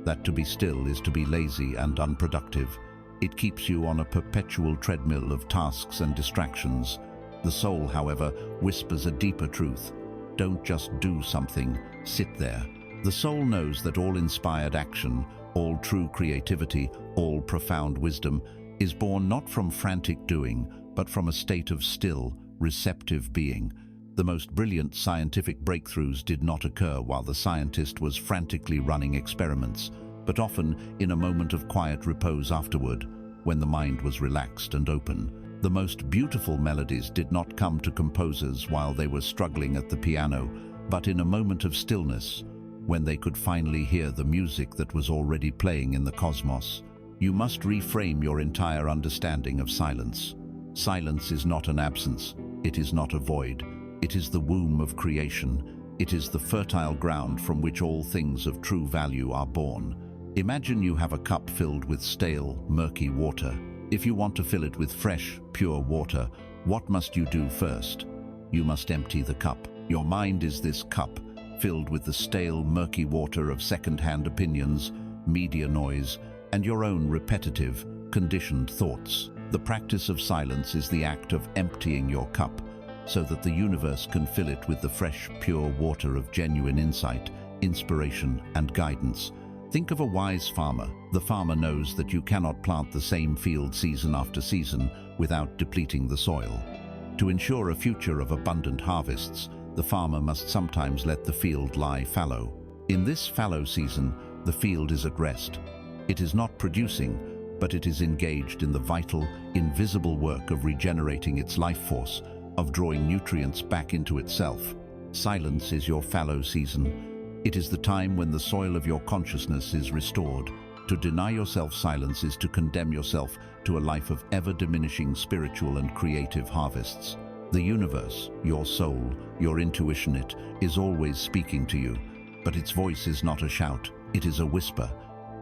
that to be still is to be lazy and unproductive. It keeps you on a perpetual treadmill of tasks and distractions. The soul, however, whispers a deeper truth. Don't just do something, sit there. The soul knows that all inspired action, all true creativity, all profound wisdom is born not from frantic doing, but from a state of still, receptive being. The most brilliant scientific breakthroughs did not occur while the scientist was frantically running experiments, but often in a moment of quiet repose afterward, when the mind was relaxed and open. The most beautiful melodies did not come to composers while they were struggling at the piano, but in a moment of stillness, when they could finally hear the music that was already playing in the cosmos. You must reframe your entire understanding of silence. Silence is not an absence. It is not a void. It is the womb of creation. It is the fertile ground from which all things of true value are born. Imagine you have a cup filled with stale, murky water. If you want to fill it with fresh, pure water, what must you do first? You must empty the cup. Your mind is this cup, filled with the stale, murky water of second-hand opinions, media noise, and your own repetitive, conditioned thoughts. The practice of silence is the act of emptying your cup, so that the universe can fill it with the fresh, pure water of genuine insight, inspiration, and guidance. Think of a wise farmer. The farmer knows that you cannot plant the same field season after season without depleting the soil. To ensure a future of abundant harvests, the farmer must sometimes let the field lie fallow. In this fallow season, the field is at rest. It is not producing, but it is engaged in the vital, invisible work of regenerating its life force, of drawing nutrients back into itself. Silence is your fallow season. It is the time when the soil of your consciousness is restored. To deny yourself silence is to condemn yourself to a life of ever-diminishing spiritual and creative harvests. The universe, your soul, your intuition, it is always speaking to you, but its voice is not a shout, it is a whisper,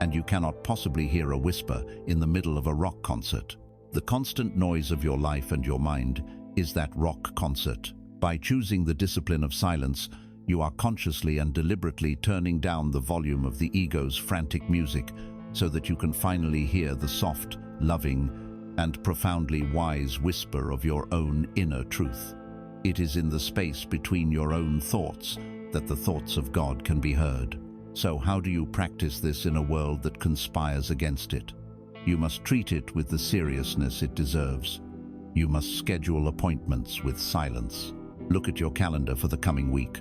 and you cannot possibly hear a whisper in the middle of a rock concert. The constant noise of your life and your mind is that rock concert. By choosing the discipline of silence, you are consciously and deliberately turning down the volume of the ego's frantic music so that you can finally hear the soft, loving, and profoundly wise whisper of your own inner truth. It is in the space between your own thoughts that the thoughts of God can be heard. So how do you practice this in a world that conspires against it? You must treat it with the seriousness it deserves. You must schedule appointments with silence. Look at your calendar for the coming week.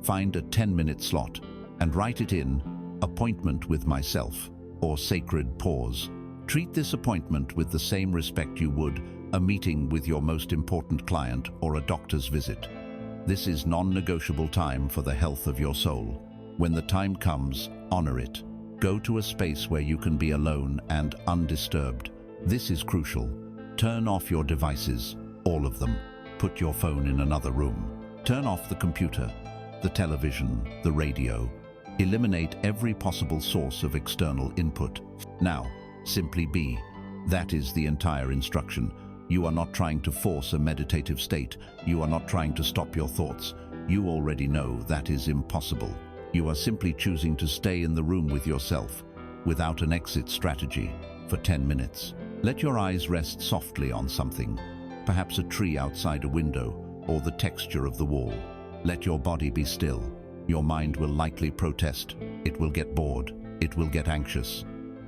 Find a 10-minute slot and write it in "appointment with myself" or "sacred pause." Treat this appointment with the same respect you would a meeting with your most important client or a doctor's visit. This is non-negotiable time for the health of your soul. When the time comes, honor it. Go to a space where you can be alone and undisturbed. This is crucial. Turn off your devices, all of them. Put your phone in another room. Turn off the computer, the television, the radio. Eliminate every possible source of external input. Now, simply be. That is the entire instruction. You are not trying to force a meditative state. You are not trying to stop your thoughts. You already know that is impossible. You are simply choosing to stay in the room with yourself, without an exit strategy, for 10 minutes. Let your eyes rest softly on something, perhaps a tree outside a window, or the texture of the wall. Let your body be still. Your mind will likely protest. It will get bored. It will get anxious.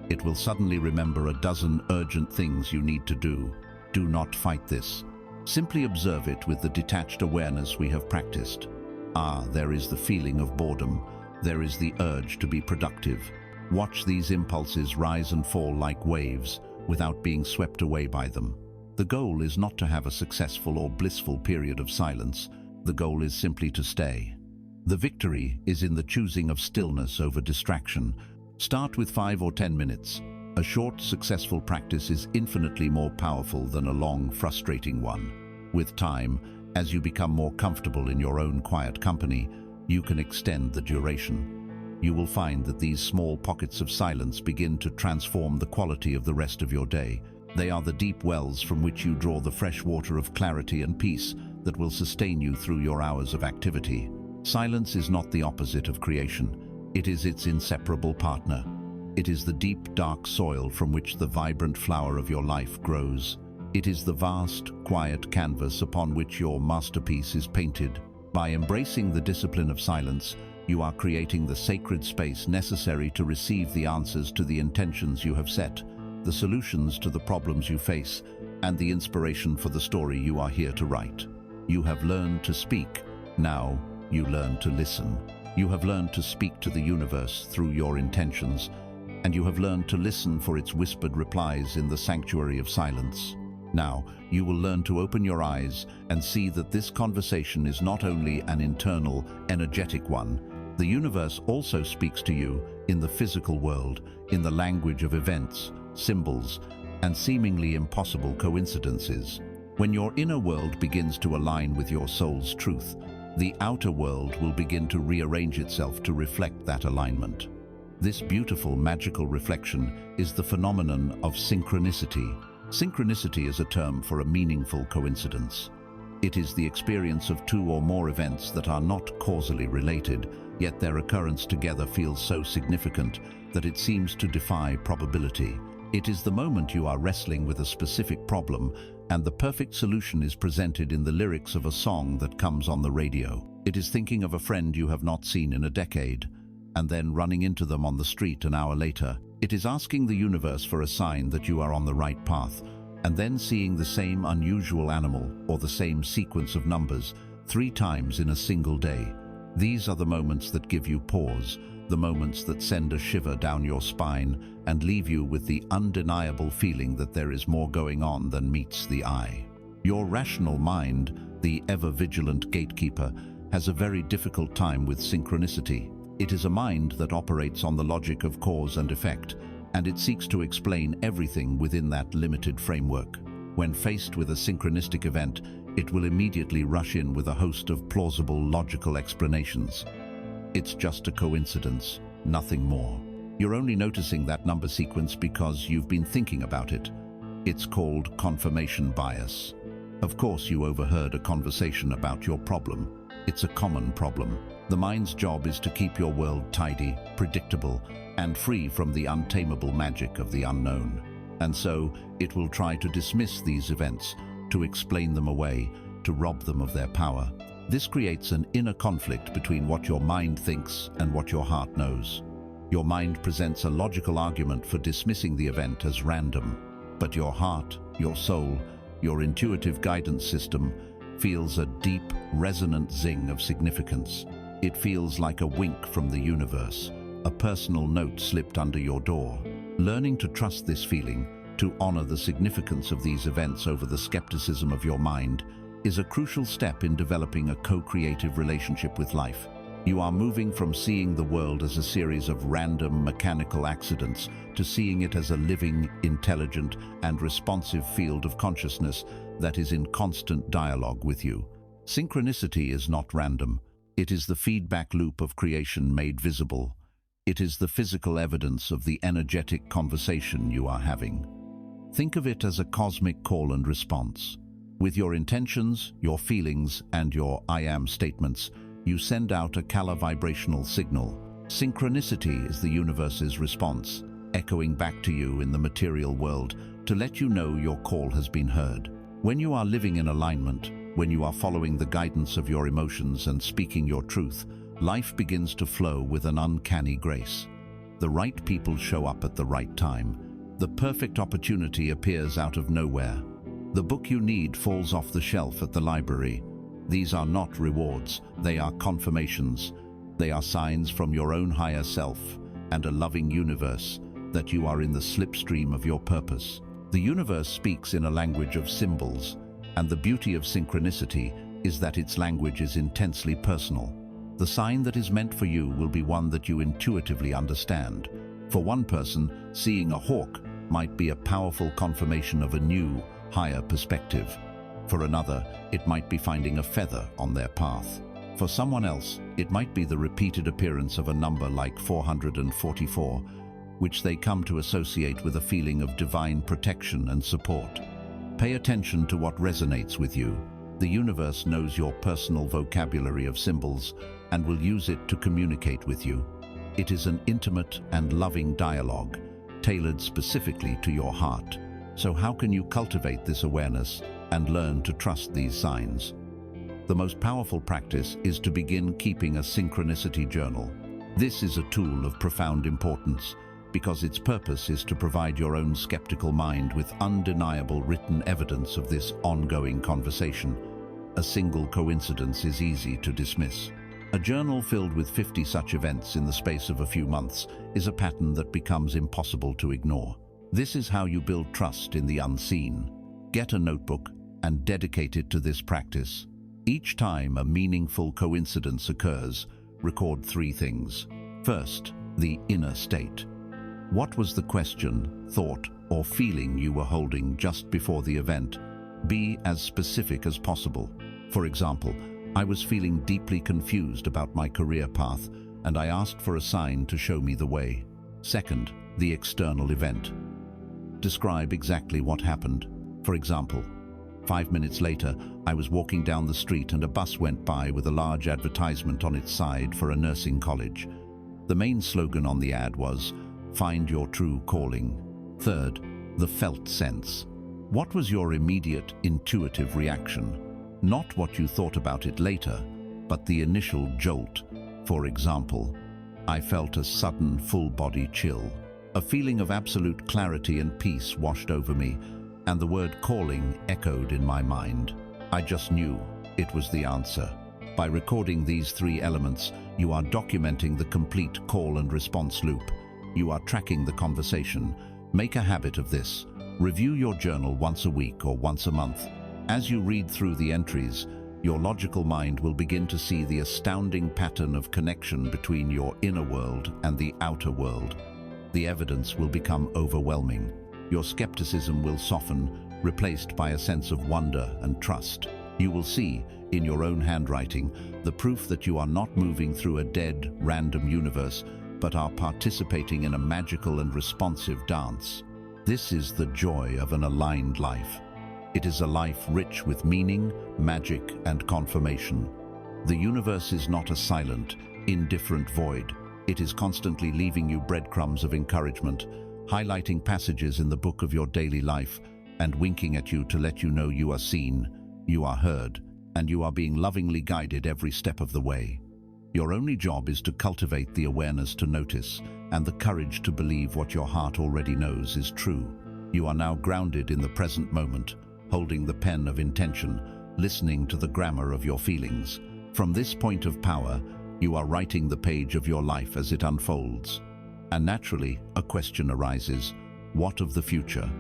It will suddenly remember a dozen urgent things you need to do. Do not fight this. Simply observe it with the detached awareness we have practiced. There is the feeling of boredom. There is the urge to be productive. Watch these impulses rise and fall like waves without being swept away by them. The goal is not to have a successful or blissful period of silence. The goal is simply to stay. The victory is in the choosing of stillness over distraction. Start with 5 or 10 minutes. A short, successful practice is infinitely more powerful than a long, frustrating one. With time, as you become more comfortable in your own quiet company, you can extend the duration. You will find that these small pockets of silence begin to transform the quality of the rest of your day. They are the deep wells from which you draw the fresh water of clarity and peace that will sustain you through your hours of activity. Silence is not the opposite of creation. It is its inseparable partner. It is the deep, dark soil from which the vibrant flower of your life grows. It is the vast, quiet canvas upon which your masterpiece is painted. By embracing the discipline of silence, you are creating the sacred space necessary to receive the answers to the intentions you have set, the solutions to the problems you face, and the inspiration for the story you are here to write. You have learned to speak. Now, you learn to listen. You have learned to speak to the universe through your intentions, and you have learned to listen for its whispered replies in the sanctuary of silence. Now, you will learn to open your eyes and see that this conversation is not only an internal, energetic one. The universe also speaks to you in the physical world, in the language of events, symbols, and seemingly impossible coincidences. When your inner world begins to align with your soul's truth, the outer world will begin to rearrange itself to reflect that alignment. This beautiful, magical reflection is the phenomenon of synchronicity. Synchronicity is a term for a meaningful coincidence. It is the experience of two or more events that are not causally related, yet their occurrence together feels so significant that it seems to defy probability. It is the moment you are wrestling with a specific problem and the perfect solution is presented in the lyrics of a song that comes on the radio. It is thinking of a friend you have not seen in a decade, and then running into them on the street an hour later. It is asking the universe for a sign that you are on the right path, and then seeing the same unusual animal or the same sequence of numbers 3 times in a single day. These are the moments that give you pause, the moments that send a shiver down your spine and leave you with the undeniable feeling that there is more going on than meets the eye. Your rational mind, the ever-vigilant gatekeeper, has a very difficult time with synchronicity. It is a mind that operates on the logic of cause and effect, and it seeks to explain everything within that limited framework. When faced with a synchronistic event, it will immediately rush in with a host of plausible, logical explanations. It's just a coincidence, nothing more. You're only noticing that number sequence because you've been thinking about it. It's called confirmation bias. Of course, you overheard a conversation about your problem. It's a common problem. The mind's job is to keep your world tidy, predictable, and free from the untamable magic of the unknown. And so, it will try to dismiss these events, to explain them away, to rob them of their power. This creates an inner conflict between what your mind thinks and what your heart knows. Your mind presents a logical argument for dismissing the event as random, but your heart, your soul, your intuitive guidance system feels a deep, resonant zing of significance. It feels like a wink from the universe, a personal note slipped under your door. Learning to trust this feeling, to honor the significance of these events over the skepticism of your mind, is a crucial step in developing a co-creative relationship with life. You are moving from seeing the world as a series of random mechanical accidents to seeing it as a living, intelligent, and responsive field of consciousness that is in constant dialogue with you. Synchronicity is not random. It is the feedback loop of creation made visible. It is the physical evidence of the energetic conversation you are having. Think of it as a cosmic call and response. With your intentions, your feelings, and your I am statements, you send out a Kala vibrational signal. Synchronicity is the universe's response, echoing back to you in the material world to let you know your call has been heard. When you are living in alignment, when you are following the guidance of your emotions and speaking your truth, life begins to flow with an uncanny grace. The right people show up at the right time. The perfect opportunity appears out of nowhere. The book you need falls off the shelf at the library. These are not rewards, they are confirmations. They are signs from your own higher self and a loving universe that you are in the slipstream of your purpose. The universe speaks in a language of symbols, and the beauty of synchronicity is that its language is intensely personal. The sign that is meant for you will be one that you intuitively understand. For one person, seeing a hawk might be a powerful confirmation of a new, higher perspective. For another, it might be finding a feather on their path. For someone else, it might be the repeated appearance of a number like 444, which they come to associate with a feeling of divine protection and support. Pay attention to what resonates with you. The universe knows your personal vocabulary of symbols and will use it to communicate with you. It is an intimate and loving dialogue, tailored specifically to your heart. So how can you cultivate this awareness and learn to trust these signs? The most powerful practice is to begin keeping a synchronicity journal. This is a tool of profound importance because its purpose is to provide your own skeptical mind with undeniable written evidence of this ongoing conversation. A single coincidence is easy to dismiss. A journal filled with 50 such events in the space of a few months is a pattern that becomes impossible to ignore. This is how you build trust in the unseen. Get a notebook and dedicate it to this practice. Each time a meaningful coincidence occurs, record 3 things. First, the inner state. What was the question, thought, or feeling you were holding just before the event? Be as specific as possible. For example, I was feeling deeply confused about my career path, and I asked for a sign to show me the way. Second, the external event. Describe exactly what happened. For example, 5 minutes later, I was walking down the street and a bus went by with a large advertisement on its side for a nursing college. The main slogan on the ad was, "Find your true calling." Third, the felt sense. What was your immediate, intuitive reaction? Not what you thought about it later, but the initial jolt. For example, I felt a sudden full-body chill. A feeling of absolute clarity and peace washed over me, and the word calling echoed in my mind. I just knew it was the answer. By recording these 3 elements, you are documenting the complete call and response loop. You are tracking the conversation. Make a habit of this. Review your journal once a week or once a month. As you read through the entries, your logical mind will begin to see the astounding pattern of connection between your inner world and the outer world. The evidence will become overwhelming. Your skepticism will soften, replaced by a sense of wonder and trust. You will see, in your own handwriting, the proof that you are not moving through a dead, random universe, but are participating in a magical and responsive dance. This is the joy of an aligned life. It is a life rich with meaning, magic, and confirmation. The universe is not a silent, indifferent void. It is constantly leaving you breadcrumbs of encouragement, highlighting passages in the book of your daily life, and winking at you to let you know you are seen, you are heard, and you are being lovingly guided every step of the way. Your only job is to cultivate the awareness to notice and the courage to believe what your heart already knows is true. You are now grounded in the present moment, holding the pen of intention, listening to the grammar of your feelings. From this point of power, You are writing the page of your life as it unfolds. And naturally, a question arises: what of the future?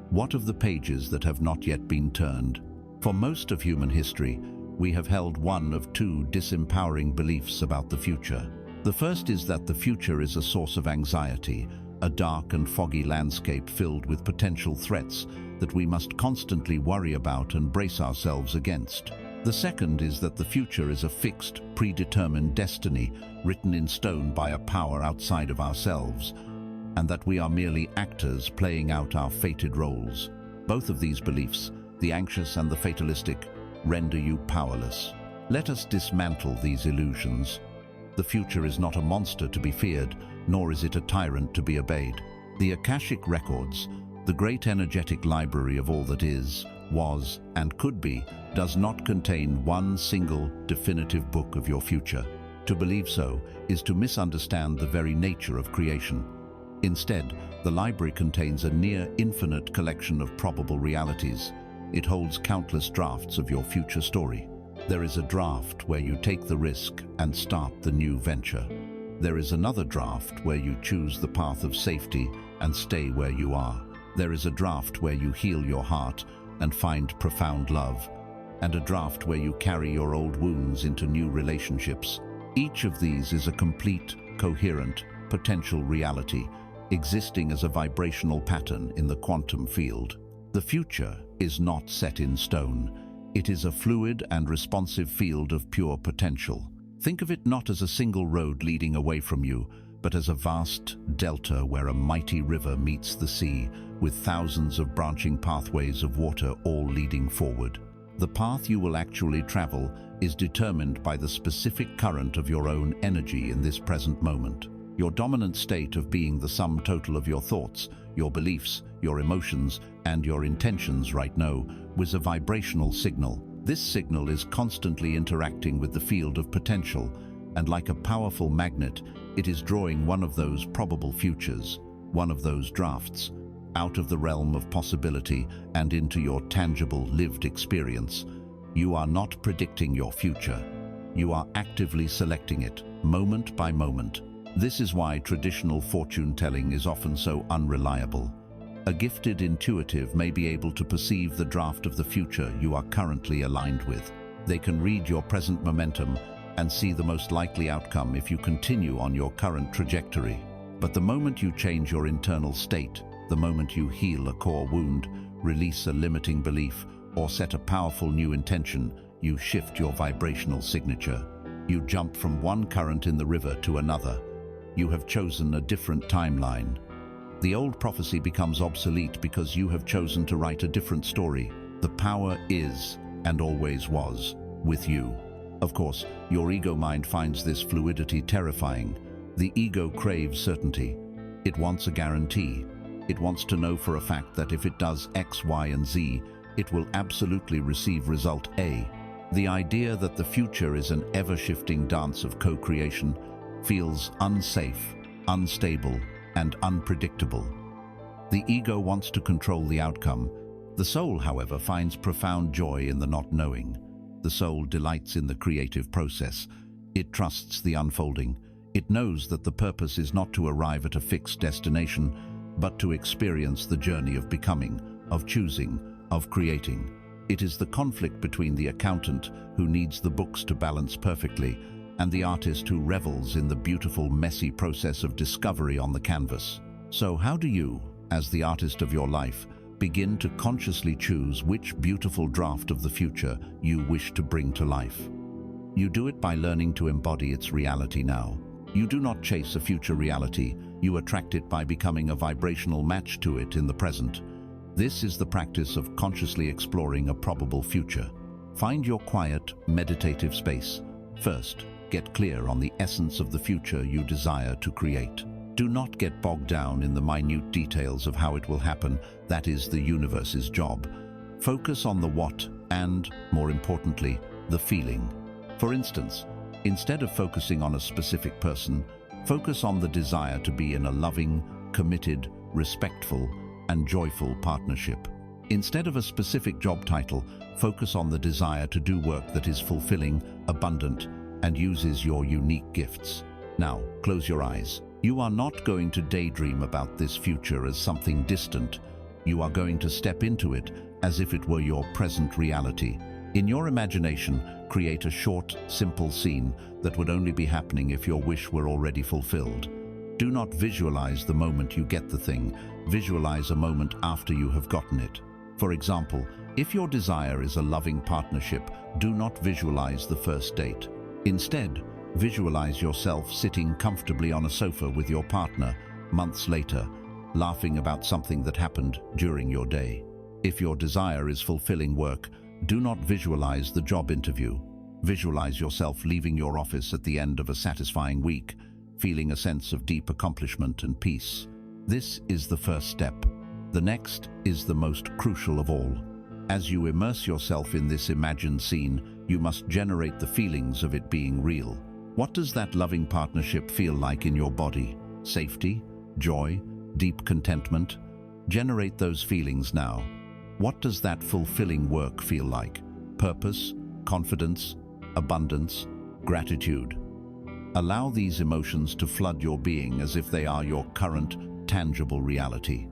What of the pages that have not yet been turned? For most of human history, we have held one of two disempowering beliefs about the future. The first is that the future is a source of anxiety, a dark and foggy landscape filled with potential threats that we must constantly worry about and brace ourselves against. The second is that the future is a fixed, predetermined destiny written in stone by a power outside of ourselves, and that we are merely actors playing out our fated roles. Both of these beliefs, the anxious and the fatalistic, render you powerless. Let us dismantle these illusions. The future is not a monster to be feared, nor is it a tyrant to be obeyed. The Akashic Records, the great energetic library of all that is, was, and could be, does not contain one single definitive book of your future. To believe so is to misunderstand the very nature of creation. Instead, the library contains a near-infinite collection of probable realities. It holds countless drafts of your future story. There is a draft where you take the risk and start the new venture. There is another draft where you choose the path of safety and stay where you are. There is a draft where you heal your heart and find profound love, and a draft where you carry your old wounds into new relationships. Each of these is a complete, coherent, potential reality, existing as a vibrational pattern in the quantum field. The future is not set in stone. It is a fluid and responsive field of pure potential. Think of it not as a single road leading away from you, but as a vast delta where a mighty river meets the sea, with thousands of branching pathways of water all leading forward. The path you will actually travel is determined by the specific current of your own energy in this present moment. Your dominant state of being the sum total of your thoughts, your beliefs, your emotions, and your intentions right now was a vibrational signal. This signal is constantly interacting with the field of potential, and like a powerful magnet, it is drawing one of those probable futures, one of those drafts, out of the realm of possibility and into your tangible lived experience. You are not predicting your future. You are actively selecting it, moment by moment. This is why traditional fortune-telling is often so unreliable. A gifted intuitive may be able to perceive the draft of the future you are currently aligned with. They can read your present momentum and see the most likely outcome if you continue on your current trajectory. But the moment you change your internal state, the moment you heal a core wound, release a limiting belief, or set a powerful new intention, you shift your vibrational signature. You jump from one current in the river to another. You have chosen a different timeline. The old prophecy becomes obsolete because you have chosen to write a different story. The power is, and always was, with you. Of course, your ego mind finds this fluidity terrifying. The ego craves certainty. It wants a guarantee. It wants to know for a fact that if it does X, Y, and Z, it will absolutely receive result A. The idea that the future is an ever-shifting dance of co-creation feels unsafe, unstable, and unpredictable. The ego wants to control the outcome. The soul, however, finds profound joy in the not knowing. The soul delights in the creative process. It trusts the unfolding. It knows that the purpose is not to arrive at a fixed destination, but to experience the journey of becoming, of choosing, of creating. It is the conflict between the accountant, who needs the books to balance perfectly, and the artist who revels in the beautiful, messy process of discovery on the canvas. So how do you, as the artist of your life, begin to consciously choose which beautiful draft of the future you wish to bring to life? You do it by learning to embody its reality now. You do not chase a future reality, you attract it by becoming a vibrational match to it in the present. This is the practice of consciously exploring a probable future. Find your quiet, meditative space. First, get clear on the essence of the future you desire to create. Do not get bogged down in the minute details of how it will happen. That is the universe's job. Focus on the what and, more importantly, the feeling. For instance, instead of focusing on a specific person, focus on the desire to be in a loving, committed, respectful, and joyful partnership. Instead of a specific job title, focus on the desire to do work that is fulfilling, abundant, and uses your unique gifts. Now, close your eyes. You are not going to daydream about this future as something distant. You are going to step into it as if it were your present reality. In your imagination, create a short, simple scene that would only be happening if your wish were already fulfilled. Do not visualize the moment you get the thing. Visualize a moment after you have gotten it. For example, if your desire is a loving partnership, do not visualize the first date. Instead, visualize yourself sitting comfortably on a sofa with your partner months later, laughing about something that happened during your day. If your desire is fulfilling work, do not visualize the job interview. Visualize yourself leaving your office at the end of a satisfying week, feeling a sense of deep accomplishment and peace. This is the first step. The next is the most crucial of all. As you immerse yourself in this imagined scene, you must generate the feelings of it being real. What does that loving partnership feel like in your body? Safety? Joy? Deep contentment? Generate those feelings now. What does that fulfilling work feel like? Purpose? Confidence? Abundance? Gratitude? Allow these emotions to flood your being as if they are your current, tangible reality.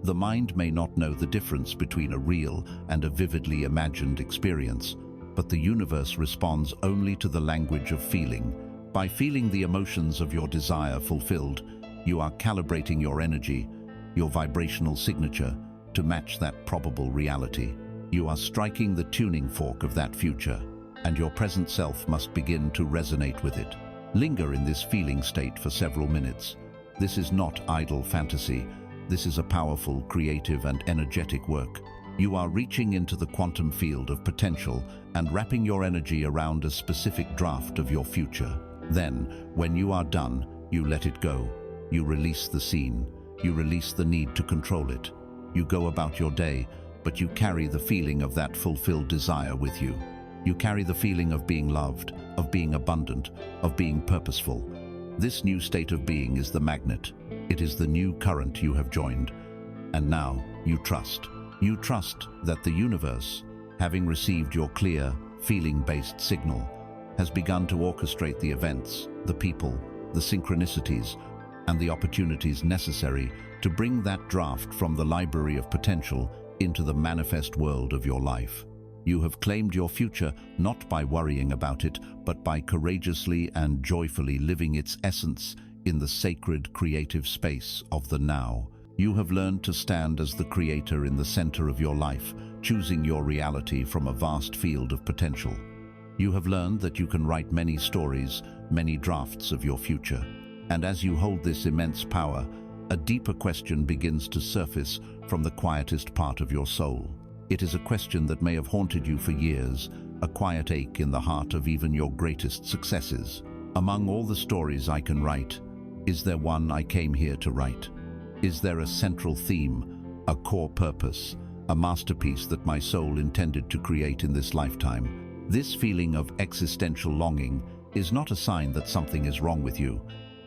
The mind may not know the difference between a real and a vividly imagined experience, but the universe responds only to the language of feeling. By feeling the emotions of your desire fulfilled, you are calibrating your energy, your vibrational signature, to match that probable reality. You are striking the tuning fork of that future, and your present self must begin to resonate with it. Linger in this feeling state for several minutes. This is not idle fantasy. This is a powerful, creative, and energetic work. You are reaching into the quantum field of potential and wrapping your energy around a specific draft of your future. Then, when you are done, you let it go. You release the scene. You release the need to control it. You go about your day, but you carry the feeling of that fulfilled desire with you. You carry the feeling of being loved, of being abundant, of being purposeful. This new state of being is the magnet. It is the new current you have joined. And now, you trust. You trust that the universe, having received your clear, feeling-based signal, has begun to orchestrate the events, the people, the synchronicities, and the opportunities necessary to bring that draft from the library of potential into the manifest world of your life. You have claimed your future not by worrying about it, but by courageously and joyfully living its essence in the sacred creative space of the now. You have learned to stand as the creator in the center of your life, choosing your reality from a vast field of potential. You have learned that you can write many stories, many drafts of your future. And as you hold this immense power, a deeper question begins to surface from the quietest part of your soul. It is a question that may have haunted you for years, a quiet ache in the heart of even your greatest successes. Among all the stories I can write, is there one I came here to write? Is there a central theme, a core purpose, a masterpiece that my soul intended to create in this lifetime? This feeling of existential longing is not a sign that something is wrong with you.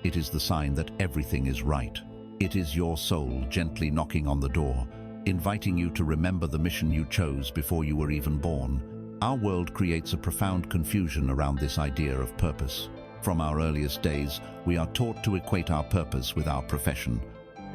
It is the sign that everything is right. It is your soul gently knocking on the door, inviting you to remember the mission you chose before you were even born. Our world creates a profound confusion around this idea of purpose. From our earliest days, we are taught to equate our purpose with our profession.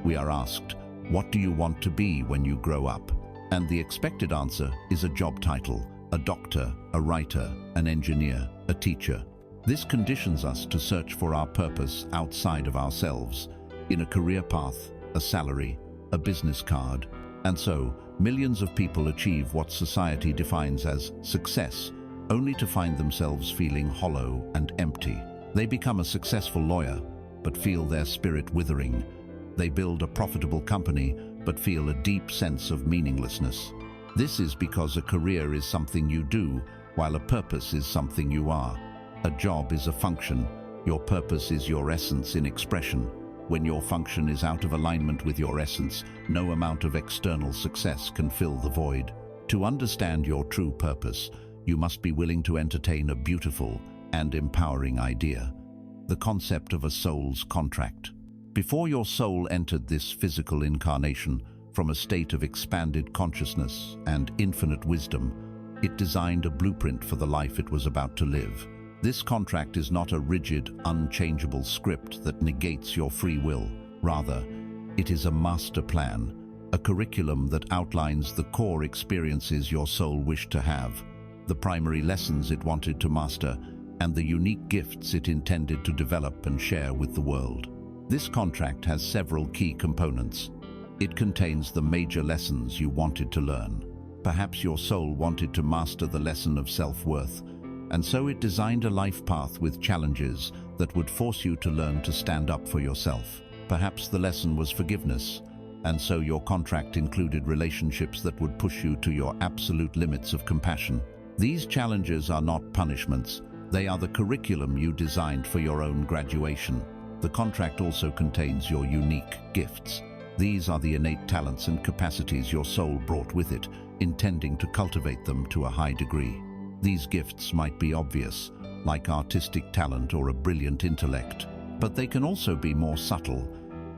We are asked, what do you want to be when you grow up? And the expected answer is a job title, a doctor, a writer, an engineer, a teacher. This conditions us to search for our purpose outside of ourselves, in a career path, a salary, a business card. And so, millions of people achieve what society defines as success, only to find themselves feeling hollow and empty. They become a successful lawyer, but feel their spirit withering. They build a profitable company, but feel a deep sense of meaninglessness. This is because a career is something you do, while a purpose is something you are. A job is a function. Your purpose is your essence in expression. When your function is out of alignment with your essence, no amount of external success can fill the void. To understand your true purpose, you must be willing to entertain a beautiful and empowering idea, the concept of a soul's contract. Before your soul entered this physical incarnation, from a state of expanded consciousness and infinite wisdom, it designed a blueprint for the life it was about to live. This contract is not a rigid, unchangeable script that negates your free will. Rather, it is a master plan, a curriculum that outlines the core experiences your soul wished to have, the primary lessons it wanted to master, and the unique gifts it intended to develop and share with the world. This contract has several key components. It contains the major lessons you wanted to learn. Perhaps your soul wanted to master the lesson of self-worth, and so it designed a life path with challenges that would force you to learn to stand up for yourself. Perhaps the lesson was forgiveness, and so your contract included relationships that would push you to your absolute limits of compassion. These challenges are not punishments. They are the curriculum you designed for your own graduation. The contract also contains your unique gifts. These are the innate talents and capacities your soul brought with it, intending to cultivate them to a high degree. These gifts might be obvious, like artistic talent or a brilliant intellect, but they can also be more subtle.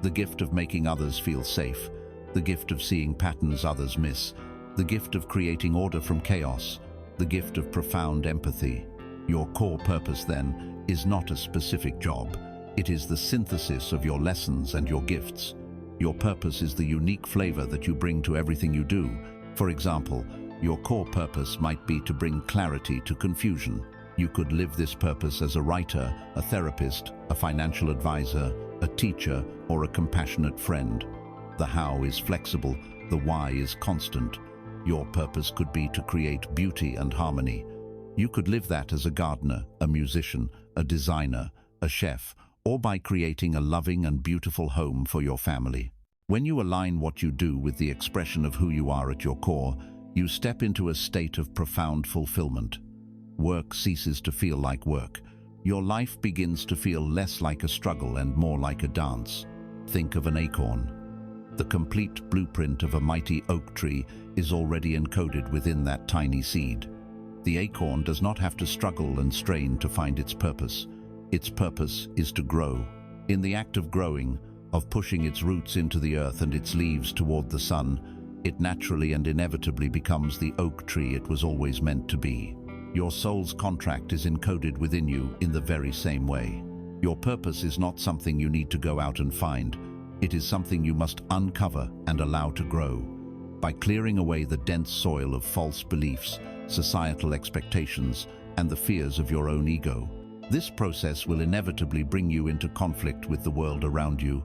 The gift of making others feel safe, the gift of seeing patterns others miss, the gift of creating order from chaos, the gift of profound empathy. Your core purpose, then, is not a specific job. It is the synthesis of your lessons and your gifts. Your purpose is the unique flavor that you bring to everything you do. For example, your core purpose might be to bring clarity to confusion. You could live this purpose as a writer, a therapist, a financial advisor, a teacher, or a compassionate friend. The how is flexible, the why is constant. Your purpose could be to create beauty and harmony. You could live that as a gardener, a musician, a designer, a chef, or by creating a loving and beautiful home for your family. When you align what you do with the expression of who you are at your core, you step into a state of profound fulfillment. Work ceases to feel like work. Your life begins to feel less like a struggle and more like a dance. Think of an acorn. The complete blueprint of a mighty oak tree is already encoded within that tiny seed. The acorn does not have to struggle and strain to find its purpose. Its purpose is to grow. In the act of growing, of pushing its roots into the earth and its leaves toward the sun, it naturally and inevitably becomes the oak tree it was always meant to be. Your soul's contract is encoded within you in the very same way. Your purpose is not something you need to go out and find. It is something you must uncover and allow to grow. By clearing away the dense soil of false beliefs, societal expectations, and the fears of your own ego. This process will inevitably bring you into conflict with the world around you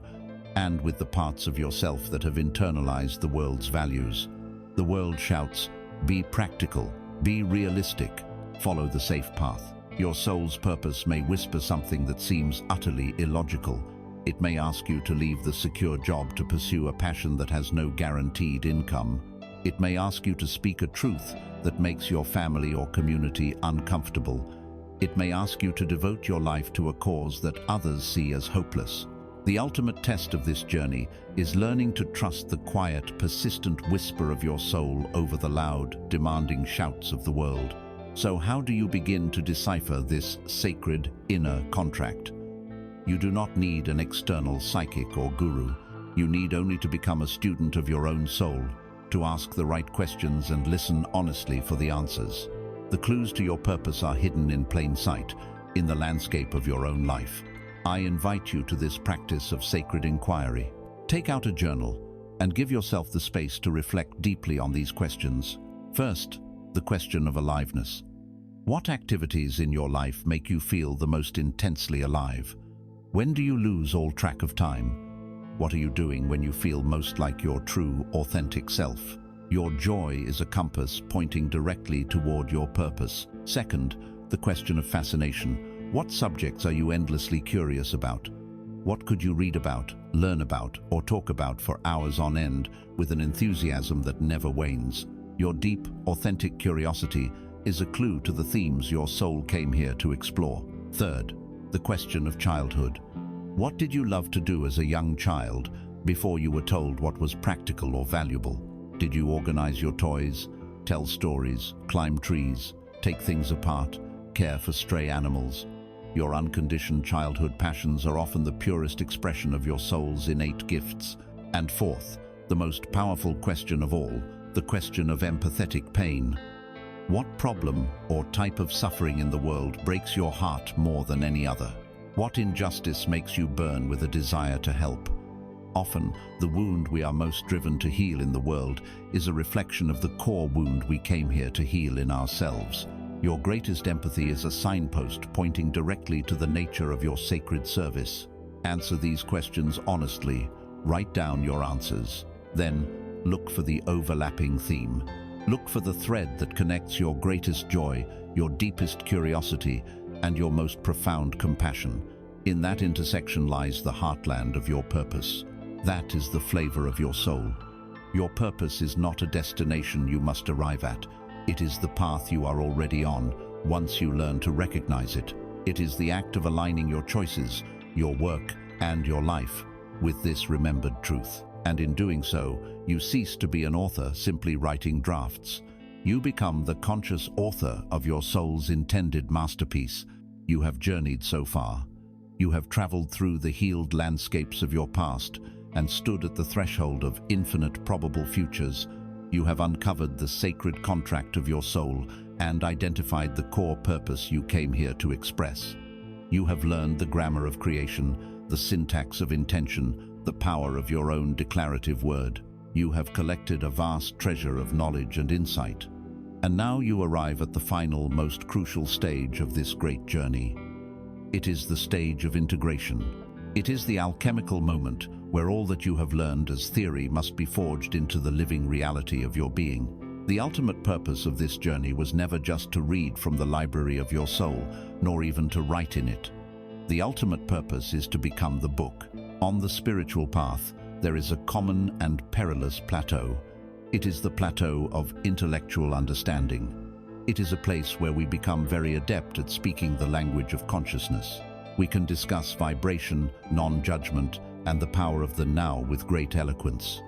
and with the parts of yourself that have internalized the world's values. The world shouts, "Be practical, be realistic, follow the safe path." Your soul's purpose may whisper something that seems utterly illogical. It may ask you to leave the secure job to pursue a passion that has no guaranteed income. It may ask you to speak a truth that makes your family or community uncomfortable. It may ask you to devote your life to a cause that others see as hopeless. The ultimate test of this journey is learning to trust the quiet, persistent whisper of your soul over the loud, demanding shouts of the world. So how do you begin to decipher this sacred inner contract? You do not need an external psychic or guru. You need only to become a student of your own soul, to ask the right questions and listen honestly for the answers. The clues to your purpose are hidden in plain sight, in the landscape of your own life. I invite you to this practice of sacred inquiry. Take out a journal and give yourself the space to reflect deeply on these questions. First, the question of aliveness. What activities in your life make you feel the most intensely alive? When do you lose all track of time? What are you doing when you feel most like your true, authentic self? Your joy is a compass pointing directly toward your purpose. Second, the question of fascination. What subjects are you endlessly curious about? What could you read about, learn about, or talk about for hours on end with an enthusiasm that never wanes? Your deep, authentic curiosity is a clue to the themes your soul came here to explore. Third, the question of childhood. What did you love to do as a young child before you were told what was practical or valuable? Did you organize your toys, tell stories, climb trees, take things apart, care for stray animals? Your unconditioned childhood passions are often the purest expression of your soul's innate gifts. And fourth, the most powerful question of all, the question of empathetic pain. What problem or type of suffering in the world breaks your heart more than any other? What injustice makes you burn with a desire to help? Often, the wound we are most driven to heal in the world is a reflection of the core wound we came here to heal in ourselves. Your greatest empathy is a signpost pointing directly to the nature of your sacred service. Answer these questions honestly. Write down your answers. Then, look for the overlapping theme. Look for the thread that connects your greatest joy, your deepest curiosity, and your most profound compassion. In that intersection lies the heartland of your purpose. That is the flavor of your soul. Your purpose is not a destination you must arrive at. It is the path you are already on, once you learn to recognize it. It is the act of aligning your choices, your work, and your life with this remembered truth. And in doing so, you cease to be an author simply writing drafts. You become the conscious author of your soul's intended masterpiece. You have journeyed so far. You have traveled through the healed landscapes of your past and stood at the threshold of infinite probable futures. You have uncovered the sacred contract of your soul and identified the core purpose you came here to express. You have learned the grammar of creation, the syntax of intention, the power of your own declarative word. You have collected a vast treasure of knowledge and insight. And now you arrive at the final, most crucial stage of this great journey. It is the stage of integration. It is the alchemical moment where all that you have learned as theory must be forged into the living reality of your being. The ultimate purpose of this journey was never just to read from the library of your soul, nor even to write in it. The ultimate purpose is to become the book. On the spiritual path, there is a common and perilous plateau. It is the plateau of intellectual understanding. It is a place where we become very adept at speaking the language of consciousness. We can discuss vibration, non-judgment, and the power of the now with great eloquence.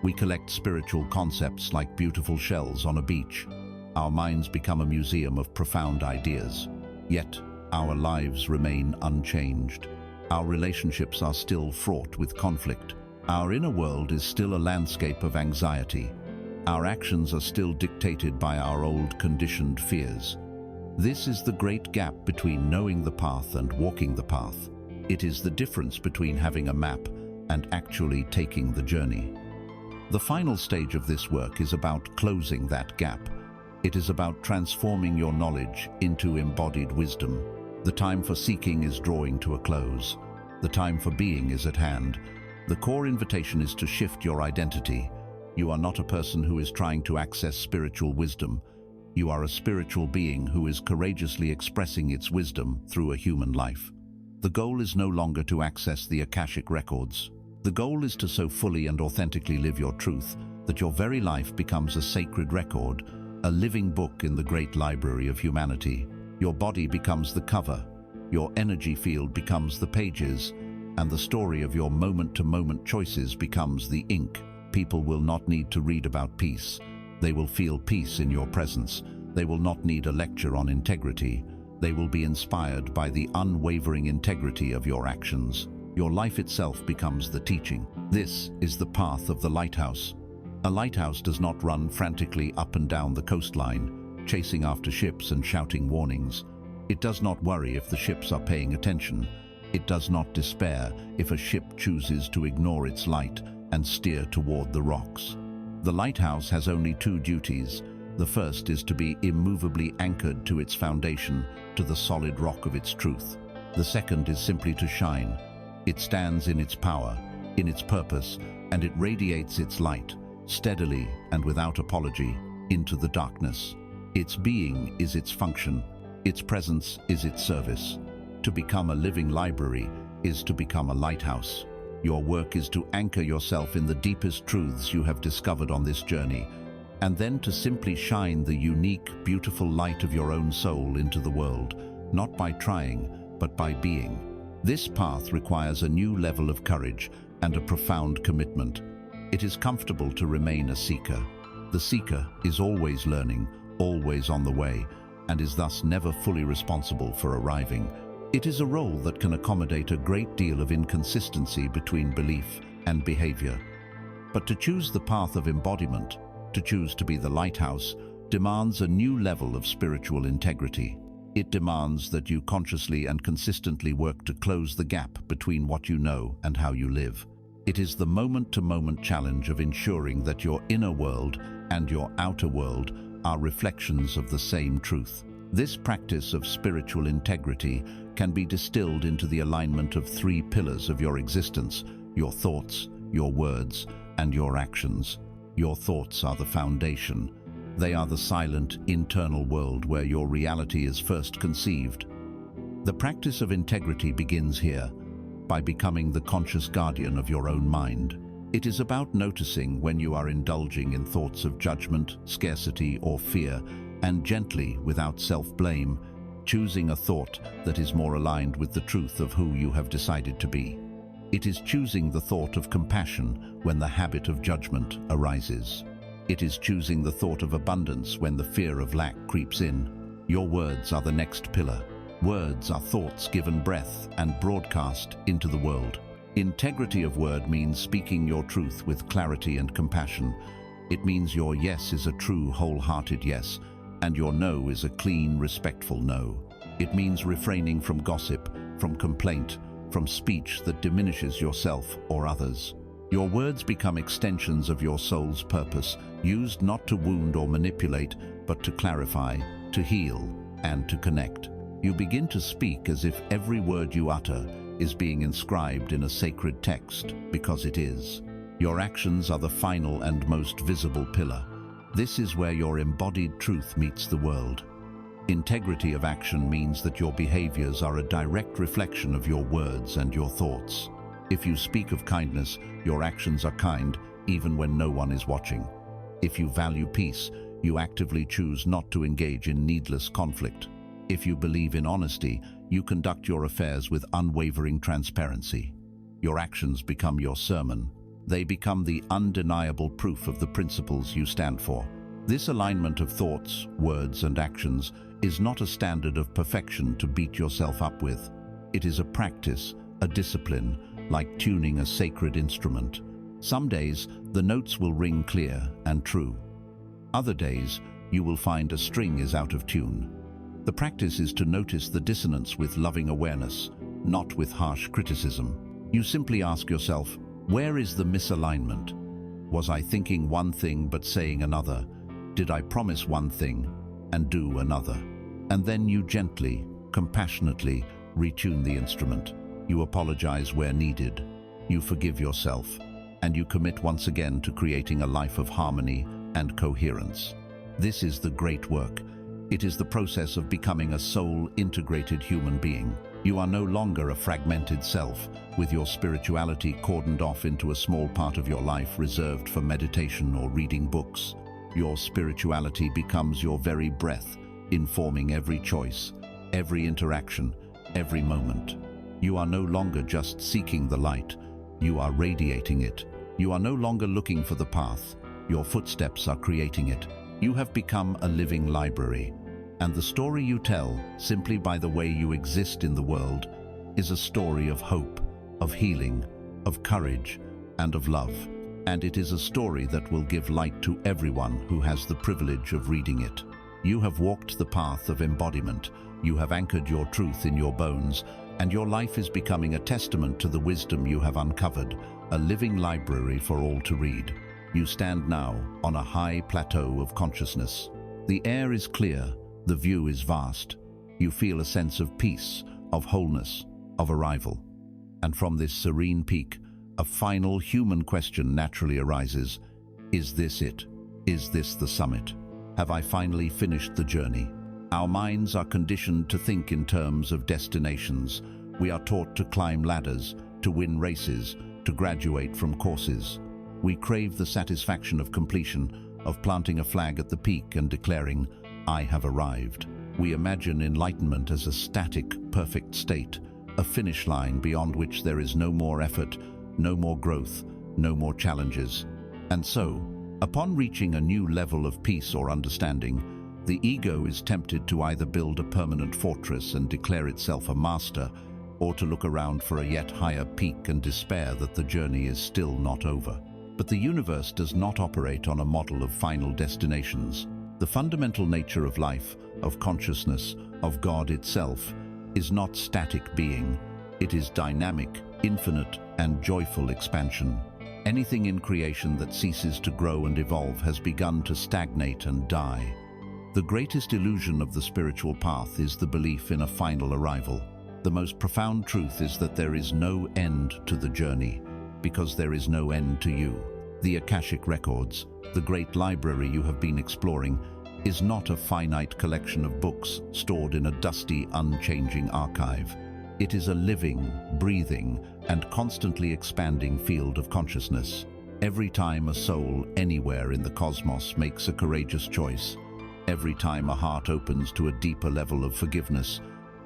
We collect spiritual concepts like beautiful shells on a beach. Our minds become a museum of profound ideas. Yet, our lives remain unchanged. Our relationships are still fraught with conflict. Our inner world is still a landscape of anxiety. Our actions are still dictated by our old conditioned fears. This is the great gap between knowing the path and walking the path. It is the difference between having a map and actually taking the journey. The final stage of this work is about closing that gap. It is about transforming your knowledge into embodied wisdom. The time for seeking is drawing to a close. The time for being is at hand. The core invitation is to shift your identity. You are not a person who is trying to access spiritual wisdom. You are a spiritual being who is courageously expressing its wisdom through a human life. The goal is no longer to access the Akashic Records. The goal is to so fully and authentically live your truth that your very life becomes a sacred record, a living book in the great library of humanity. Your body becomes the cover, your energy field becomes the pages, and the story of your moment-to-moment choices becomes the ink. People will not need to read about peace. They will feel peace in your presence. They will not need a lecture on integrity. They will be inspired by the unwavering integrity of your actions. Your life itself becomes the teaching. This is the path of the lighthouse. A lighthouse does not run frantically up and down the coastline, chasing after ships and shouting warnings. It does not worry if the ships are paying attention. It does not despair if a ship chooses to ignore its light and steer toward the rocks. The lighthouse has only two duties. The first is to be immovably anchored to its foundation, to the solid rock of its truth. The second is simply to shine. It stands in its power, in its purpose, and it radiates its light, steadily and without apology, into the darkness. Its being is its function. Its presence is its service. To become a living library is to become a lighthouse. Your work is to anchor yourself in the deepest truths you have discovered on this journey, and then to simply shine the unique, beautiful light of your own soul into the world, not by trying, but by being. This path requires a new level of courage and a profound commitment. It is comfortable to remain a seeker. The seeker is always learning, always on the way, and is thus never fully responsible for arriving. It is a role that can accommodate a great deal of inconsistency between belief and behavior. But to choose the path of embodiment, to choose to be the lighthouse, demands a new level of spiritual integrity. It demands that you consciously and consistently work to close the gap between what you know and how you live. It is the moment-to-moment challenge of ensuring that your inner world and your outer world are reflections of the same truth. This practice of spiritual integrity can be distilled into the alignment of three pillars of your existence: your thoughts, your words, and your actions. Your thoughts are the foundation. They are the silent, internal world where your reality is first conceived. The practice of integrity begins here, by becoming the conscious guardian of your own mind. It is about noticing when you are indulging in thoughts of judgment, scarcity, or fear, and gently, without self-blame, choosing a thought that is more aligned with the truth of who you have decided to be. It is choosing the thought of compassion when the habit of judgment arises. It is choosing the thought of abundance when the fear of lack creeps in. Your words are the next pillar. Words are thoughts given breath and broadcast into the world. Integrity of word means speaking your truth with clarity and compassion. It means your yes is a true, wholehearted yes, and your no is a clean, respectful no. It means refraining from gossip, from complaint, from speech that diminishes yourself or others. Your words become extensions of your soul's purpose, used not to wound or manipulate, but to clarify, to heal, and to connect. You begin to speak as if every word you utter is being inscribed in a sacred text, because it is. Your actions are the final and most visible pillar. This is where your embodied truth meets the world. Integrity of action means that your behaviors are a direct reflection of your words and your thoughts. If you speak of kindness, your actions are kind, even when no one is watching. If you value peace, you actively choose not to engage in needless conflict. If you believe in honesty, you conduct your affairs with unwavering transparency. Your actions become your sermon. They become the undeniable proof of the principles you stand for. This alignment of thoughts, words, and actions is not a standard of perfection to beat yourself up with. It is a practice, a discipline, like tuning a sacred instrument. Some days, the notes will ring clear and true. Other days, you will find a string is out of tune. The practice is to notice the dissonance with loving awareness, not with harsh criticism. You simply ask yourself, where is the misalignment? Was I thinking one thing but saying another? Did I promise one thing and do another? And then you gently, compassionately retune the instrument. You apologize where needed. You forgive yourself, and you commit once again to creating a life of harmony and coherence. This is the great work. It is the process of becoming a soul-integrated human being. You are no longer a fragmented self, with your spirituality cordoned off into a small part of your life reserved for meditation or reading books. Your spirituality becomes your very breath, informing every choice, every interaction, every moment. You are no longer just seeking the light. You are radiating it. You are no longer looking for the path. Your footsteps are creating it. You have become a living library. And the story you tell, simply by the way you exist in the world, is a story of hope, of healing, of courage, and of love. And it is a story that will give light to everyone who has the privilege of reading it. You have walked the path of embodiment. You have anchored your truth in your bones, and your life is becoming a testament to the wisdom you have uncovered, a living library for all to read. You stand now on a high plateau of consciousness. The air is clear, the view is vast. You feel a sense of peace, of wholeness, of arrival. And from this serene peak, a final human question naturally arises. Is this it? Is this the summit? Have I finally finished the journey? Our minds are conditioned to think in terms of destinations. We are taught to climb ladders, to win races, to graduate from courses. We crave the satisfaction of completion, of planting a flag at the peak and declaring, I have arrived. We imagine enlightenment as a static, perfect state, a finish line beyond which there is no more effort, no more growth, no more challenges. And so, upon reaching a new level of peace or understanding, the ego is tempted to either build a permanent fortress and declare itself a master, or to look around for a yet higher peak and despair that the journey is still not over. But the universe does not operate on a model of final destinations. The fundamental nature of life, of consciousness, of God itself, is not static being. It is dynamic, infinite, and joyful expansion. Anything in creation that ceases to grow and evolve has begun to stagnate and die. The greatest illusion of the spiritual path is the belief in a final arrival. The most profound truth is that there is no end to the journey, because there is no end to you. The Akashic Records, the great library you have been exploring, is not a finite collection of books stored in a dusty, unchanging archive. It is a living, breathing, and constantly expanding field of consciousness. Every time a soul anywhere in the cosmos makes a courageous choice, every time a heart opens to a deeper level of forgiveness,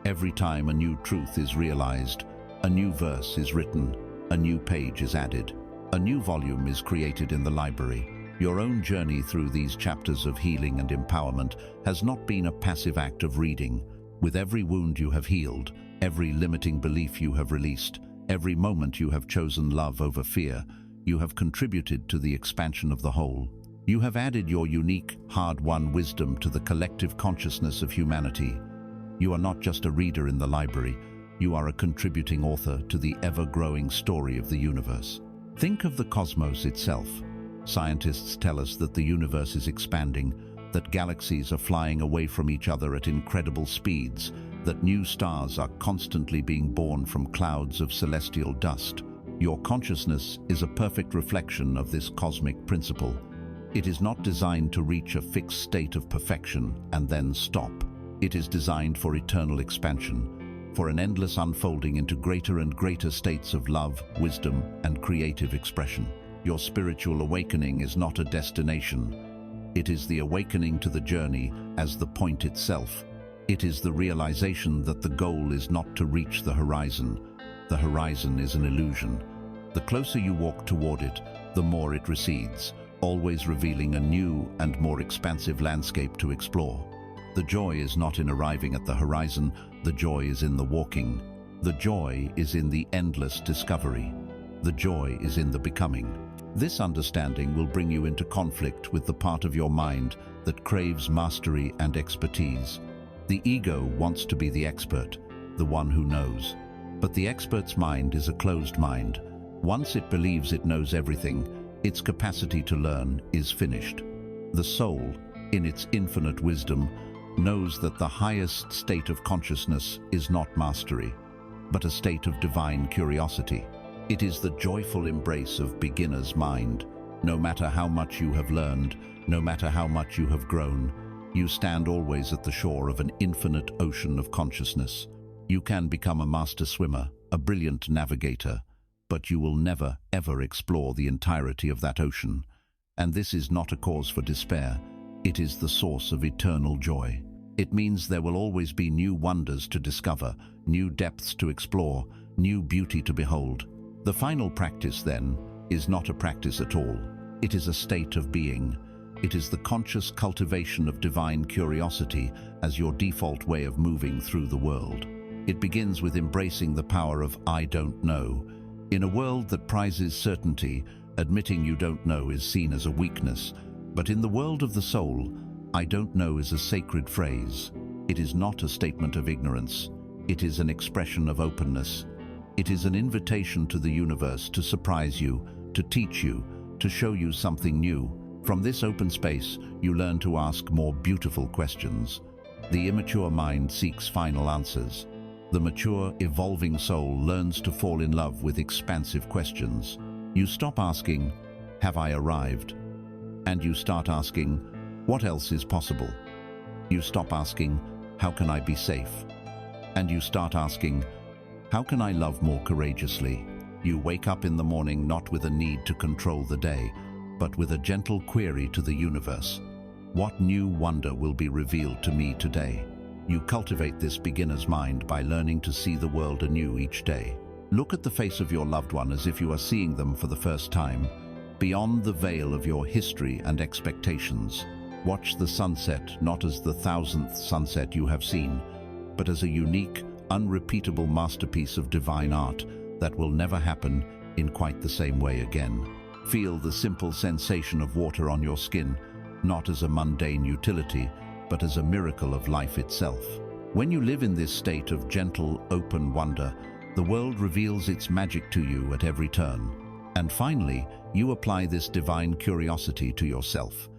every time a new truth is realized, a new verse is written, a new page is added, a new volume is created in the library. Your own journey through these chapters of healing and empowerment has not been a passive act of reading. With every wound you have healed, every limiting belief you have released, every moment you have chosen love over fear, you have contributed to the expansion of the whole. You have added your unique, hard-won wisdom to the collective consciousness of humanity. You are not just a reader in the library, you are a contributing author to the ever-growing story of the universe. Think of the cosmos itself. Scientists tell us that the universe is expanding, that galaxies are flying away from each other at incredible speeds, that new stars are constantly being born from clouds of celestial dust. Your consciousness is a perfect reflection of this cosmic principle. It is not designed to reach a fixed state of perfection and then stop. It is designed for eternal expansion, for an endless unfolding into greater and greater states of love, wisdom, and creative expression. Your spiritual awakening is not a destination. It is the awakening to the journey as the point itself. It is the realization that the goal is not to reach the horizon. The horizon is an illusion. The closer you walk toward it, the more it recedes, always revealing a new and more expansive landscape to explore. The joy is not in arriving at the horizon, the joy is in the walking. The joy is in the endless discovery. The joy is in the becoming. This understanding will bring you into conflict with the part of your mind that craves mastery and expertise. The ego wants to be the expert, the one who knows. But the expert's mind is a closed mind. Once it believes it knows everything, its capacity to learn is finished. The soul, in its infinite wisdom, knows that the highest state of consciousness is not mastery, but a state of divine curiosity. It is the joyful embrace of beginner's mind. No matter how much you have learned, no matter how much you have grown, you stand always at the shore of an infinite ocean of consciousness. You can become a master swimmer, a brilliant navigator, but you will never, ever explore the entirety of that ocean. And this is not a cause for despair. It is the source of eternal joy. It means there will always be new wonders to discover, new depths to explore, new beauty to behold. The final practice, then, is not a practice at all. It is a state of being. It is the conscious cultivation of divine curiosity as your default way of moving through the world. It begins with embracing the power of I don't know. In a world that prizes certainty, admitting you don't know is seen as a weakness. But in the world of the soul, I don't know is a sacred phrase. It is not a statement of ignorance. It is an expression of openness. It is an invitation to the universe to surprise you, to teach you, to show you something new. From this open space, you learn to ask more beautiful questions. The immature mind seeks final answers. The mature, evolving soul learns to fall in love with expansive questions. You stop asking, have I arrived? And you start asking, what else is possible? You stop asking, how can I be safe? And you start asking, how can I love more courageously? You wake up in the morning not with a need to control the day, but with a gentle query to the universe. What new wonder will be revealed to me today? You cultivate this beginner's mind by learning to see the world anew each day. Look at the face of your loved one as if you are seeing them for the first time. Beyond the veil of your history and expectations, watch the sunset not as the 1000th sunset you have seen, but as a unique, unrepeatable masterpiece of divine art that will never happen in quite the same way again. Feel the simple sensation of water on your skin, not as a mundane utility, but as a miracle of life itself. When you live in this state of gentle, open wonder, the world reveals its magic to you at every turn. And finally, you apply this divine curiosity to yourself.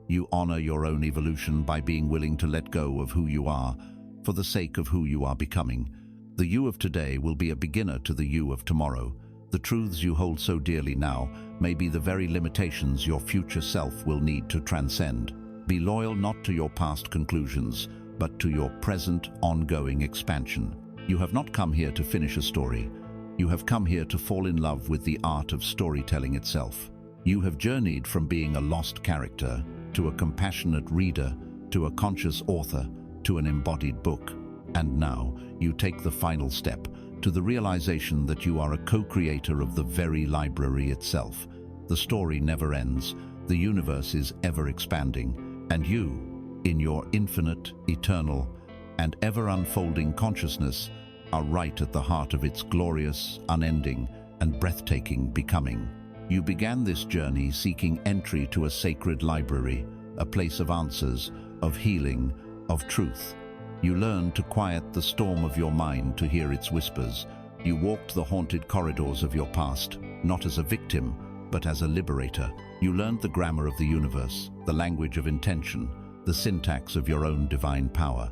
You honor your own evolution by being willing to let go of who you are for the sake of who you are becoming. The you of today will be a beginner to the you of tomorrow. The truths you hold so dearly now may be the very limitations your future self will need to transcend. Be loyal not to your past conclusions, but to your present, ongoing expansion. You have not come here to finish a story. You have come here to fall in love with the art of storytelling itself. You have journeyed from being a lost character to a compassionate reader, to a conscious author, to an embodied book. And now you take the final step to the realization that you are a co-creator of the very library itself. The story never ends. The universe is ever expanding. And you, in your infinite, eternal, and ever unfolding consciousness, are right at the heart of its glorious, unending, and breathtaking becoming. You began this journey seeking entry to a sacred library, a place of answers, of healing, of truth. You learned to quiet the storm of your mind to hear its whispers. You walked the haunted corridors of your past, not as a victim, but as a liberator. You learned the grammar of the universe, the language of intention, the syntax of your own divine power.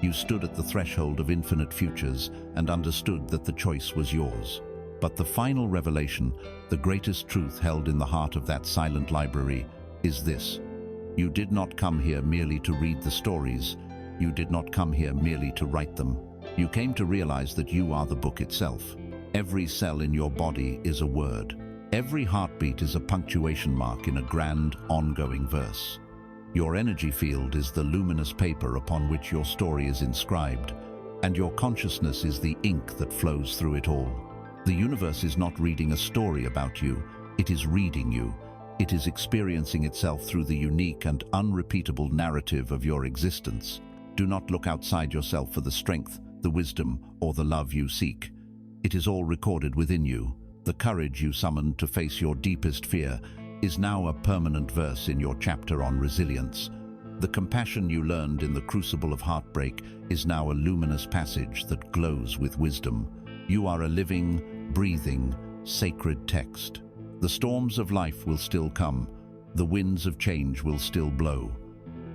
You stood at the threshold of infinite futures and understood that the choice was yours. But the final revelation, the greatest truth held in the heart of that silent library, is this. You did not come here merely to read the stories. You did not come here merely to write them. You came to realize that you are the book itself. Every cell in your body is a word. Every heartbeat is a punctuation mark in a grand, ongoing verse. Your energy field is the luminous paper upon which your story is inscribed, and your consciousness is the ink that flows through it all. The universe is not reading a story about you, it is reading you. It is experiencing itself through the unique and unrepeatable narrative of your existence. Do not look outside yourself for the strength, the wisdom, or the love you seek. It is all recorded within you. The courage you summoned to face your deepest fear is now a permanent verse in your chapter on resilience. The compassion you learned in the crucible of heartbreak is now a luminous passage that glows with wisdom. You are a living, breathing, sacred text. The storms of life will still come. The winds of change will still blow.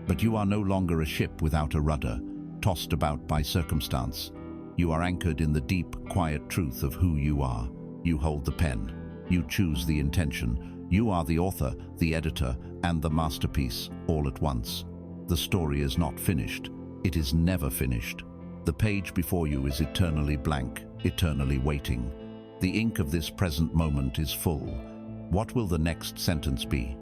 But you are no longer a ship without a rudder, tossed about by circumstance. You are anchored in the deep, quiet truth of who you are. You hold the pen. You choose the intention. You are the author, the editor, and the masterpiece all at once. The story is not finished. It is never finished. The page before you is eternally blank, eternally waiting. The ink of this present moment is full. What will the next sentence be?